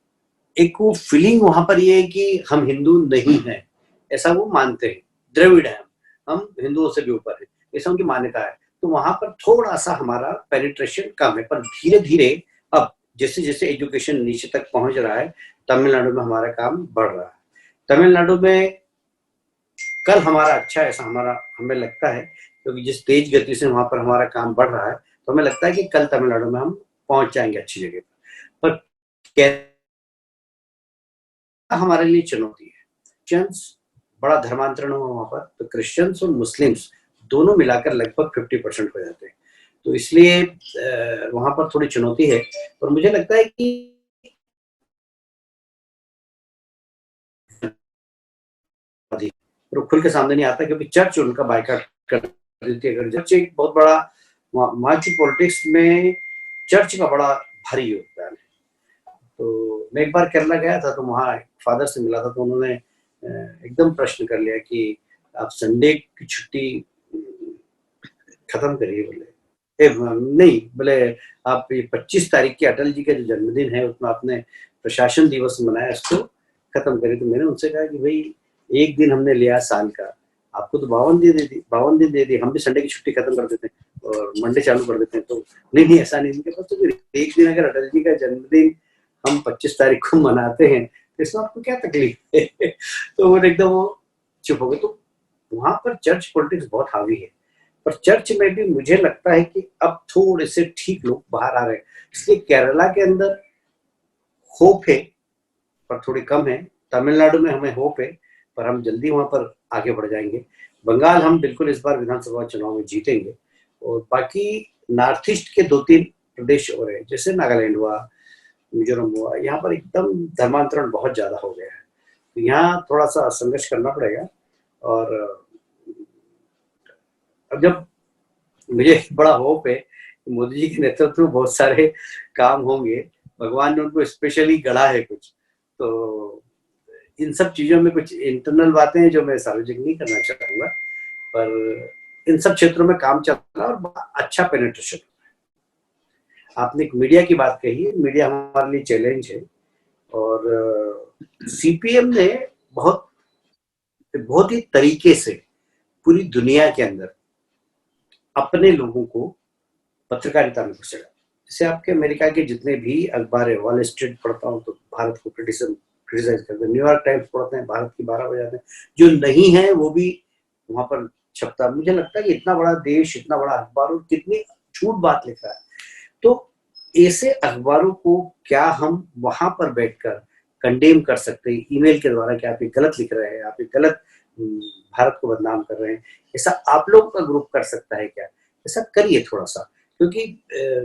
एक वो फीलिंग वहां पर ये है कि हम हिंदू नहीं हैं, ऐसा वो मानते हैं, द्रविड़ है, हम हिंदुओं से भी ऊपर है, ऐसा उनकी मान्यता है। तो वहां पर थोड़ा सा हमारा पेनिट्रेशन कम है, पर धीरे धीरे अब जैसे जैसे एजुकेशन नीचे तक पहुंच रहा है, तमिलनाडु में हमारा काम बढ़ रहा है। तमिलनाडु में कल हमारा अच्छा, ऐसा हमें लगता है, क्योंकि जिस तेज गति से वहां पर हमारा काम बढ़ रहा है, तो हमें लगता है कि कल तमिलनाडु में हम पहुंच जाएंगे अच्छी जगह पर। हमारे लिए चुनौती है, क्रिश्चियंस बड़ा धर्मांतरण हुआ वहां पर, तो क्रिश्चियंस और मुस्लिम्स दोनों मिलाकर लगभग 50% हो जाते हैं, तो इसलिए वहां पर थोड़ी चुनौती है। और मुझे लगता है कि खुल के सामने नहीं आता, क्योंकि चर्च उनका बायकॉट कर देती है। अगर चर्च एक बहुत बड़ा, वहां की पॉलिटिक्स में चर्च का बड़ा भारी योगदान है। तो मैं एक बार केरला गया था, तो वहाँ फादर से मिला था, तो उन्होंने एकदम प्रश्न कर लिया कि आप संडे की छुट्टी खत्म करिए, बोले नहीं, बोले आप ये 25 तारीख की अटल जी का जो जन्मदिन है, उसमें आपने प्रशासन दिवस मनाया, इसको खत्म करिए। तो मैंने उनसे कहा कि भाई, एक दिन हमने लिया साल का, आपको तो 52 दिन दे दी, हम भी संडे की छुट्टी खत्म कर देते हैं और मंडे चालू कर देते हैं। तो नहीं, ऐसा नहीं, उनके पास तो एक दिन, अगर अटल जी का जन्मदिन हम 25 तारीख को मनाते हैं, तो इसमें आपको क्या तकलीफ है? तो वो एकदम वो चुप हो गए। तो वहां पर चर्च पॉलिटिक्स बहुत हावी है, पर चर्च में भी मुझे लगता है कि अब थोड़े से ठीक लोग बाहर आ रहे हैं, इसलिए केरला के अंदर होप है, पर थोड़ी कम है। तमिलनाडु में हमें होप है, पर हम जल्दी वहां पर आगे बढ़ जाएंगे। बंगाल हम बिल्कुल इस बार विधानसभा चुनाव में जीतेंगे। और बाकी नॉर्थ ईस्ट के 2-3 प्रदेश और हैं, जैसे नागालैंड हुआ, मिजोरम हुआ, यहाँ पर एकदम धर्मांतरण बहुत ज्यादा हो गया है, तो यहाँ थोड़ा सा संघर्ष करना पड़ेगा। और अब जब मुझे बड़ा होप है मोदी जी के नेतृत्व में बहुत सारे काम होंगे, भगवान ने उनको स्पेशली गढ़ा है कुछ, तो इन सब चीजों में कुछ इंटरनल बातें हैं जो मैं सार्वजनिक नहीं करना चाहूंगा, पर इन सब क्षेत्रों में काम चल रहा है और अच्छा पेनिट्रेशन। आपने एक मीडिया की बात कही है, मीडिया हमारे लिए चैलेंज है, और सीपीएम ने बहुत ही तरीके से पूरी दुनिया के अंदर अपने लोगों को पत्रकारिता में घुसेड़ा। जैसे आपके अमेरिका के जितने भी अखबार है, वॉल स्ट्रीट पढ़ता हूँ तो भारत को क्रिटिसाइज करते हैं, न्यूयॉर्क टाइम्स पढ़ते हैं, भारत की 12 बजाते हैं, जो नहीं है वो भी वहां पर छपता। मुझे लगता है कि इतना बड़ा देश, इतना बड़ा अखबार और कितनी झूठ बात लिख रहा है, तो ऐसे अखबारों को क्या हम वहां पर बैठकर कंडेम कर सकते हैं ईमेल के द्वारा कि आप ये गलत लिख रहे हैं, आप ये गलत भारत को बदनाम कर रहे हैं, ऐसा आप लोग का ग्रुप कर सकता है क्या? ऐसा करिए थोड़ा सा, क्योंकि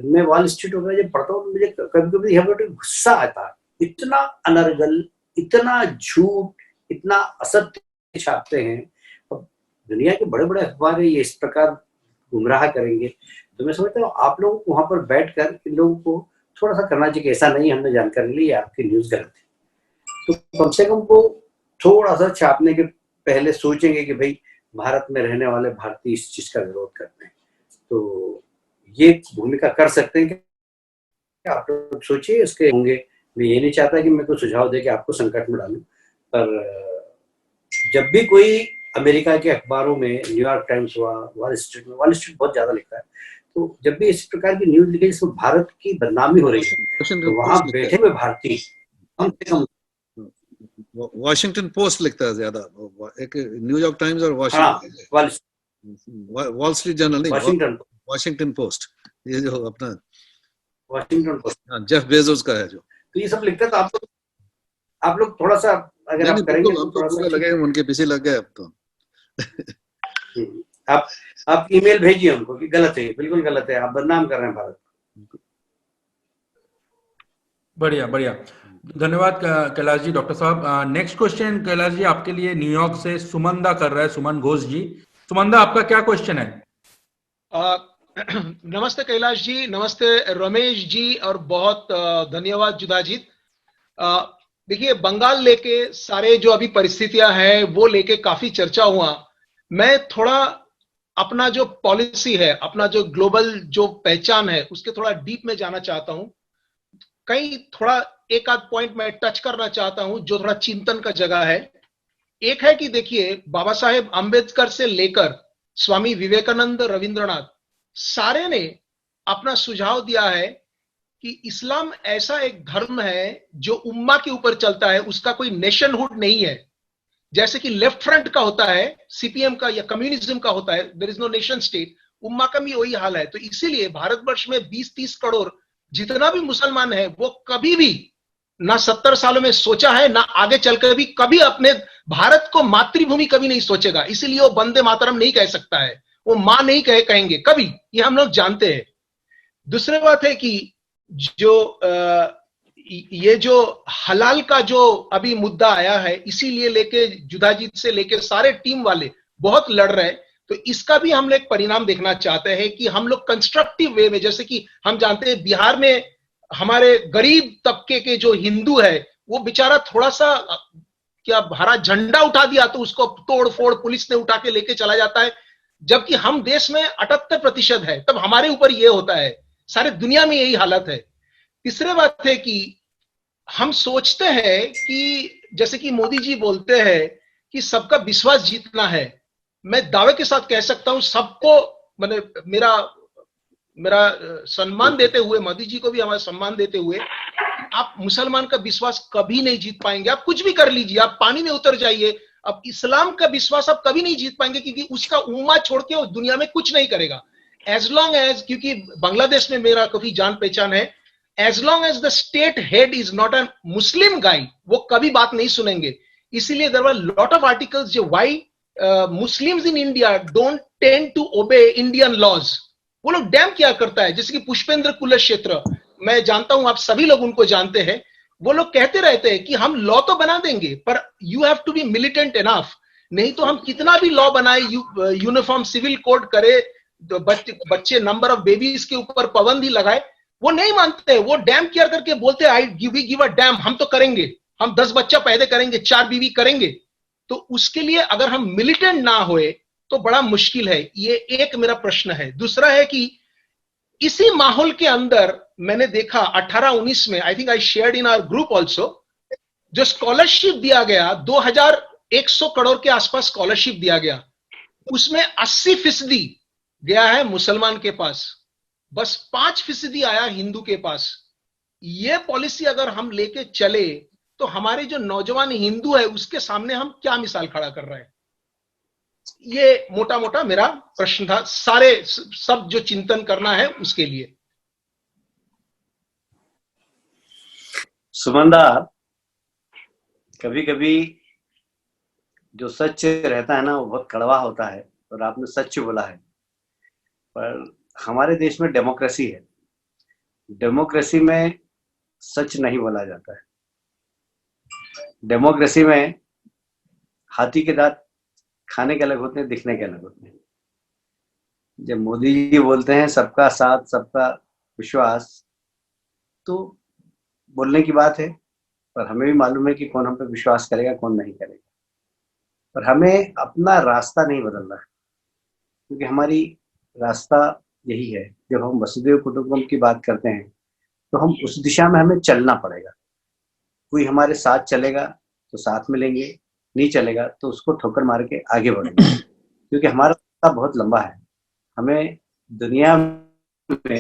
मैं वॉल स्ट्रीट वगैरह जब पढ़ता हूँ तो मुझे कभी कभी यहाँ पर गुस्सा आता है, इतना अनर्गल, इतना झूठ, इतना असत्य छापते हैं। अब दुनिया के बड़े बड़े अखबार है, ये इस प्रकार गुमराह करेंगे, तो मैं समझता हूँ आप लोग वहां पर बैठकर इन लोगों को थोड़ा सा करना चाहिए, ऐसा नहीं हमने जानकारी ली आपकी न्यूज गलत है, तो कम से कम वो थोड़ा सा छापने के पहले सोचेंगे कि भाई भारत में रहने वाले भारतीय इस चीज का विरोध करते हैं, तो ये भूमिका कर सकते हैं कि आप लोग सोचिए इसके होंगे। मैं ये नहीं चाहता कि मैं कोई सुझाव दे के आपको संकट में डालूं, पर जब भी कोई अमेरिका के अखबारों में, न्यूयॉर्क टाइम्स हुआ, वॉल स्ट्रीट बहुत ज्यादा लिखता है, तो जब भी इस प्रकार की न्यूज लिखे जिसमें भारत की बदनामी हो रही है, तो वहां बैठे हुए भारतीय कम से कम वॉशिंगटन पोस्ट लिखता है ज्यादा, एक न्यूयॉर्क टाइम्स और वॉशिंगटन वॉल स्ट्रीट जर्नल नहीं, वॉशिंगटन पोस्ट, ये जो अपना वॉशिंगटन पोस्ट जेफ बेजोस का है जो, तो ये सब लिखता, तो आप लोग थोड़ा सा अगर आप करेंगे तो थोड़ा सा लगे, उनके पीछे लग गए अब तो। आप ईमेल भेजिए उनको कि गलत है, बिल्कुल गलत है, आप बदनाम कर रहे हैं भारत। बढ़िया बढ़िया, धन्यवाद कैलाश जी। डॉक्टर साहब, नेक्स्ट क्वेश्चन कैलाश जी आपके लिए न्यूयॉर्क से सुमंदा कर रहा है, सुमन घोष जी। सुमंदा, आपका क्या क्वेश्चन है? नमस्ते कैलाश जी, नमस्ते रमेश जी, और बहुत धन्यवाद जुदाजीत। देखिए, बंगाल लेके सारे जो अभी परिस्थितियां हैं वो लेके काफी चर्चा हुआ। मैं थोड़ा अपना जो पॉलिसी है, अपना जो ग्लोबल जो पहचान है, उसके थोड़ा डीप में जाना चाहता हूं। कहीं थोड़ा एक आध पॉइंट मैं टच करना चाहता हूं जो थोड़ा चिंतन का जगह है। एक है कि देखिए, बाबा साहेब अंबेडकर से लेकर स्वामी विवेकानंद, रविंद्रनाथ, सारे ने अपना सुझाव दिया है कि इस्लाम ऐसा एक धर्म है जो उम्मा के ऊपर चलता है, उसका कोई नेशनहुड नहीं है। जैसे कि लेफ्ट फ्रंट का होता है, सीपीएम का या कम्युनिज्म का होता है, there is no nation state, उम्मा का भी वही हाल है। तो इसीलिए भारतवर्ष में 20-30 करोड़ जितना भी मुसलमान है, वो कभी भी ना 70 सालों में सोचा है, ना आगे चलकर भी कभी अपने भारत को मातृभूमि कभी नहीं सोचेगा। इसीलिए वो वंदे मातरम नहीं कह सकता है, वो मां नहीं कहेंगे कभी, ये हम लोग जानते हैं। दूसरी बात है कि जो ये जो हलाल का जो अभी मुद्दा आया है, इसीलिए लेके जुदाजीत से लेके सारे टीम वाले बहुत लड़ रहे हैं, तो इसका भी हम लोग परिणाम देखना चाहते हैं कि हम लोग कंस्ट्रक्टिव वे में, जैसे कि हम जानते हैं बिहार में हमारे गरीब तबके के जो हिंदू है, वो बेचारा थोड़ा सा क्या हरा झंडा उठा दिया तो उसको तोड़ फोड़ पुलिस ने उठा के लेके चला जाता है, जबकि हम देश में 78% है, तब हमारे ऊपर ये होता है। सारे दुनिया में यही हालत है। तीसरी बात है कि हम सोचते हैं कि जैसे कि मोदी जी बोलते हैं कि सबका विश्वास जीतना है। मैं दावे के साथ कह सकता हूं, सबको मैंने मेरा सम्मान देते हुए, मोदी जी को भी हमारा सम्मान देते हुए, आप मुसलमान का विश्वास कभी नहीं जीत पाएंगे। आप कुछ भी कर लीजिए, आप पानी में उतर जाइए, अब इस्लाम का विश्वास आप कभी नहीं जीत पाएंगे, क्योंकि उसका उम्मा छोड़ के वो दुनिया में कुछ नहीं करेगा। एज लॉन्ग एज, क्योंकि बांग्लादेश में मेरा काफी जान पहचान है, as long as the state head is not a Muslim guy, वो कभी बात नहीं सुनेंगे। इसीलिए there were lot of articles जो why Muslims in India don't tend to obey Indian laws. वो लोग डैम क्या करता है, जैसे कि पुष्पेंद्र कुलक्षेत्र, मैं जानता हूं, आप सभी लोग उनको जानते हैं, वो लोग कहते रहते हैं कि हम लॉ तो बना देंगे पर you have to be militant enough, नहीं तो हम कितना भी लॉ बनाए, यूनिफॉर्म सिविल कोड करे, तो बच्चे नंबर ऑफ बेबीज के ऊपर पाबंदी लगाए, वो नहीं मानते। वो डैम केयर करके बोलते हैं आई गिव अ डैम, हम तो करेंगे, हम 10 बच्चा पैदा करेंगे, 4 बीवी करेंगे। तो उसके लिए अगर हम मिलिटेंट ना होए तो बड़ा मुश्किल है। ये एक मेरा प्रश्न है। दूसरा है कि इसी माहौल के अंदर मैंने देखा 18-19 में, I think I shared in our group also, जो स्कॉलरशिप दिया गया 2100 करोड़ के आसपास स्कॉलरशिप दिया गया, उसमें 80% गया है मुसलमान के पास, बस 5% आया हिंदू के पास। ये पॉलिसी अगर हम लेके चले तो हमारे जो नौजवान हिंदू है उसके सामने हम क्या मिसाल खड़ा कर रहे हैं। ये मोटा मोटा मेरा प्रश्न था, सारे सब जो चिंतन करना है उसके लिए। सुमंदा, कभी कभी जो सच रहता है ना वो बहुत कड़वा होता है, और आपने सच बोला है। पर हमारे देश में डेमोक्रेसी है, डेमोक्रेसी में सच नहीं बोला जाता है। डेमोक्रेसी में हाथी के दांत खाने के अलग होते हैं, दिखने के अलग होते हैं। जब मोदी जी बोलते हैं सबका साथ सबका विश्वास, तो बोलने की बात है, पर हमें भी मालूम है कि कौन हम पे विश्वास करेगा कौन नहीं करेगा। पर हमें अपना रास्ता नहीं बदलना है, क्योंकि हमारी रास्ता यही है। जब हम वसुधैव कुटुंबकम की बात करते हैं तो हम उस दिशा में हमें चलना पड़ेगा। कोई हमारे साथ चलेगा तो साथ मिलेंगे, नहीं चलेगा तो उसको ठोकर मार के आगे बढ़ेंगे, क्योंकि हमारा रास्ता बहुत लंबा है। हमें दुनिया में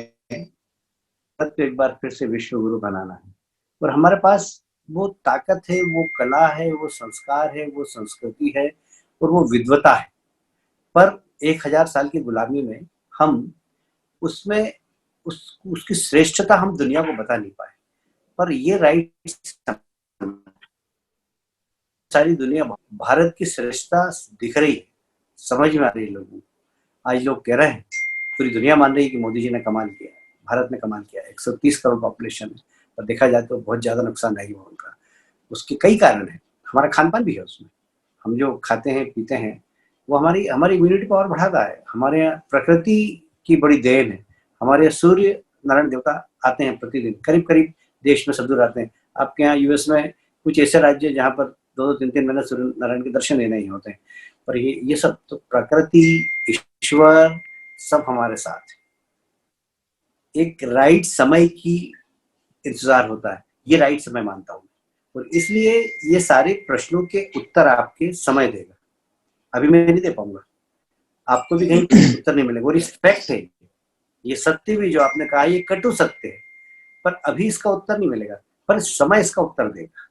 एक बार फिर से विश्व गुरु बनाना है, और हमारे पास वो ताकत है, वो कला है, वो संस्कार है, वो संस्कृति है, और वो विद्वता है। पर 1000 साल की गुलामी में हम उसमें उसकी श्रेष्ठता हम दुनिया को बता नहीं पाए। पर ये राइट, सारी दुनिया भारत की श्रेष्ठता दिख रही है, समझ में आ रही है लोगों को। आज लोग कह रहे हैं, पूरी दुनिया मान रही है कि मोदी जी ने कमाल किया, भारत ने कमाल किया। 130 करोड़ पॉपुलेशन है, पर देखा जाए तो बहुत ज्यादा नुकसान नहीं हुआ उनका। उसके कई कारण हैं, हमारा खान पान भी है उसमें। हम जो खाते हैं पीते हैं वो हमारी इम्यूनिटी पावर बढ़ाता है। हमारे यहाँ प्रकृति की बड़ी देन है। हमारे यहाँ सूर्य नारायण देवता आते हैं प्रतिदिन, करीब करीब देश में सब दूर आते हैं। आपके यहाँ यूएस में कुछ ऐसे राज्य हैं जहाँ पर 2-3 महीने सूर्य नारायण के दर्शन ही नहीं होते हैं। पर ये सब तो प्रकृति, ईश्वर सब हमारे साथ है। एक राइट समय की इंतजार होता है, ये राइट समय मानता हूँ, और इसलिए ये सारे प्रश्नों के उत्तर आपके समय देगा। अभी मैं नहीं दे पाऊंगा, आपको भी कहीं उत्तर नहीं मिलेगा। वो रिस्पेक्ट है, ये सत्य भी जो आपने कहा, ये कटु सत्य है, पर अभी इसका उत्तर नहीं मिलेगा, पर समय इसका उत्तर देगा।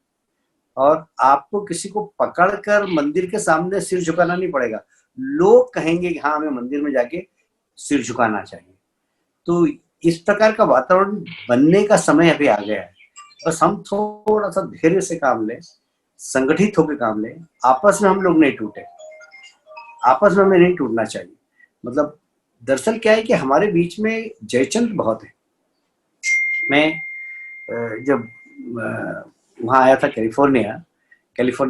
और आपको किसी को पकड़कर मंदिर के सामने सिर झुकाना नहीं पड़ेगा। लोग कहेंगे कि हाँ, हमें मंदिर में जाके सिर झुकाना चाहिए। तो इस प्रकार का वातावरण बनने का समय अभी आ गया है। बस हम थोड़ा सा धैर्य से काम लें, संगठित होकर काम लें, आपस में हम लोग नहीं टूटे, आपस में हमें नहीं टूटना चाहिए। मतलब दरअसल क्या है कि हमारे बीच में जयचंद बहुत है। मैं जब वहाँ आया था, कैलिफोर्निया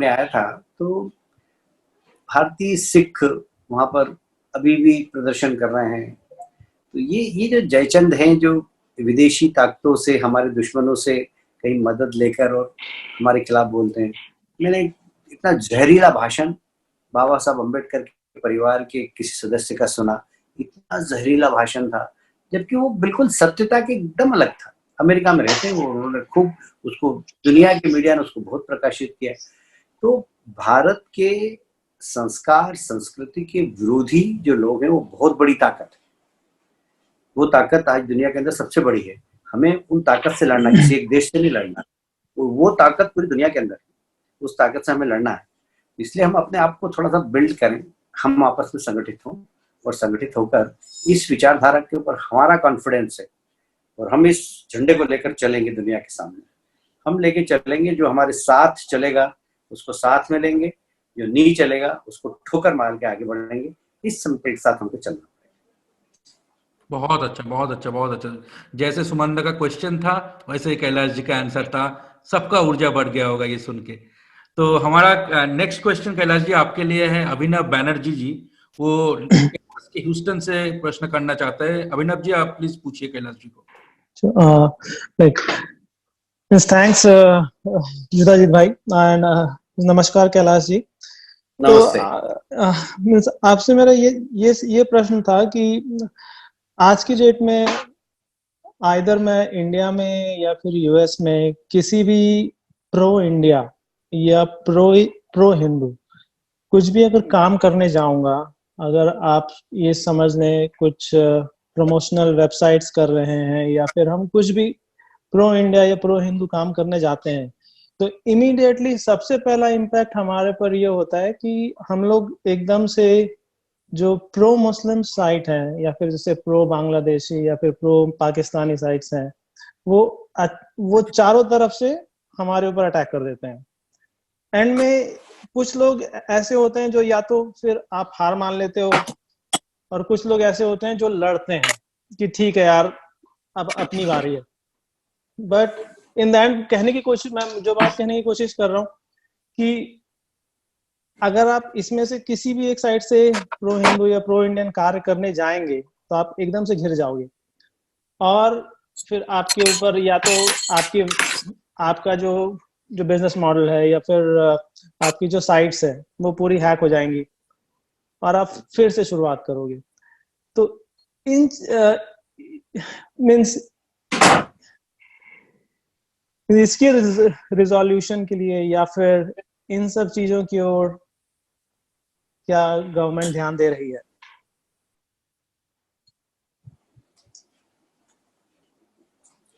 आया था, तो भारतीय सिख वहाँ पर अभी भी प्रदर्शन कर रहे हैं। तो ये जो जयचंद हैं, जो विदेशी ताकतों से, हमारे दुश्मनों से कहीं मदद लेकर और हमारे खिलाफ बोलते हैं। मैंने इतना जहरीला भाषण बाबा साहब अम्बेडकर के परिवार के किसी सदस्य का सुना, इतना जहरीला भाषण था, जबकि वो बिल्कुल सत्यता के एकदम अलग था। अमेरिका में रहते हैं वो, उन्होंने खूब उसको, दुनिया के मीडिया ने उसको बहुत प्रकाशित किया। तो भारत के संस्कार संस्कृति के विरोधी जो लोग हैं, वो बहुत बड़ी ताकत है। वो ताकत आज दुनिया के अंदर सबसे बड़ी है। हमें उन ताकत से लड़ना, किसी एक देश से नहीं लड़ना, वो ताकत पूरी दुनिया के अंदर है, उस ताकत से हमें लड़ना है। इसलिए हम अपने आप को थोड़ा सा बिल्ड करें, हम आपस में संगठित हों, और संगठित होकर इस विचारधारा के ऊपर हमारा कॉन्फिडेंस है, और हम इस झंडे को लेकर चलेंगे दुनिया के सामने। हम लेके चलेंगे, जो हमारे साथ चलेगा उसको साथ में लेंगे, जो नहीं चलेगा उसको ठोकर मार के आगे बढ़ेंगे। इस संकल्प के साथ हमको चलना। बहुत अच्छा, बहुत अच्छा, बहुत अच्छा। जैसे सुमंदा का क्वेश्चन था वैसे ही कैलाश जी का आंसर था। सबका ऊर्जा बढ़ गया होगा ये सुन के। तो हमारा नेक्स्ट क्वेश्चन कैलाश जी आपके लिए है। अभिनव बैनर्जी जी, वो ह्यूस्टन से प्रश्न करना चाहते हैं। अभिनव जी, आप प्लीज पूछिए कैलाश जी को। थैंक्स जुदाजीत भाई एंड नमस्कार कैलाश जी। तो आपसे मेरा ये प्रश्न था कि आज की डेट में आइदर मैं इंडिया में या फिर यूएस में किसी भी प्रो इंडिया या प्रो हिंदू कुछ भी अगर काम करने जाऊंगा, अगर आप ये समझ लें कुछ प्रमोशनल वेबसाइट्स कर रहे हैं या फिर हम कुछ भी प्रो इंडिया या प्रो हिंदू काम करने जाते हैं, तो इमीडिएटली सबसे पहला इम्पैक्ट हमारे पर ये होता है कि हम लोग एकदम से जो प्रो मुस्लिम साइट है या फिर जैसे प्रो बांग्लादेशी या फिर प्रो पाकिस्तानी साइट्स हैं, वो चारों तरफ से हमारे ऊपर अटैक कर देते हैं। एंड में कुछ लोग ऐसे होते हैं जो या तो फिर आप हार मान लेते हो, और कुछ लोग ऐसे होते हैं जो लड़ते हैं कि ठीक है यार अब अपनी बारी है। बट इन द एंड कहने की कोशिश, मैं जो बात कहने की कोशिश कर रहा हूँ कि अगर आप इसमें से किसी भी एक साइड से प्रो हिंदू या प्रो इंडियन कार्य करने जाएंगे तो आप एकदम से घिर जाओगे, और फिर आपके ऊपर या तो आपका जो बिजनेस मॉडल है या फिर आपकी जो साइट्स है वो पूरी हैक हो जाएंगी और आप फिर से शुरुआत करोगे। तो इन मीन्स इसके रिजोल्यूशन के लिए या फिर इन सब चीजों की ओर क्या गवर्नमेंट ध्यान दे रही है?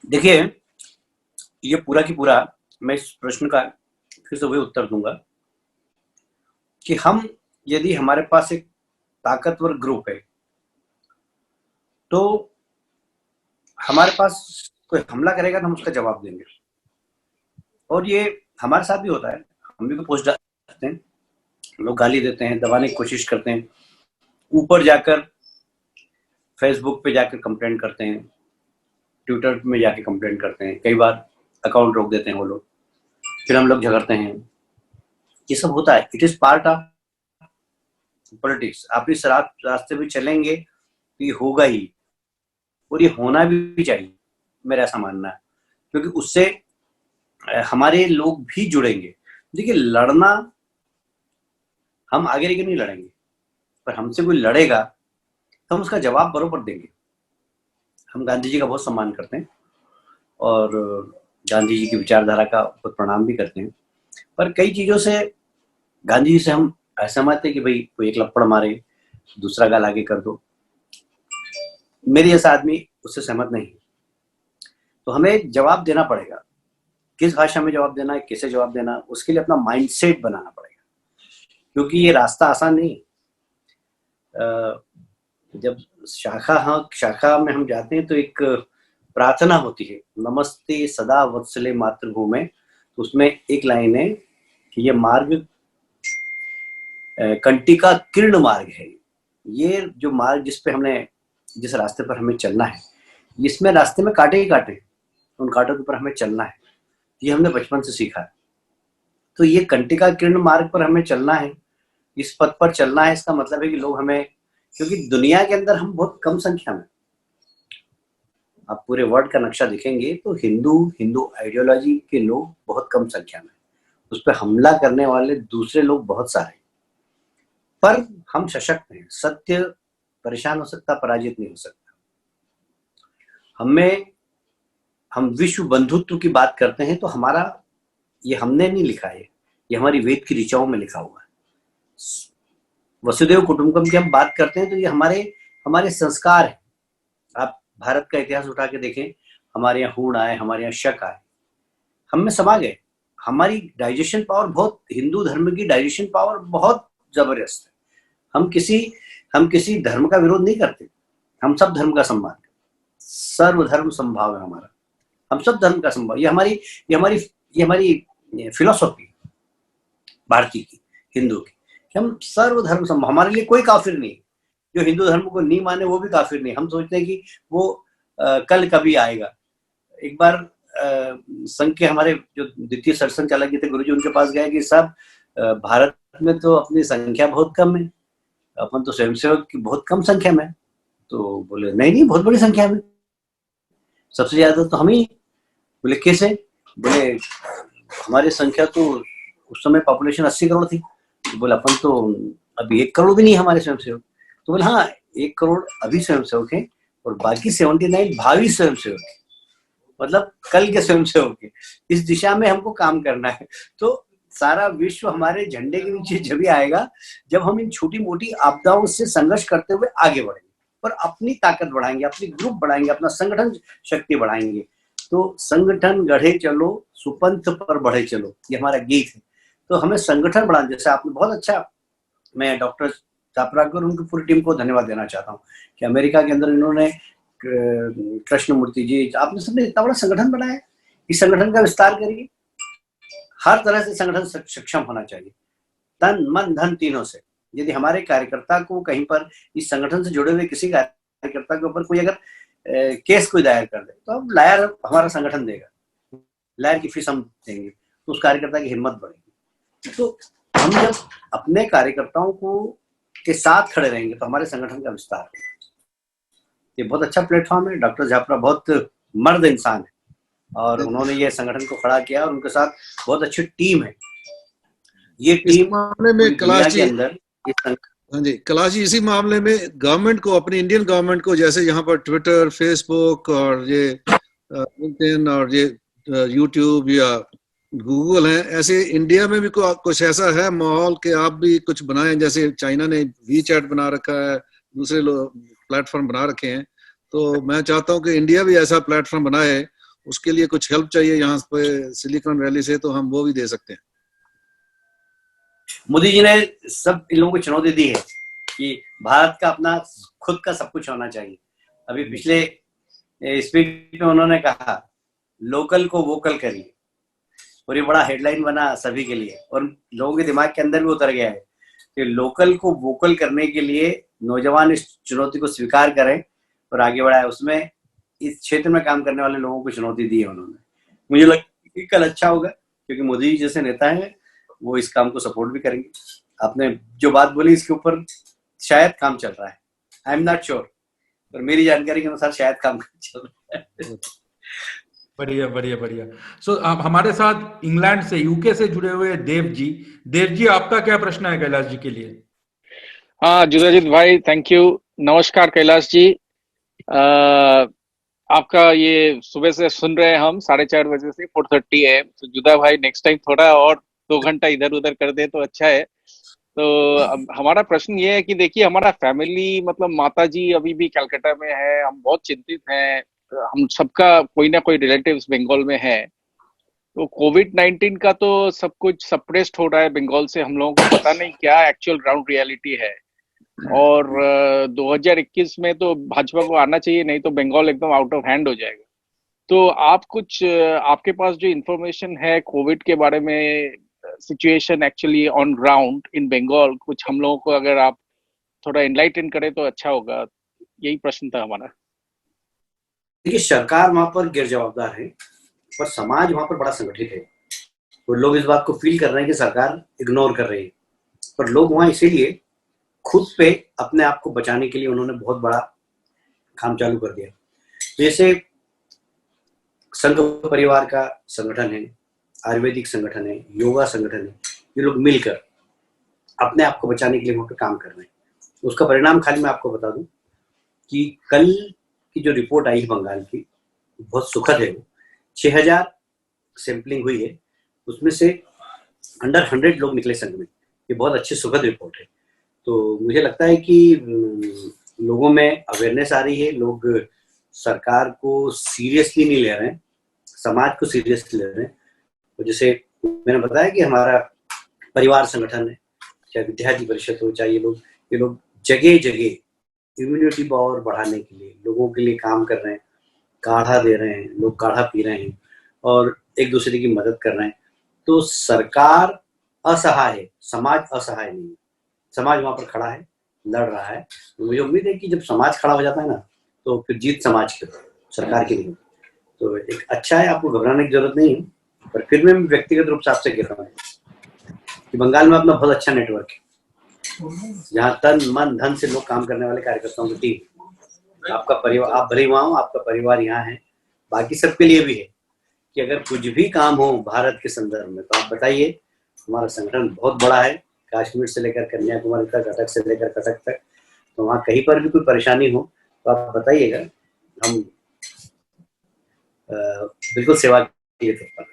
देखिए, ये पूरा की पूरा मैं इस प्रश्न का फिर से वही उत्तर दूंगा कि हम यदि हमारे पास एक ताकतवर ग्रुप है तो हमारे पास कोई हमला करेगा तो हम उसका जवाब देंगे। और ये हमारे साथ भी होता है, हम भी तो पोस्ट डालते हैं, लोग गाली देते हैं, दबाने की कोशिश करते हैं, ऊपर जाकर फेसबुक पे जाकर कंप्लेंट करते हैं, ट्विटर में जाके कंप्लेंट करते हैं, कई बार अकाउंट रोक देते हैं वो लोग, फिर हम लोग झगड़ते हैं। ये सब होता है, it is part of politics. आप इस रास्ते पे चलेंगे तो ये होगा ही, और ये होना भी चाहिए, मेरा ऐसा मानना है, क्योंकि उससे हमारे लोग भी जुड़ेंगे। देखिए, लड़ना हम आगे लेके नहीं लड़ेंगे, पर हमसे कोई लड़ेगा तो हम उसका जवाब बरोबर देंगे। हम गांधी जी का बहुत सम्मान करते हैं और गांधी जी की विचारधारा का बहुत प्रणाम भी करते हैं, पर कई चीजों से गांधी जी से हम असहमत है कि भाई कोई एक लपड़ मारे दूसरा गाल आगे कर दो। मेरे जैसा आदमी उससे सहमत नहीं, तो हमें जवाब देना पड़ेगा। किस भाषा में जवाब देना है, कैसे जवाब देना, उसके लिए अपना माइंडसेट बनाना पड़ेगा, क्योंकि ये रास्ता आसान नहीं। जब शाखा में हम जाते हैं तो एक प्रार्थना होती है, नमस्ते सदा वत्सले मातृभूमि। तो उसमें एक लाइन है कि ये मार्ग कंटिका किरण मार्ग है। ये जो मार्ग जिस रास्ते पर हमें चलना है, इसमें रास्ते में कांटे ही कांटे, उन कांटों के ऊपर हमें चलना है। ये हमने बचपन से सीखा है। तो ये कंटिका किरण मार्ग पर हमें चलना है, इस पथ पर चलना है। इसका मतलब है कि लोग हमें, क्योंकि दुनिया के अंदर हम बहुत कम संख्या में, आप पूरे वर्ल्ड का नक्शा देखेंगे तो हिंदू आइडियोलॉजी के लोग बहुत कम संख्या में, उस पर हमला करने वाले दूसरे लोग बहुत सारे, पर हम सशक्त हैं। सत्य परेशान हो सकता, पराजित नहीं हो सकता। हम विश्व बंधुत्व की बात करते हैं तो ये हमने नहीं लिखा है, ये हमारी वेद की ऋचाओं में लिखा हुआ है। वसुदेव कुटुंबकम की हम बात करते हैं तो ये हमारे संस्कार है। आप भारत का इतिहास उठा के देखें, हमारे यहाँ हूण आए, हमारे यहाँ शक आए, हम में समा गए। हमारी डाइजेशन पावर बहुत, हिंदू धर्म की डाइजेशन पावर बहुत जबरदस्त है। हम किसी धर्म का विरोध नहीं करते, हम सब धर्म का सम्मान करते। सर्वधर्म संभाव है हमारा, हम सब धर्म का संभाव। ये हमारी फिलोसॉफी भारतीय की, हिंदू की, कि हम सर्वधर्म हमारे लिए कोई काफिर नहीं, जो हिंदू धर्म को नहीं माने वो भी काफिर नहीं। हम सोचते हैं कि वो कल कभी आएगा। एक बार संघ के हमारे जो द्वितीय सरसंघचालक थे गुरुजी, उनके पास गए कि सब भारत में तो अपनी संख्या बहुत कम है, अपन तो स्वयंसेवक की बहुत कम संख्या में। तो बोले नहीं बहुत बड़ी संख्या में, सबसे ज्यादा तो हम ही। बोले कैसे? बोले हमारी संख्या तो उस समय पॉपुलेशन 80 करोड़ थी। बोले अपन तो अभी 1 करोड़ भी नहीं हमारे स्वयंसेवक। तो बोले हाँ 1 करोड़ अभी स्वयंसेवक है और बाकी 79 भावी स्वयंसेवक है, मतलब कल के स्वयंसेवक है। इस दिशा में हमको काम करना है। तो सारा विश्व हमारे झंडे के नीचे जब भी आएगा जब हम इन छोटी मोटी आपदाओं से संघर्ष करते हुए आगे बढ़ेंगे और अपनी ताकत बढ़ाएंगे, अपनी ग्रुप बढ़ाएंगे, अपना संगठन शक्ति बढ़ाएंगे। तो संगठन गढ़े चलो सुपंथ पर बढ़े चलो, ये हमारा गीत है। तो हमें संगठन बढ़ाना, जैसे आपने बहुत अच्छा, मैं डॉक्टर चापरा को और उनकी पूरी टीम को धन्यवाद देना चाहता हूँ कि अमेरिका के अंदर इन्होंने कृष्णमूर्ति जी, आपने सबने इतना बड़ा संगठन बनाया। इस संगठन का विस्तार करिए, हर तरह से संगठन सक्षम होना चाहिए, तन मन धन तीनों से। यदि हमारे कार्यकर्ता को कहीं पर इस संगठन से जुड़े हुए किसी कार्यकर्ता के ऊपर कोई अगर केस कोई दायर कर दे तो अब लायर हमारा संगठन देगा, लायर की फीस हम देंगे, तो उस कार्यकर्ता की हिम्मत बढ़ेगी। तो हम जब अपने कार्यकर्ताओं को के साथ खड़े रहेंगे तो हमारे संगठन का विस्तार होगा। ये बहुत अच्छा प्लेटफॉर्म है। डॉक्टर झापरा बहुत मर्द इंसान है और उन्होंने ये संगठन को खड़ा किया और उनके साथ बहुत अच्छी टीम है। ये टीम मामले में कैलाश जी, अंदर हाँ जी कैलाश जी, इसी मामले में गवर्नमेंट को, अपनी इंडियन गवर्नमेंट को, जैसे यहाँ पर ट्विटर, फेसबुक और ये लिंक्डइन और ये यूट्यूब या गूगल है, ऐसे इंडिया में भी कुछ ऐसा है माहौल कि आप भी कुछ बनाएं, जैसे चाइना ने वीचैट बना रखा है, दूसरे लोग प्लेटफॉर्म बना रखे हैं। तो मैं चाहता हूं कि इंडिया भी ऐसा प्लेटफॉर्म बनाए। उसके लिए कुछ हेल्प चाहिए यहाँ पे सिलिकॉन वैली से, तो हम वो भी दे सकते हैं। मोदी जी ने सब इन लोगों को चुनौती दी है कि भारत का अपना खुद का सब कुछ होना चाहिए। अभी पिछले स्पीच में उन्होंने कहा लोकल को वोकल करिए, और ये बड़ा हेडलाइन बना सभी के लिए और लोगों के दिमाग के अंदर भी उतर गया है कि लोकल को वोकल करने के लिए नौजवान इस चुनौती को स्वीकार करें और आगे बढ़ाए। उसमें इस क्षेत्र में काम करने वाले लोगों को चुनौती दी है उन्होंने। मुझे लगता है कि कल अच्छा होगा क्योंकि मोदी जी जैसे नेता हैं वो इस काम को सपोर्ट भी करेंगे। आपने जो बात बोली इसके ऊपर शायद काम चल रहा है, आई एम नॉट श्योर, पर मेरी जानकारी के अनुसार शायद काम चल रहा है। बढ़िया बढ़िया बढ़िया। सो हमारे साथ इंग्लैंड से, यूके से जुड़े हुए देव जी। देव जी, आपका क्या प्रश्न है कैलाश जी के लिए? हाँ जुदाजीत भाई, थैंक यू। नमस्कार कैलाश जी। आपका ये सुबह से सुन रहे हैं हम 4:30 बजे से 4:30 है। तो जुदा भाई नेक्स्ट टाइम थोड़ा और 2 घंटा इधर उधर कर दे तो अच्छा है। तो हमारा प्रश्न ये है कि देखिए हमारा फैमिली, मतलब माता जी अभी भी कलकत्ता में है, हम बहुत चिंतित हैं। हम सबका कोई ना कोई रिलेटिव्स बंगाल में है। तो कोविड-19 का तो सब कुछ सप्रेस्ड हो रहा है बंगाल से, हम लोगों को पता नहीं क्या एक्चुअल ग्राउंड रियलिटी है। और 2021 में तो भाजपा को आना चाहिए, नहीं तो बंगाल एकदम आउट ऑफ हैंड हो जाएगा। तो आप कुछ, आपके पास जो इन्फॉर्मेशन है कोविड के बारे में, situation actually on ground in Bengal, कुछ हम लोगों को अगर आप थोड़ा एनलाइटन करें तो अच्छा होगा। यही प्रश्न था हमारा। देखिए सरकार वहां पर गैर जवाबदार है पर समाज वहां पर बड़ा संगठित है। तो लोग इस बात को फील कर रहे हैं कि सरकार इग्नोर कर रही है, पर लोग वहां इसीलिए खुद पे अपने आप को बचाने के लिए उन्होंने बहुत बड़ा काम चालू कर दिया। जैसे संघ परिवार का संगठन है, आयुर्वेदिक संगठन है, योगा संगठन है, ये लोग मिलकर अपने आप को बचाने के लिए वहां पर काम कर रहे हैं। उसका परिणाम खाली मैं आपको बता दूं कि कल की जो रिपोर्ट आई है बंगाल की बहुत सुखद है। वो 6000 सैंपलिंग हुई है, उसमें से अंडर 100 लोग निकले संघ में। ये बहुत अच्छी सुखद रिपोर्ट है। तो मुझे लगता है कि लोगों में अवेयरनेस आ रही है, लोग सरकार को सीरियसली नहीं ले रहे हैं, समाज को सीरियसली ले रहे हैं। तो जैसे मैंने बताया कि हमारा परिवार संगठन है, चाहे विद्यार्थी परिषद हो, चाहे ये लोग जगह जगह इम्यूनिटी पावर बढ़ाने के लिए लोगों के लिए काम कर रहे हैं, काढ़ा दे रहे हैं, लोग काढ़ा पी रहे हैं और एक दूसरे की मदद कर रहे हैं। तो सरकार असहाय है, समाज असहाय नहीं है, समाज वहां पर खड़ा है, लड़ रहा है। तो मुझे उम्मीद है कि जब समाज खड़ा हो जाता है ना, तो फिर जीत समाज की, सरकार की नहीं। तो एक अच्छा है, आपको घबराने की जरूरत नहीं है। पर फिर मैं व्यक्तिगत रूप से आपसे कह रहा हूँ कि बंगाल में अपना बहुत अच्छा नेटवर्क है, जहाँ तन मन धन से लोग काम करने वाले कार्यकर्ताओं की टीम। आपका परिवार, आप भले वहाँ हो, आपका परिवार यहाँ है। बाकी सबके लिए भी है कि अगर कुछ भी काम हो भारत के संदर्भ में तो आप बताइए। हमारा संगठन बहुत बड़ा है, कश्मीर से लेकर कन्याकुमारी तक, अटक से लेकर कटक तक। तो वहाँ कहीं पर भी कोई परेशानी हो तो आप बताइएगा, हम बिल्कुल सेवा के लिए तत्पर हैं।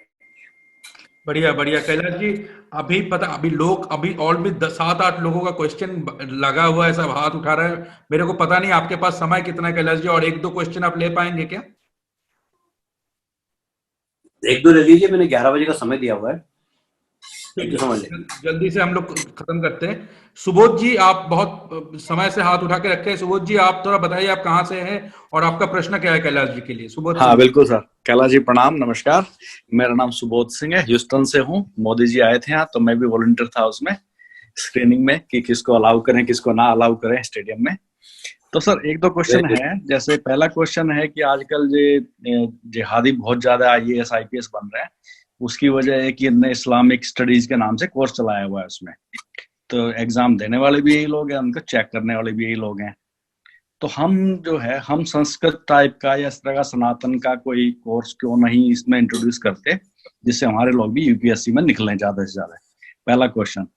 बढ़िया बढ़िया कैलाश जी। अभी और भी 7-8 लोगों का क्वेश्चन लगा हुआ है, सब हाथ उठा रहे हैं। मेरे को पता नहीं आपके पास समय कितना है कैलाश जी, और 1-2 क्वेश्चन आप ले पाएंगे क्या? 1-2 ले लीजिए, मैंने 11 बजे का समय दिया हुआ है। जल्दी से हम लोग खत्म करते हैं। सुबोध जी, आप बहुत समय से हाथ उठा के रखे हैं। सुबोध जी, आप थोड़ा बताइए आप कहाँ से हैं और आपका प्रश्न क्या है कैलाश जी के लिए। सुबोध हाँ बिल्कुल सर। कैलाश जी प्रणाम, नमस्कार। मेरा नाम सुबोध सिंह है, ह्यूस्टन से हूँ। मोदी जी आए थे यहाँ तो मैं भी वॉलंटियर था उसमें, स्क्रीनिंग में कि किसको अलाउ करें किसको ना अलाउ करें स्टेडियम में। तो सर 1-2 क्वेश्चन है। जैसे पहला क्वेश्चन है कि आजकल जिहादी बहुत ज्यादा IAS IPS बन रहे हैं, उसकी वजह है कि इनने इस्लामिक स्टडीज के नाम से कोर्स चलाया हुआ है उसमें। तो एग्जाम देने वाले भी यही लोग हैं, उनको चेक करने वाले भी यही लोग हैं। तो हम संस्कृत टाइप का या इस तरह का सनातन का कोई कोर्स क्यों नहीं इसमें इंट्रोड्यूस करते, जिससे हमारे लोग भी UPSC में निकलें ज्यादा से ज्यादा। पहला क्वेश्चन।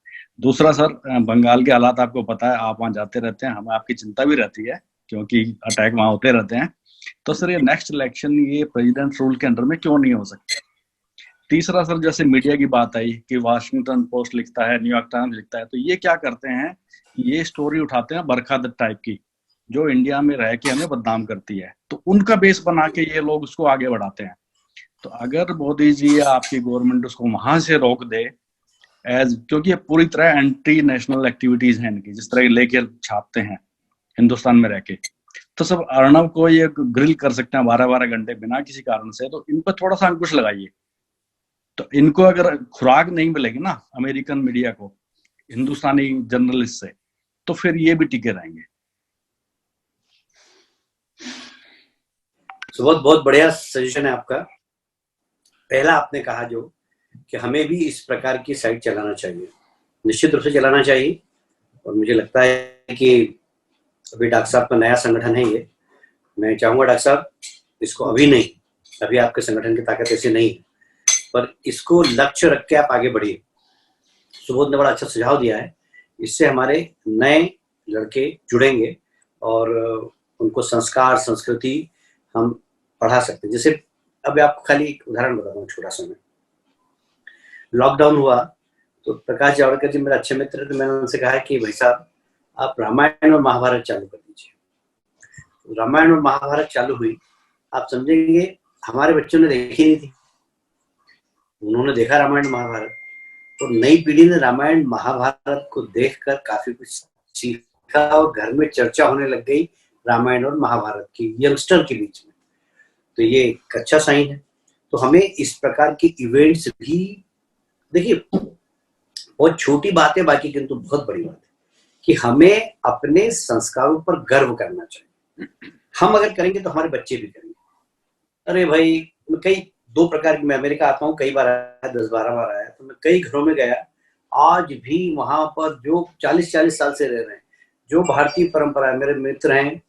दूसरा सर, बंगाल के हालात आपको पता है, आप वहाँ जाते रहते हैं, हमें आपकी चिंता भी रहती है क्योंकि अटैक वहाँ होते रहते हैं। तो सर ये नेक्स्ट इलेक्शन ये प्रेसिडेंट रूल के अंडर में क्यों नहीं हो सकते? तीसरा सर, जैसे मीडिया की बात आई कि वाशिंगटन पोस्ट लिखता है, न्यूयॉर्क टाइम्स लिखता है, तो ये क्या करते हैं, ये स्टोरी उठाते हैं बरखा दत्त टाइप की, जो इंडिया में रह के हमें बदनाम करती है, तो उनका बेस बना के ये लोग उसको आगे बढ़ाते हैं। तो अगर मोदी जी या आपकी गवर्नमेंट उसको वहां से रोक दे, क्योंकि ये पूरी तरह एंटी नेशनल एक्टिविटीज हैं इनकी, जिस तरह लेकर छापते हैं हिंदुस्तान में रह के, तो सब अर्नब को ये ग्रिल कर सकते हैं 12-12 घंटे बिना किसी कारण से। तो इन पर थोड़ा सा अंकुश लगाइए। तो इनको अगर खुराक नहीं मिलेगी ना अमेरिकन मीडिया को, हिंदुस्तानी जर्नलिस्ट से, तो फिर ये भी टिके रहेंगे। बहुत बढ़िया सजेशन है आपका। पहला आपने कहा जो कि हमें भी इस प्रकार की साइट चलाना चाहिए, निश्चित रूप से चलाना चाहिए। और मुझे लगता है कि अभी डॉक्टर साहब का नया संगठन है ये, मैं चाहूंगा डॉक्टर साहब इसको अभी नहीं, अभी आपके संगठन की ताकत ऐसी नहीं है, पर इसको लक्ष्य रख के आप आगे बढ़िए। सुबोध ने बड़ा अच्छा सुझाव दिया है, इससे हमारे नए लड़के जुड़ेंगे और उनको संस्कार संस्कृति हम पढ़ा सकते हैं। जैसे अब आपको खाली एक उदाहरण बताता हूँ छोटा सा। मैं लॉकडाउन हुआ तो प्रकाश जावड़ेकर जी मेरे अच्छे मित्र थे, मैंने उनसे कहा कि भाई साहब आप रामायण और महाभारत चालू कर दीजिए। रामायण और महाभारत चालू हुई, आप समझेंगे हमारे बच्चों ने देखी नहीं थी, उन्होंने देखा रामायण महाभारत, और नई पीढ़ी ने रामायण महाभारत को देखकर काफी कुछ सीखा और घर में चर्चा होने लग गई रामायण और महाभारत की यंगस्टर के बीच में। तो ये एक अच्छा साइन है। तो हमें इस प्रकार के इवेंट्स भी, देखिए बहुत छोटी बात है बाकी, किंतु बहुत बड़ी बात है कि हमें अपने संस्कारों पर गर्व करना चाहिए। हम अगर करेंगे तो हमारे बच्चे भी करेंगे। अरे भाई, कई 2 प्रकार की, मैं अमेरिका आता हूँ, कई बार आया, 10-12 बार आया, तो मैं कई घरों में गया, आज भी वहां पर जो 40-40 साल से रह रहे हैं, जो भारतीय परंपरा है, मेरे मित्र हैं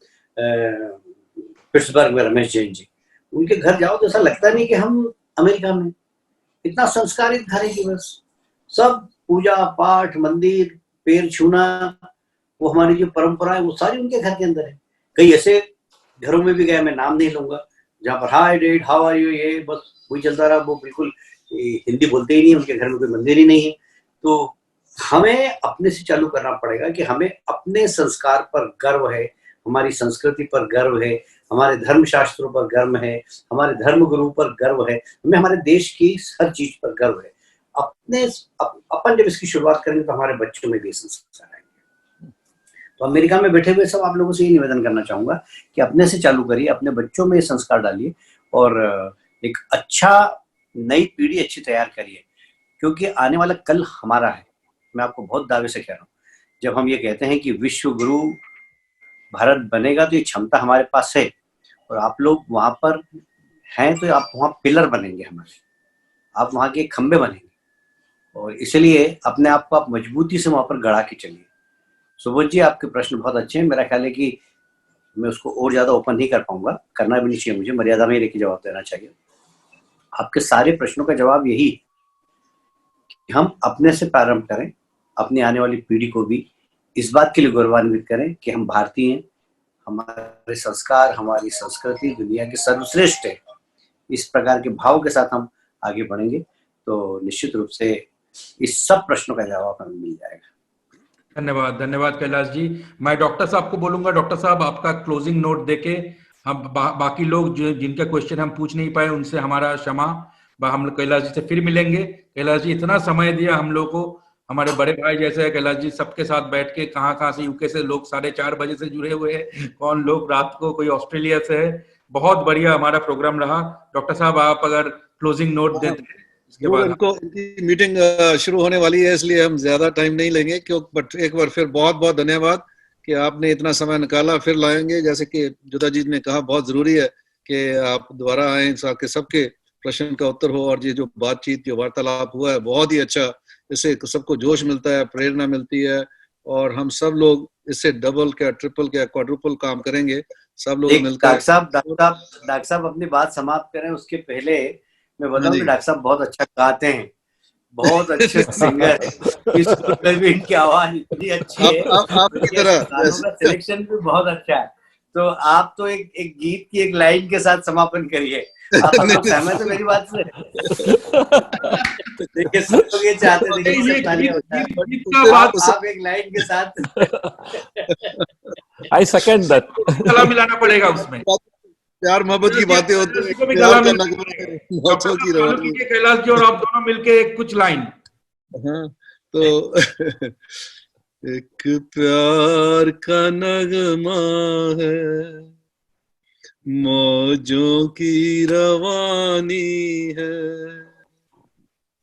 पिट्सबर्ग में रमेश जैन जी, उनके घर जाओ तो ऐसा लगता नहीं कि हम अमेरिका में, इतना संस्कारित घर है कि बस सब पूजा पाठ, मंदिर, पैर छूना, वो हमारी जो परंपरा है वो सारी उनके घर के अंदर है। कई ऐसे घरों में भी गया, मैं नाम नहीं लूंगा, जहाँ पर hi dad how are you, ये बस वही चलता रहा, वो बिल्कुल हिंदी बोलते ही नहीं, उनके घर में कोई मंदिर ही नहीं है। तो हमें अपने से चालू करना पड़ेगा कि हमें अपने संस्कार पर गर्व है, हमारी संस्कृति पर गर्व है, हमारे धर्म शास्त्रों पर गर्व है, हमारे धर्म गुरु पर गर्व है, हमें हमारे देश की हर चीज पर गर्व है। अपन जब इसकी शुरुआत करेंगे तो हमारे बच्चों में भी संस्कार आएंगे। तो अमेरिका में बैठे हुए सब आप लोगों से ये निवेदन करना चाहूंगा कि अपने से चालू करिए, अपने बच्चों में संस्कार डालिए और एक अच्छा नई पीढ़ी अच्छी तैयार करिए। क्योंकि आने वाला कल हमारा है। मैं आपको बहुत दावे से कह रहा हूँ, जब हम ये कहते हैं कि विश्व गुरु भारत बनेगा तो ये क्षमता हमारे पास है, और आप लोग वहां पर हैं तो आप वहाँ पिलर बनेंगे हमारे, आप वहाँ के खंबे बनेंगे, और इसलिए अपने आप को आप मजबूती से वहां पर गड़ा के चलिए। सुबोध जी, आपके प्रश्न बहुत अच्छे हैं। मेरा ख्याल है कि मैं उसको और ज्यादा ओपन नहीं कर पाऊंगा, करना भी नहीं चाहिए, मुझे मर्यादा में ही लेके जवाब देना चाहिए। आपके सारे प्रश्नों का जवाब यही कि हम अपने से प्रारंभ करें, अपनी आने वाली पीढ़ी को भी इस बात के लिए गौरवान्वित करें कि हम भारतीय हैं, हमारे संस्कार, हमारी संस्कृति दुनिया के सर्वश्रेष्ठ है। इस प्रकार के भाव के साथ हम आगे बढ़ेंगे तो निश्चित रूप से इस सब प्रश्नों का जवाब हमें मिल जाएगा। धन्यवाद, धन्यवाद कैलाश जी। मैं डॉक्टर साहब को बोलूंगा, डॉक्टर साहब आपका क्लोजिंग नोट देके हम बाकी लोग जिनका क्वेश्चन हम पूछ नहीं पाए उनसे हमारा क्षमा, हम लोग कैलाश जी से फिर मिलेंगे। कैलाश जी इतना समय दिया हम लोग को, हमारे बड़े भाई जैसे है कैलाश जी, सबके साथ बैठ के कहाँ से यूके से लोग 4:30 बजे से जुड़े हुए हैं, कौन लोग रात को, कोई ऑस्ट्रेलिया से है। बहुत बढ़िया हमारा प्रोग्राम रहा। डॉक्टर साहब आप अगर क्लोजिंग नोट देते हैं इसके बाद। उनकी मीटिंग शुरू होने वाली है, इसलिए हम ज्यादा टाइम नहीं लेंगे, बट एक बार फिर बहुत बहुत धन्यवाद कि आपने इतना समय निकाला। फिर लाएंगे, जैसे कि जुदा जी ने कहा, बहुत जरूरी है कि आप दोबारा आए ताकि सबके प्रश्न का उत्तर हो, और ये जो बातचीत, जो वार्तालाप हुआ है बहुत ही अच्छा, इससे सबको जोश मिलता है, प्रेरणा मिलती है, और हम सब लोग इससे डबल क्या, ट्रिपल क्या, क्वाड्रुपल काम करेंगे सब लोग मिलकर। डॉक्टर साहब अपनी बात समाप्त करें उसके पहले मैं बताऊं कि डॉक्टर साहब बहुत अच्छा गाते हैं, बहुत अच्छे सिंगर है, इस में भी इनकी आवाज इतनी अच्छी है, आपकी तरह सिलेक्शन भी बहुत अच्छा है। तो आप तो एक गीत की एक लाइन के साथ समापन करिए। आप सहमत है मेरी बात से? देखिए सब लोग ये चाहते हैं, देखिए आप एक लाइन के साथ I second that. गला मिलाना पड़ेगा उसमें, प्यार मोहब्बत की बातें होती है, कैलाश जी और आप दोनों मिलके कुछ लाइन। हाँ, तो एक प्यार का नगमा है, मौजों की रवानी है,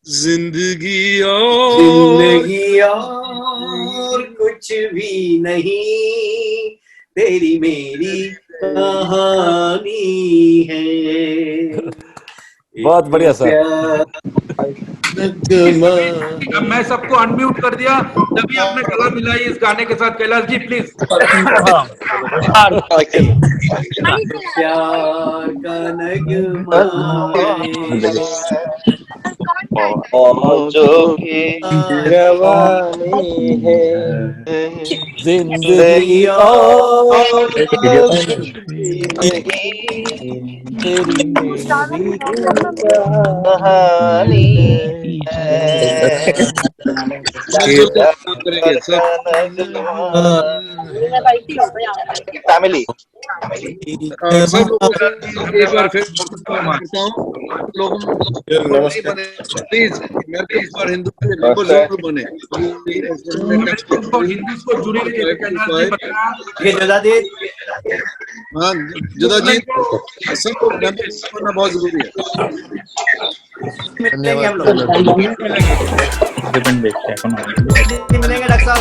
जिंदगी और कुछ भी नहीं, तेरी मेरी कहानी है। बहुत बढ़िया सर। अब मैं सबको अनम्यूट कर दिया, तभी आपने गला मिलाई इस गाने के साथ। कैलाश जी प्लीज। प्यार का नगमा मौजों की रवानी है, जिंदगी और तेरी मेरी कहानी है। फैमिली एक बार फिर प्लीज इस बार हिंदू के मेंबर जरूर बने, हिंदू को जुड़ी हाँ जुदा जी सबको बनना बहुत जरूरी है। मिलेंगे हम लोग, मिलेंगे डॉक्टर साहब।